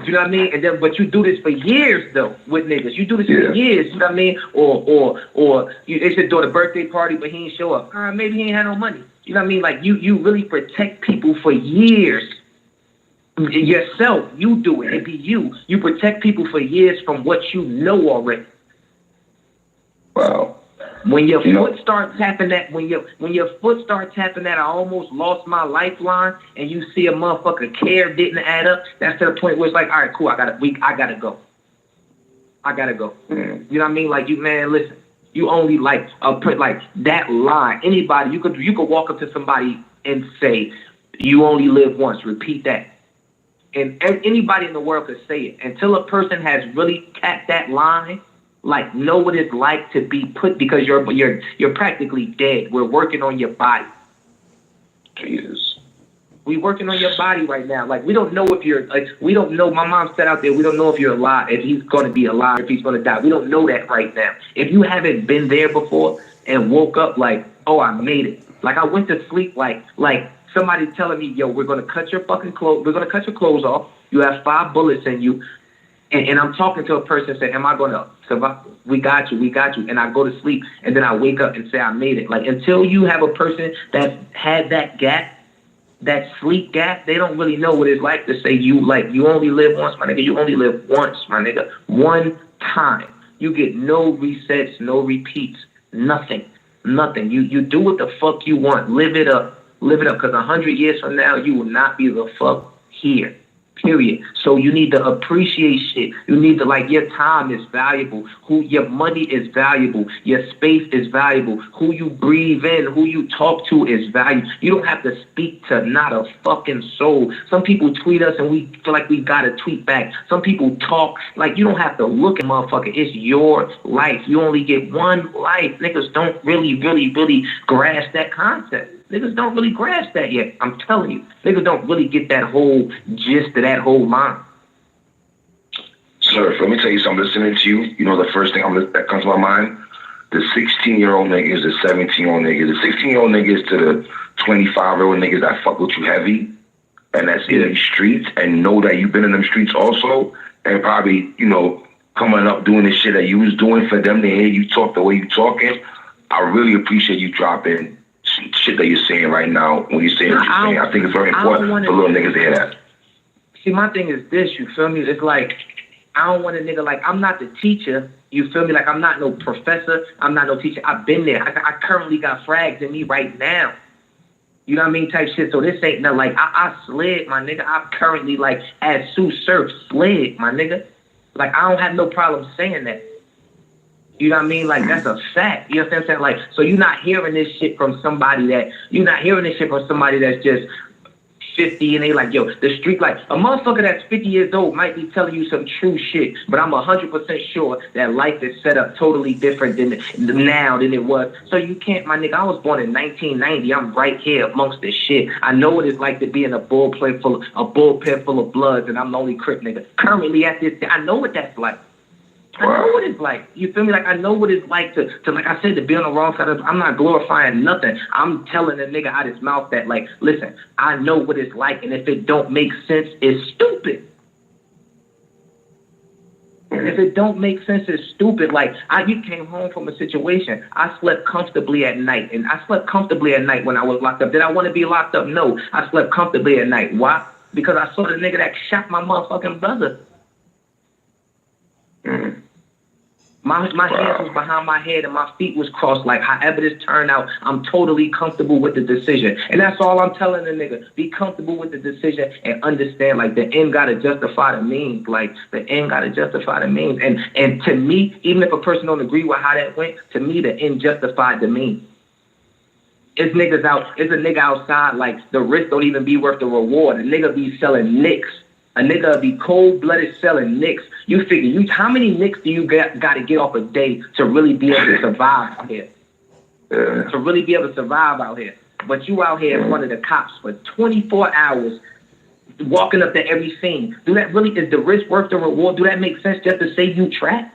You know what I mean? And then, but you do this for years though with niggas. You do this for years. You know what I mean? Or it's your daughter's birthday party, but he ain't show up. Maybe he ain't had no money. You know what I mean? Like you really protect people for years. Yourself, you do it. It be you. You protect people for years from what you know already. Wow. When your foot starts tapping that, when your foot starts tapping that, I almost lost my lifeline, and you see a motherfucker care didn't add up. That's to the point where it's like, all right, cool, I gotta go. You know what I mean? Like, you, man, listen, you only put like that line. Anybody, you could walk up to somebody and say, you only live once. Repeat that. and anybody in the world could say it. Until a person has really tapped that line, like know what it's like to be put, because you're practically dead. We're working on your body. Jesus. We working on your body right now. Like, we don't know if you're, like, we don't know. My mom said out there, we don't know if you're alive, if he's going to be alive, if he's going to die. We don't know that right now. If you haven't been there before and woke up like, oh, I made it. Like, I went to sleep like somebody telling me, yo, we're going to cut your fucking clothes. We're going to cut your clothes off. You have 5 bullets in you. And I'm talking to a person saying, am I going to survive? We got you. And I go to sleep and then I wake up and say, I made it. Like, until you have a person that had that gap, that sleep gap, they don't really know what it's like to say you only live once, my nigga. You only live once, my nigga. One time. You get no resets, no repeats, nothing. You do what the fuck you want. Live it up. Because 100 years from now, you will not be the fuck here. Period. So you need to appreciate shit. You need to, like, your time is valuable. Your money is valuable. Your space is valuable. Who you breathe in, who you talk to is valuable. You don't have to speak to not a fucking soul. Some people tweet us and we feel like we gotta tweet back. Some people talk like you don't have to look at motherfucker. It's your life. You only get one life. Niggas don't really grasp that concept. Niggas don't really grasp that yet. I'm telling you. Niggas don't really get that whole gist of that whole line. Sir, let me tell you something. Listening to you, you know the first thing that comes to my mind? The 16-year-old niggas, the 17-year-old niggas, the 16-year-old niggas to the 25-year-old niggas that fuck with you heavy and that's in the streets and know that you've been in them streets also and probably, you know, coming up doing the shit that you was doing for them to hear you talk the way you talking. I really appreciate you dropping shit that you're saying right now when you're saying what you're saying. I think it's very important for little niggas to hear that. See, my thing is this, you feel me? It's like, I don't want a nigga, like, I'm not the teacher, you feel me? Like, I'm not no professor, I'm not no teacher. I've been there. I currently got frags in me right now. You know what I mean? Type shit. So this ain't nothing. Like, I slid, my nigga. I'm currently, like, as Sue Surf, slid, my nigga. Like, I don't have no problem saying that. You know what I mean? Like, that's a fact. You know what I'm saying? Like, so you're not hearing this shit from somebody that's just 50 and they like, yo, the street, like, a motherfucker that's 50 years old might be telling you some true shit, but I'm 100% sure that life is set up totally different now than it was. So you can't, my nigga, I was born in 1990. I'm right here amongst this shit. I know what it's like to be in a bullpen full of bloods and I'm the only Crip nigga. Currently at this, I know what that's like. I know what it's like. You feel me? Like, I know what it's like to like I said, to be on the wrong side of it. I'm not glorifying nothing. I'm telling the nigga out his mouth that, like, listen, I know what it's like, and if it don't make sense, it's stupid. And if it don't make sense, it's stupid. Like, you came home from a situation. I slept comfortably at night, and I slept comfortably at night when I was locked up. Did I want to be locked up? No. I slept comfortably at night. Why? Because I saw the nigga that shot my motherfucking brother. My hands was behind my head and my feet was crossed. Like, however this turned out, I'm totally comfortable with the decision. And that's all I'm telling the nigga. Be comfortable with the decision and understand, like, the end gotta justify the means. Like, the end gotta justify the means. And to me, even if a person don't agree with how that went, to me, the end justified the means. It's a nigga outside, like, the risk don't even be worth the reward. A nigga be selling nicks. A nigga be cold-blooded selling nicks. You figure, how many nicks do you got to get off a day to really be able to survive out here? To really be able to survive out here. But you out here in front of the cops for 24 hours, walking up to every scene. Is the risk worth the reward? Do that make sense just to say you trapped?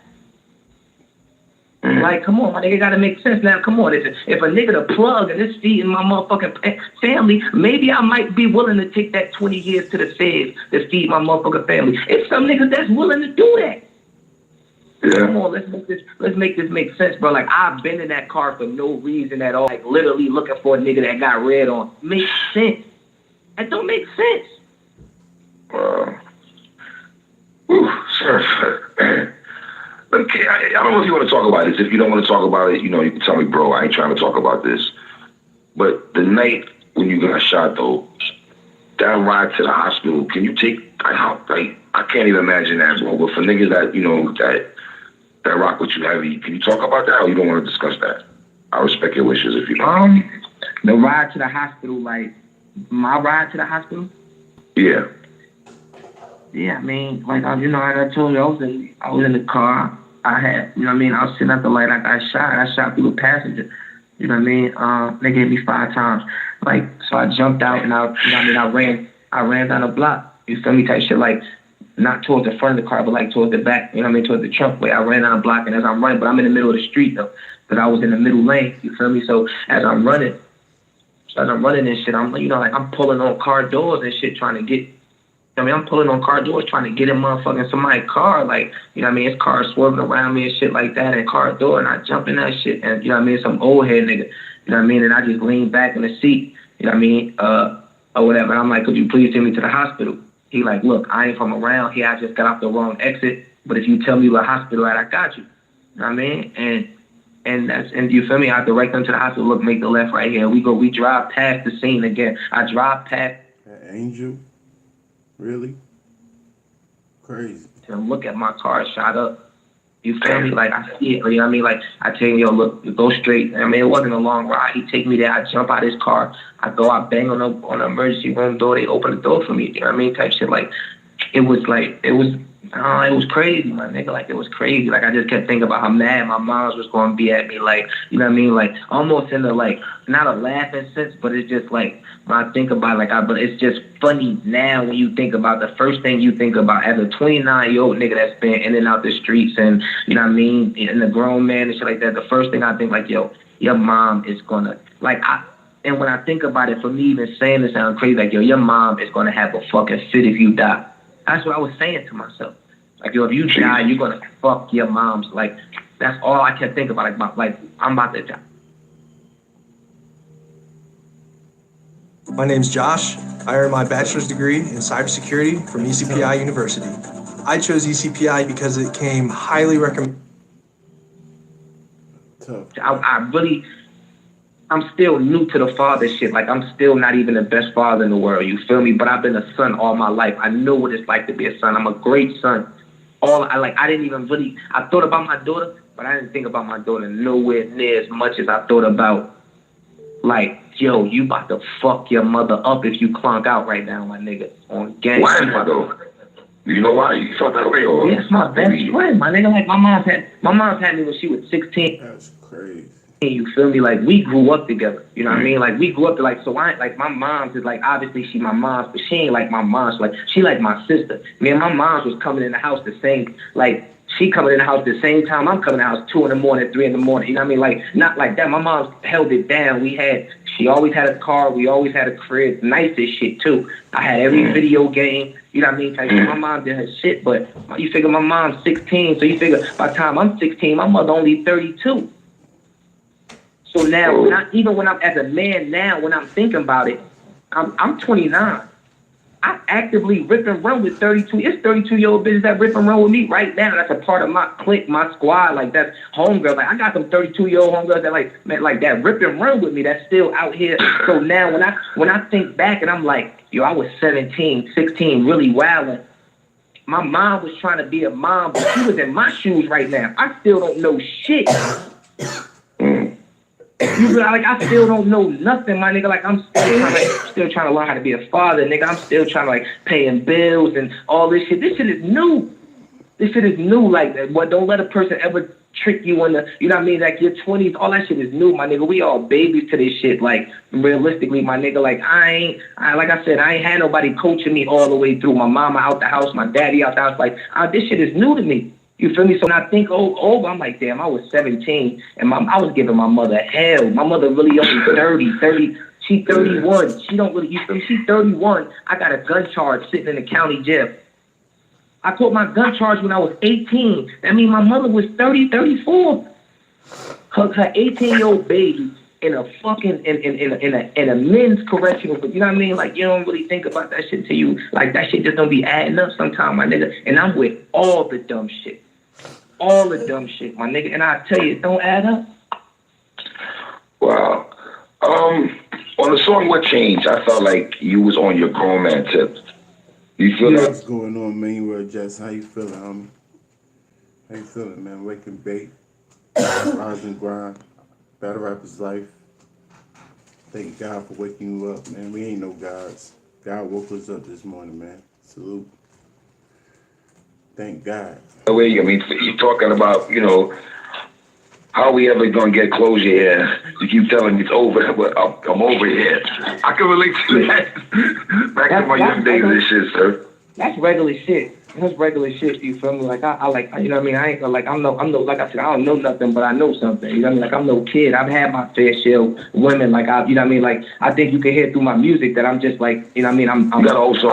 Like, come on, my nigga, gotta make sense now. Come on, if a nigga the plug and it's feeding my motherfucking family, maybe I might be willing to take that 20 years to the feds to feed my motherfucking family. It's some niggas that's willing to do that. Yeah. Come on, let's make this make sense, bro. Like, I've been in that car for no reason at all. Like, literally looking for a nigga that got red on. Makes sense. That don't make sense. Sure. Okay, I don't know if you want to talk about this. If you don't want to talk about it, you know, you can tell me, bro, I ain't trying to talk about this. But the night when you got shot, though, that ride to the hospital, can you take, I can't even imagine that, bro. But for niggas that, you know, that rock with you heavy, can you talk about that, or you don't want to discuss that? I respect your wishes if you don't. The ride to the hospital, like, my ride to the hospital? Yeah. yeah, I mean, like you know, like I told you, I was in the car. I had, you know what I mean, I was sitting at the light. I got shot. I shot through the passenger. You know what I mean? They gave me 5 times. Like, so I jumped out and you know what I mean, I ran down the block. You feel me? Type shit, like not towards the front of the car, but like towards the back. You know what I mean? Towards the trunk way. I ran down the block, and as I'm running, but I'm in the middle of the street though, because I was in the middle lane. You feel me? So as I'm running and shit, I'm, you know, like I'm pulling on car doors and shit, trying to get. I mean, I'm pulling on car doors trying to get in motherfucking somebody's car, like, you know what I mean? It's cars swerving around me and shit like that, and car door, and I jump in that shit, and, you know what I mean? Some old head nigga, you know what I mean? And I just lean back in the seat, you know what I mean? Or whatever. And I'm like, could you please take me to the hospital? He like, look, I ain't from around here. I just got off the wrong exit, but if you tell me the hospital at, I got you. You know what I mean? And you feel me? I direct them to the hospital. Look, make the left right here. We drive past the scene again. I drive past. Angel? Really? Crazy. To look at my car shot up. You feel me? Like, I see it. You know what I mean? Like, I tell you, yo, look, go straight. I mean, it wasn't a long ride. He take me there. I jump out his car. I go, I bang on the emergency room door. They open the door for me. You know what I mean? Type shit. Like, it was crazy, my nigga. Like, it was crazy. Like, I just kept thinking about how mad my mom was going to be at me. Like, you know what I mean? Like, almost in the, like, not a laughing sense, but it's just like, when I think about it, but it's just funny now when you think about the first thing you think about as a 29-year-old nigga that's been in and out the streets and, you know what I mean, and a grown man and shit like that. The first thing I think, like, yo, your mom is going to, like, and when I think about it, for me even saying this sounds crazy, like, yo, your mom is going to have a fucking fit if you die. That's what I was saying to myself. Like, yo, if you die, you're going to fuck your mom's. Like, that's all I kept thinking about. Like I'm about to die. My name's Josh. I earned my bachelor's degree in cybersecurity from ECPI University. I chose ECPI because it came highly recommended. I'm still new to the father shit. Like, I'm still not even the best father in the world, you feel me? But I've been a son all my life. I know what it's like to be a son. I'm a great son. I didn't even really, I thought about my daughter, but I didn't think about my daughter nowhere near as much as I thought about, like, yo, you about to fuck your mother up if you clunk out right now, my nigga, on gang. Why is that though? You know why you felt that way? Or? Yeah, it's my best friend, my nigga. Like, my mom's had me when she was 16. That's crazy. You feel me? Like, we grew up together. You know what I mean? Like, we grew up to, like, so I, like, my mom's is, like, obviously she my mom's, but she ain't like my mom's. Like, she like my sister. Me and my mom's was coming in the house the same, like, she coming in the house the same time I'm coming in the house, 2 in the morning, 3 in the morning. You know what I mean? Like, not like that. My mom's held it down. She always had a car. We always had a crib. Nice as shit, too. I had every video game. You know what I mean? Like, my mom did her shit, but you figure my mom's 16, so you figure by the time I'm 16, my mother only 32. So now, when I'm as a man now, when I'm thinking about it, I'm 29. I actively rip and run with 32. It's 32-year-old bitches that rip and run with me right now. That's a part of my clique, my squad. Like, that's homegirls. Like, I got some 32-year-old homegirls that like that rip and run with me. That's still out here. So now, when I think back and I'm like, yo, I was 17, 16, really wilding. My mom was trying to be a mom, but she was in my shoes right now. I still don't know shit. I still don't know nothing, my nigga. Like, I'm still trying to learn how to be a father, nigga. I'm still trying to, like, paying bills and all this shit. This shit is new. Like, what? Don't let a person ever trick you on the, you know what I mean? Like, your 20s, all that shit is new, my nigga. We all babies to this shit. Like, realistically, my nigga, like, like I said, I ain't had nobody coaching me all the way through. My mama out the house, my daddy out the house. Like, this shit is new to me. You feel me? So when I think over, I'm like, damn, I was 17, and I was giving my mother hell. My mother really only 30. She 31. She don't really, you feel me? She 31. I got a gun charge sitting in the county jail. I caught my gun charge when I was 18. That means my mother was 30, 34. Her 18-year-old baby in a fucking, in a men's correctional, but you know what I mean? Like, you don't really think about that shit till you, like, that shit just don't be adding up sometime, my nigga. And I'm with all the dumb shit. All the dumb shit, my nigga. And I tell you, it don't add up. Wow. On the song What Changed, I felt like you was on your grown man tip. You feel that? What's going on, Manuel Jess? How you feeling, homie? How you feeling, man? Wake and bake, rise and grind, battle rapper's life. Thank God for waking you up, man. We ain't no gods. God woke us up this morning, man. Salute. Thank God. The way, I mean, you talking about, you know, how we ever gonna get closure here? You keep telling me it's over, but I'm over here. I can relate to that. Back to my young days and shit, sir. That's regular shit. That's regular shit. You feel me? Like I like, you know what I mean? I ain't like I'm no like I said, I don't know nothing, but I know something. You know what I mean? Like I'm no kid. I've had my fair share of women. Like you know what I mean? Like I think you can hear through my music that I'm just like, you know what I mean? I'm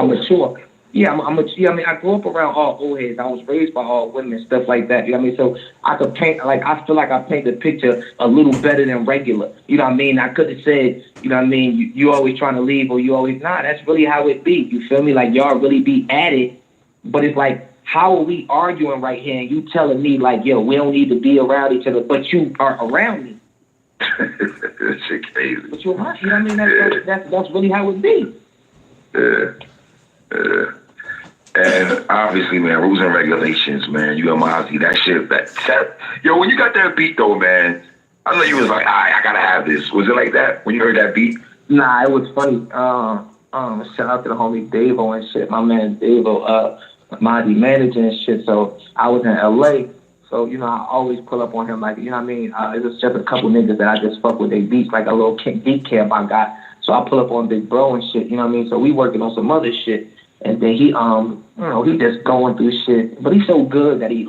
mature. Yeah, I'm yeah, I mean, I grew up around all old heads. I was raised by all women and stuff like that. You know what I mean? So I could paint, like, I feel like I paint the picture a little better than regular. You know what I mean? I could have said, you know what I mean, you always trying to leave or you always, nah, that's really how it be. You feel me? Like, y'all really be at it. But it's like, how are we arguing right here? And you telling me, like, yo, we don't need to be around each other, but you are around me. That shit crazy. But you're right. You know what I mean? That's really how it be. And obviously, man, rules and regulations, man. You and Mozzie, that shit, yo, when you got that beat though, man, I know you was like, I gotta have this. Was it like that when you heard that beat? Nah, it was funny. Shout out to the homie Davo and shit. My man Davo, Mozzie manager and shit. So I was in LA. So, you know, I always pull up on him, like, you know what I mean? It was just a couple niggas that I just fuck with they beats, like a little beat camp I got. So I pull up on Big Bro and shit, you know what I mean? So we working on some other shit. And then he, you know, he just going through shit. But he's so good that he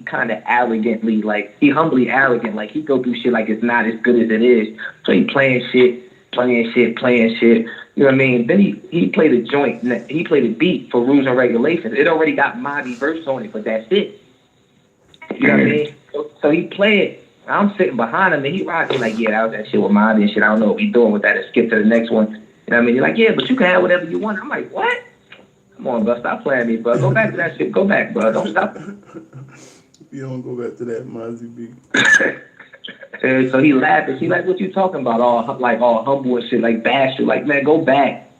kind of arrogantly, like, he humbly arrogant. Like, he go through shit like it's not as good as it is. So he playing shit. You know what I mean? Then he played a joint. He played a beat for Rules and Regulations. It already got Mozzie verse on it, but that's it. You know what I mean? So he played. I'm sitting behind him, and he rocking like, yeah, that was that shit with Mozzie and shit. I don't know what we doing with that. And skip to the next one. You know what I mean? You're like, yeah, but you can have whatever you want. I'm like, what? Come on, bro. Stop playing me, bro. Go back to that shit. Go back, bro. Don't stop. You don't go back to that Mozzie beat. And so he laughed. He like, what you talking about? All humble and shit, like bashful. Like, man, go back.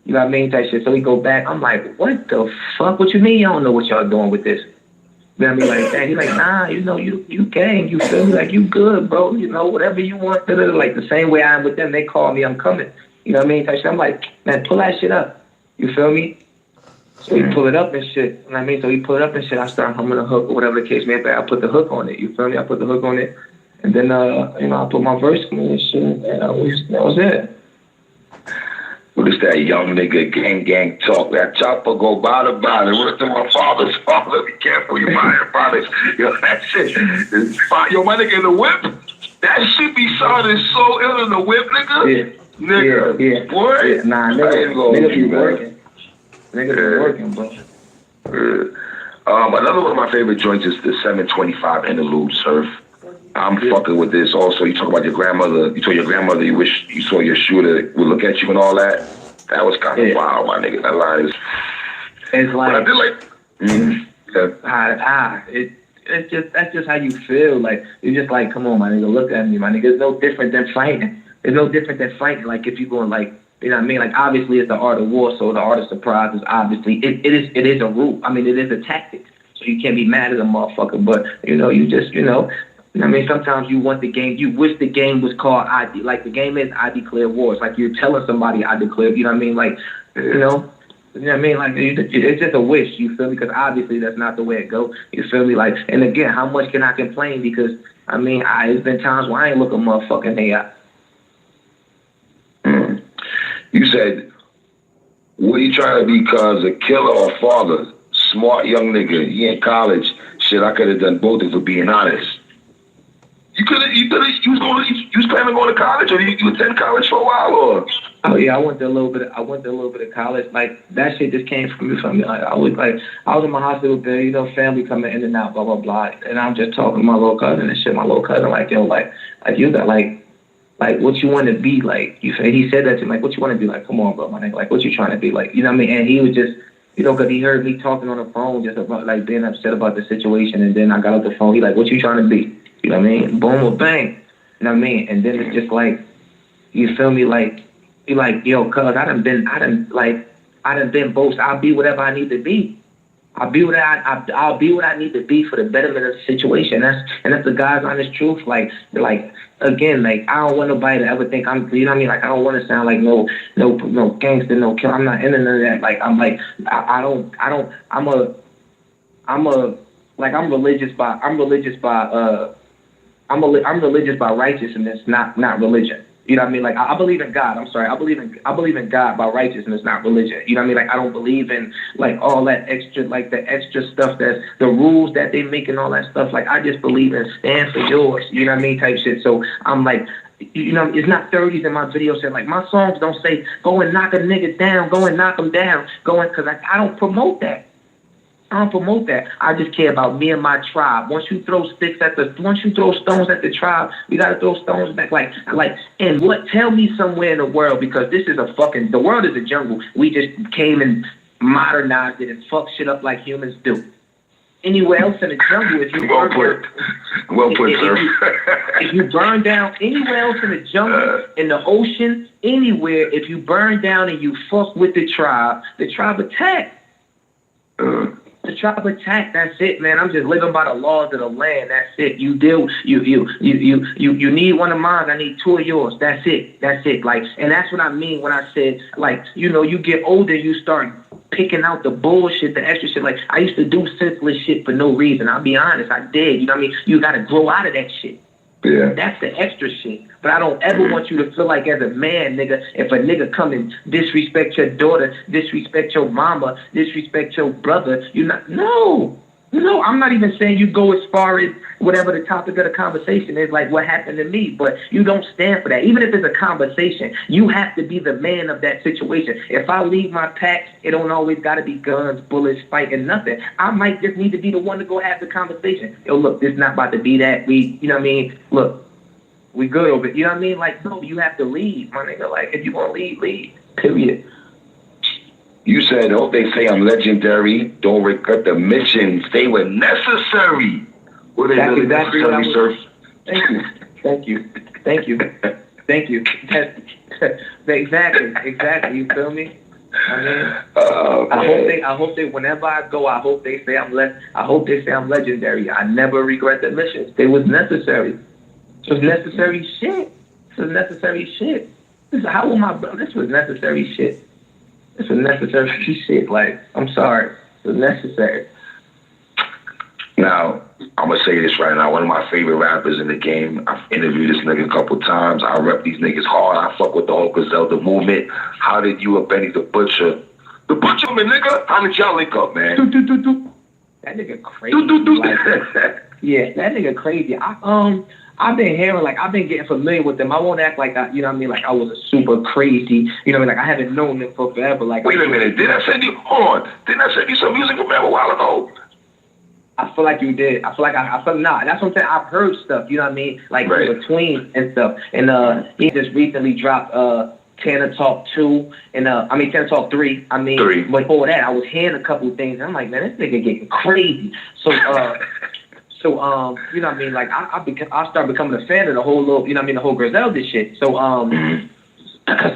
You know what I mean? That shit. So he go back. I'm like, what the fuck? What you mean? You don't know what y'all doing with this? You know what I mean? Like that. He like, nah. You know, you gang. You feel me? Like you good, bro. You know, whatever you want. Like the same way I am with them. They call me. I'm coming. You know what I mean? That shit. I'm like, man, pull that shit up. You feel me? So he pull it up and shit. You know what I mean? So he pull it up and shit. I start humming a hook or whatever the case may be. I put the hook on it. You feel me? I put the hook on it. And then, you know, I put my verse on it and shit. And that was it. What is that young nigga gang talk? That chopper go bada bada. What's to my father's father? Be careful, you buying products. Yo, that shit. Yo, my nigga in the whip. That shit be sounding so ill in the whip, nigga. Yeah. Nigga. Yeah. Boy. Yeah. Nah, nigga be working. Niggas be working, bro. Another one of my favorite joints is the 725 Interlude Surf. I'm fucking with this also. You talk about your grandmother. You told your grandmother you wish you saw your shooter would look at you and all that. That was kind of wild, my nigga. That line is. It's like. But I did like. That's just how you feel. Like you're just like, come on, my nigga, look at me, my nigga. It's no different than fighting. It's no different than fighting. Like if you going like. You know what I mean? Like, obviously, it's the art of war, so the art of surprise is obviously, it is a route. I mean, it is a tactic. So you can't be mad at a motherfucker, but, you know, you just, you know what I mean? Sometimes you want the game, you wish the game was called like the game is I declare war. It's like you're telling somebody I declare, you know what I mean? Like, you know what I mean? Like, it's just a wish, you feel me? Because obviously that's not the way it goes, you feel me? Like, and again, how much can I complain? Because, I mean, it's been times where I ain't look a motherfucking hey out. You said, what are you trying to be, cuz a killer or father? Smart young nigga, he in college. Shit, I could have done both if we're being honest. You was planning on going to college, or you attend college for a while, or? Oh yeah, I went to a little bit of college. Like that shit just came from me. Like, I was in my hospital bed, you know, family coming in and out, blah blah blah. And I'm just talking to my little cousin and shit. My little cousin, like, yo, like you got like what you want to be, like, you say, he said that to me, like, what you want to be, like, come on, bro, my nigga, like, what you trying to be, like, you know what I mean? And he was just, you know, because he heard me talking on the phone just about, like, being upset about the situation, and then I got off the phone, he like, what you trying to be, you know what I mean? Boom or bang, you know what I mean? And then it's just like, you feel me, like, you like, yo, cuz, I done been both, I'll be whatever I need to be. I'll be what I need to be for the betterment of the situation. That's the God's honest truth. Like again, like I don't want nobody to ever think I'm, you know what I mean? Like I don't want to sound like no gangster, no killer. I'm not into none of that. Like I'm like I'm I'm religious by righteousness, not religion. You know what I mean? Like I believe in God. I'm sorry. I believe in God by righteousness, not religion. You know what I mean? Like I don't believe in like all that extra, like the extra stuff that's the rules that they make and all that stuff. Like I just believe in stand for yours. You know what I mean? Type shit. So I'm like, you know, it's not 30s in my videos. Saying like my songs don't say go and knock a nigga down, go and knock him down, because I don't promote that. I don't promote that. I just care about me and my tribe. Once you throw stones at the tribe, you gotta throw stones back. And what? Tell me somewhere in the world, because this is the world is a jungle. We just came and modernized it and fucked shit up like humans do. Anywhere else in the jungle, if you well put, sir. If you burn down anywhere else in the jungle, in the ocean, anywhere, if you burn down and you fuck with the tribe attack. The tribe attack. That's it, man. I'm just living by the laws of the land. That's it. You need one of mine. I need two of yours. That's it. Like, and that's what I mean when I said, like, you know, you get older, you start picking out the bullshit, the extra shit. Like, I used to do senseless shit for no reason. I'll be honest, I did. You know what I mean? You got to grow out of that shit. Yeah. That's the extra shit. But I don't ever want you to feel like as a man, nigga, if a nigga come and disrespect your daughter, disrespect your mama, disrespect your brother, no, I'm not even saying you go as far as whatever the topic of the conversation is, like what happened to me, but you don't stand for that. Even if it's a conversation, you have to be the man of that situation. If I leave my pack, it don't always got to be guns, bullets, fighting, nothing. I might just need to be the one to go have the conversation. Yo, look, this not about to be that. You know what I mean? Look, we good over it. You know what I mean? Like, no, you have to lead, my nigga. Like, if you want to lead, period. You said, oh, they say I'm legendary. Don't regret the missions. They were necessary. Were they really necessary, sir? Thank you. Exactly. You feel me? I mean, I hope they. Whenever I go, I hope they say I'm legendary. I never regret the missions. They was necessary. It was necessary shit. How old my brother? This was necessary shit. Like, I'm sorry. It was necessary. Now, I'm going to say this right now. One of my favorite rappers in the game. I've interviewed this nigga a couple times. I rep these niggas hard. I fuck with the whole Griselda movement. How did you and Benny the Butcher, man, nigga? How did y'all link up, man? That nigga crazy. Yeah, that nigga crazy. I've been hearing, like, I've been getting familiar with them. I won't act like you know what I mean? Like, I was a super crazy, you know what I mean? Like, I haven't known them for forever. Like, wait a minute. Didn't I send you some music from them a while ago? I feel like you did. I feel nah. That's what I'm saying. I've heard stuff, you know what I mean? Like, right. In between and stuff. And he just recently dropped Tanner Talk 2 and Tanner Talk 3. I mean, 3. Before that, I was hearing a couple of things. And I'm like, man, this nigga getting crazy. So, you know what I mean? Like, I started becoming a fan of the whole little, you know what I mean, the whole Griselda shit. So,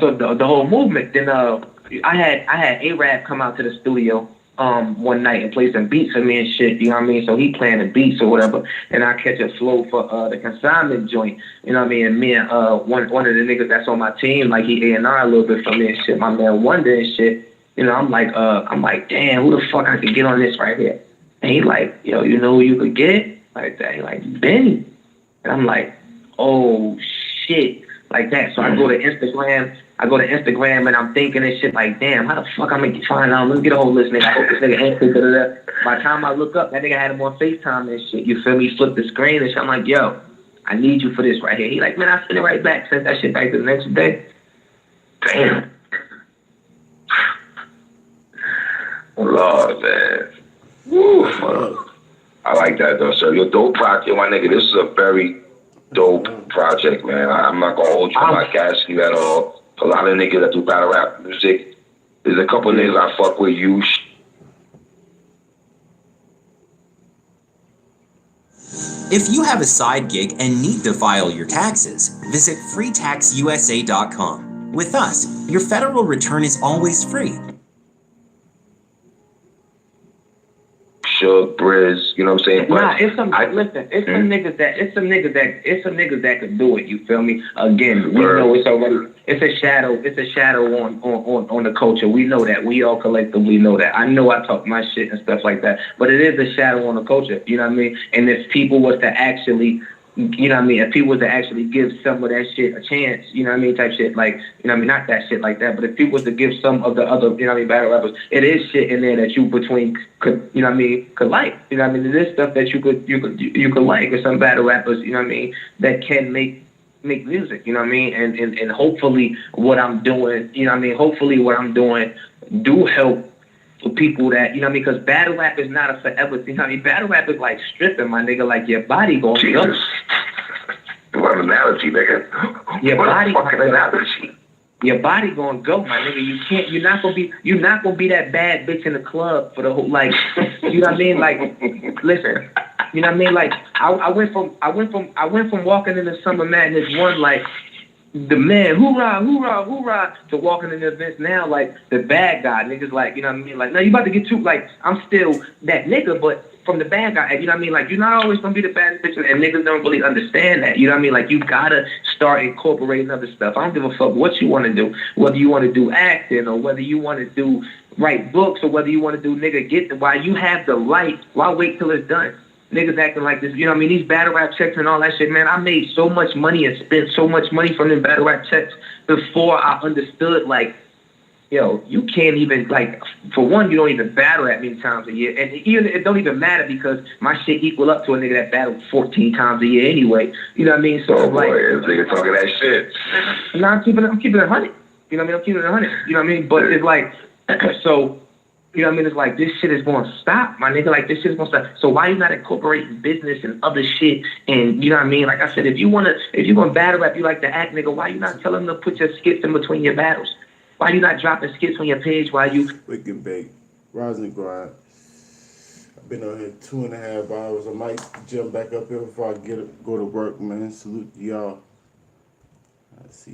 so the whole movement. Then I had A-Rap come out to the studio one night and play some beats for me and shit, you know what I mean? So he playing the beats or whatever, and I catch a flow for the consignment joint, you know what I mean? And me and one of the niggas that's on my team, like he A&R a little bit for me and shit, my man Wonder and shit. You know, I'm like, damn, who the fuck I could get on this right here? And he like, yo, you know who you could get? Like that. He like, Benny. And I'm like, oh shit. Like that. So I go to Instagram and I'm thinking this shit like, damn, how the fuck I'm gonna find out? Let me get a hold of this nigga. I hope this nigga answers. By the time I look up, that nigga had him on FaceTime and shit. You feel me? Flip the screen and shit. I'm like, yo, I need you for this right here. He like, man, I send it right back. Sent that shit back the next day. Damn. Lord, man. Woo, fuck. I like that though, sir. Your dope project, my nigga. This is a very dope project, man. I'm not gonna hold you. I'm not gassing you at all. A lot of niggas that do battle rap music. There's a couple of niggas I fuck with. You. If you have a side gig and need to file your taxes, visit freetaxusa.com. With us, your federal return is always free. Suge, Briz, you know what I'm saying? But Nah, it's some some niggas that could do it, you feel me? Again, we know it's a shadow on the culture. We know that. We all collectively know that. I know I talk my shit and stuff like that, but it is a shadow on the culture, you know what I mean? And if people was to actually, you know what I mean, if people was to actually give some of that shit a chance, you know what I mean, type shit, like, you know what I mean, not that shit like that, but if people was to give some of the other, you know what I mean, battle rappers, it is shit in there that you could, you know what I mean, could like, you know what I mean, it is stuff that you could like, or some battle rappers, you know what I mean, that can make music, you know what I mean, and hopefully what I'm doing, you know what I mean, hopefully what I'm doing do help for people that, you know what I mean, because battle rap is not a forever thing. I mean, battle rap is like stripping, my nigga, like your body going to go. What an analogy, nigga. Your What body, a fucking analogy. Your body gonna go, my nigga. You're not gonna be that bad bitch in the club for the whole, like, you know what I mean? Like, listen, you know what I mean? Like, I went from walking into Summer Madness one, like, the man, hoorah, hoorah, hoorah, to walking in the events now, like, the bad guy. Niggas like, you know what I mean? Like, no, you about to get too, like, I'm still that nigga, but from the bad guy, you know what I mean? Like, you're not always gonna be the bad bitch, and niggas don't really understand that, you know what I mean? Like, you gotta start incorporating other stuff. I don't give a fuck what you wanna do, whether you wanna do acting, or whether you wanna do write books, or whether you wanna do, nigga, while you have the light, why wait till it's done? Niggas acting like this, you know what I mean? These battle rap checks and all that shit, man. I made so much money and spent so much money from them battle rap checks before I understood, like, yo, you can't even, like, for one, you don't even battle that many times a year. And even it don't even matter because my shit equal up to a nigga that battled 14 times a year anyway. You know what I mean? So, like, this nigga talking that shit. No, I'm keeping it 100. You know what I mean? I'm keeping it 100. You know what I mean? But it's like, so, you know what I mean? It's like, this shit is going to stop, my nigga. Like, this shit is going to stop. So why you not incorporating business and other shit? And, you know what I mean? Like I said, if you going to battle rap, you like to act, nigga, why you not telling them to put your skits in between your battles? Why you not dropping skits on your page? Why you... Wake and bake. Rise and grind. I've been on here 2.5 hours. I might jump back up here before I go to work, man. Salute to y'all. I see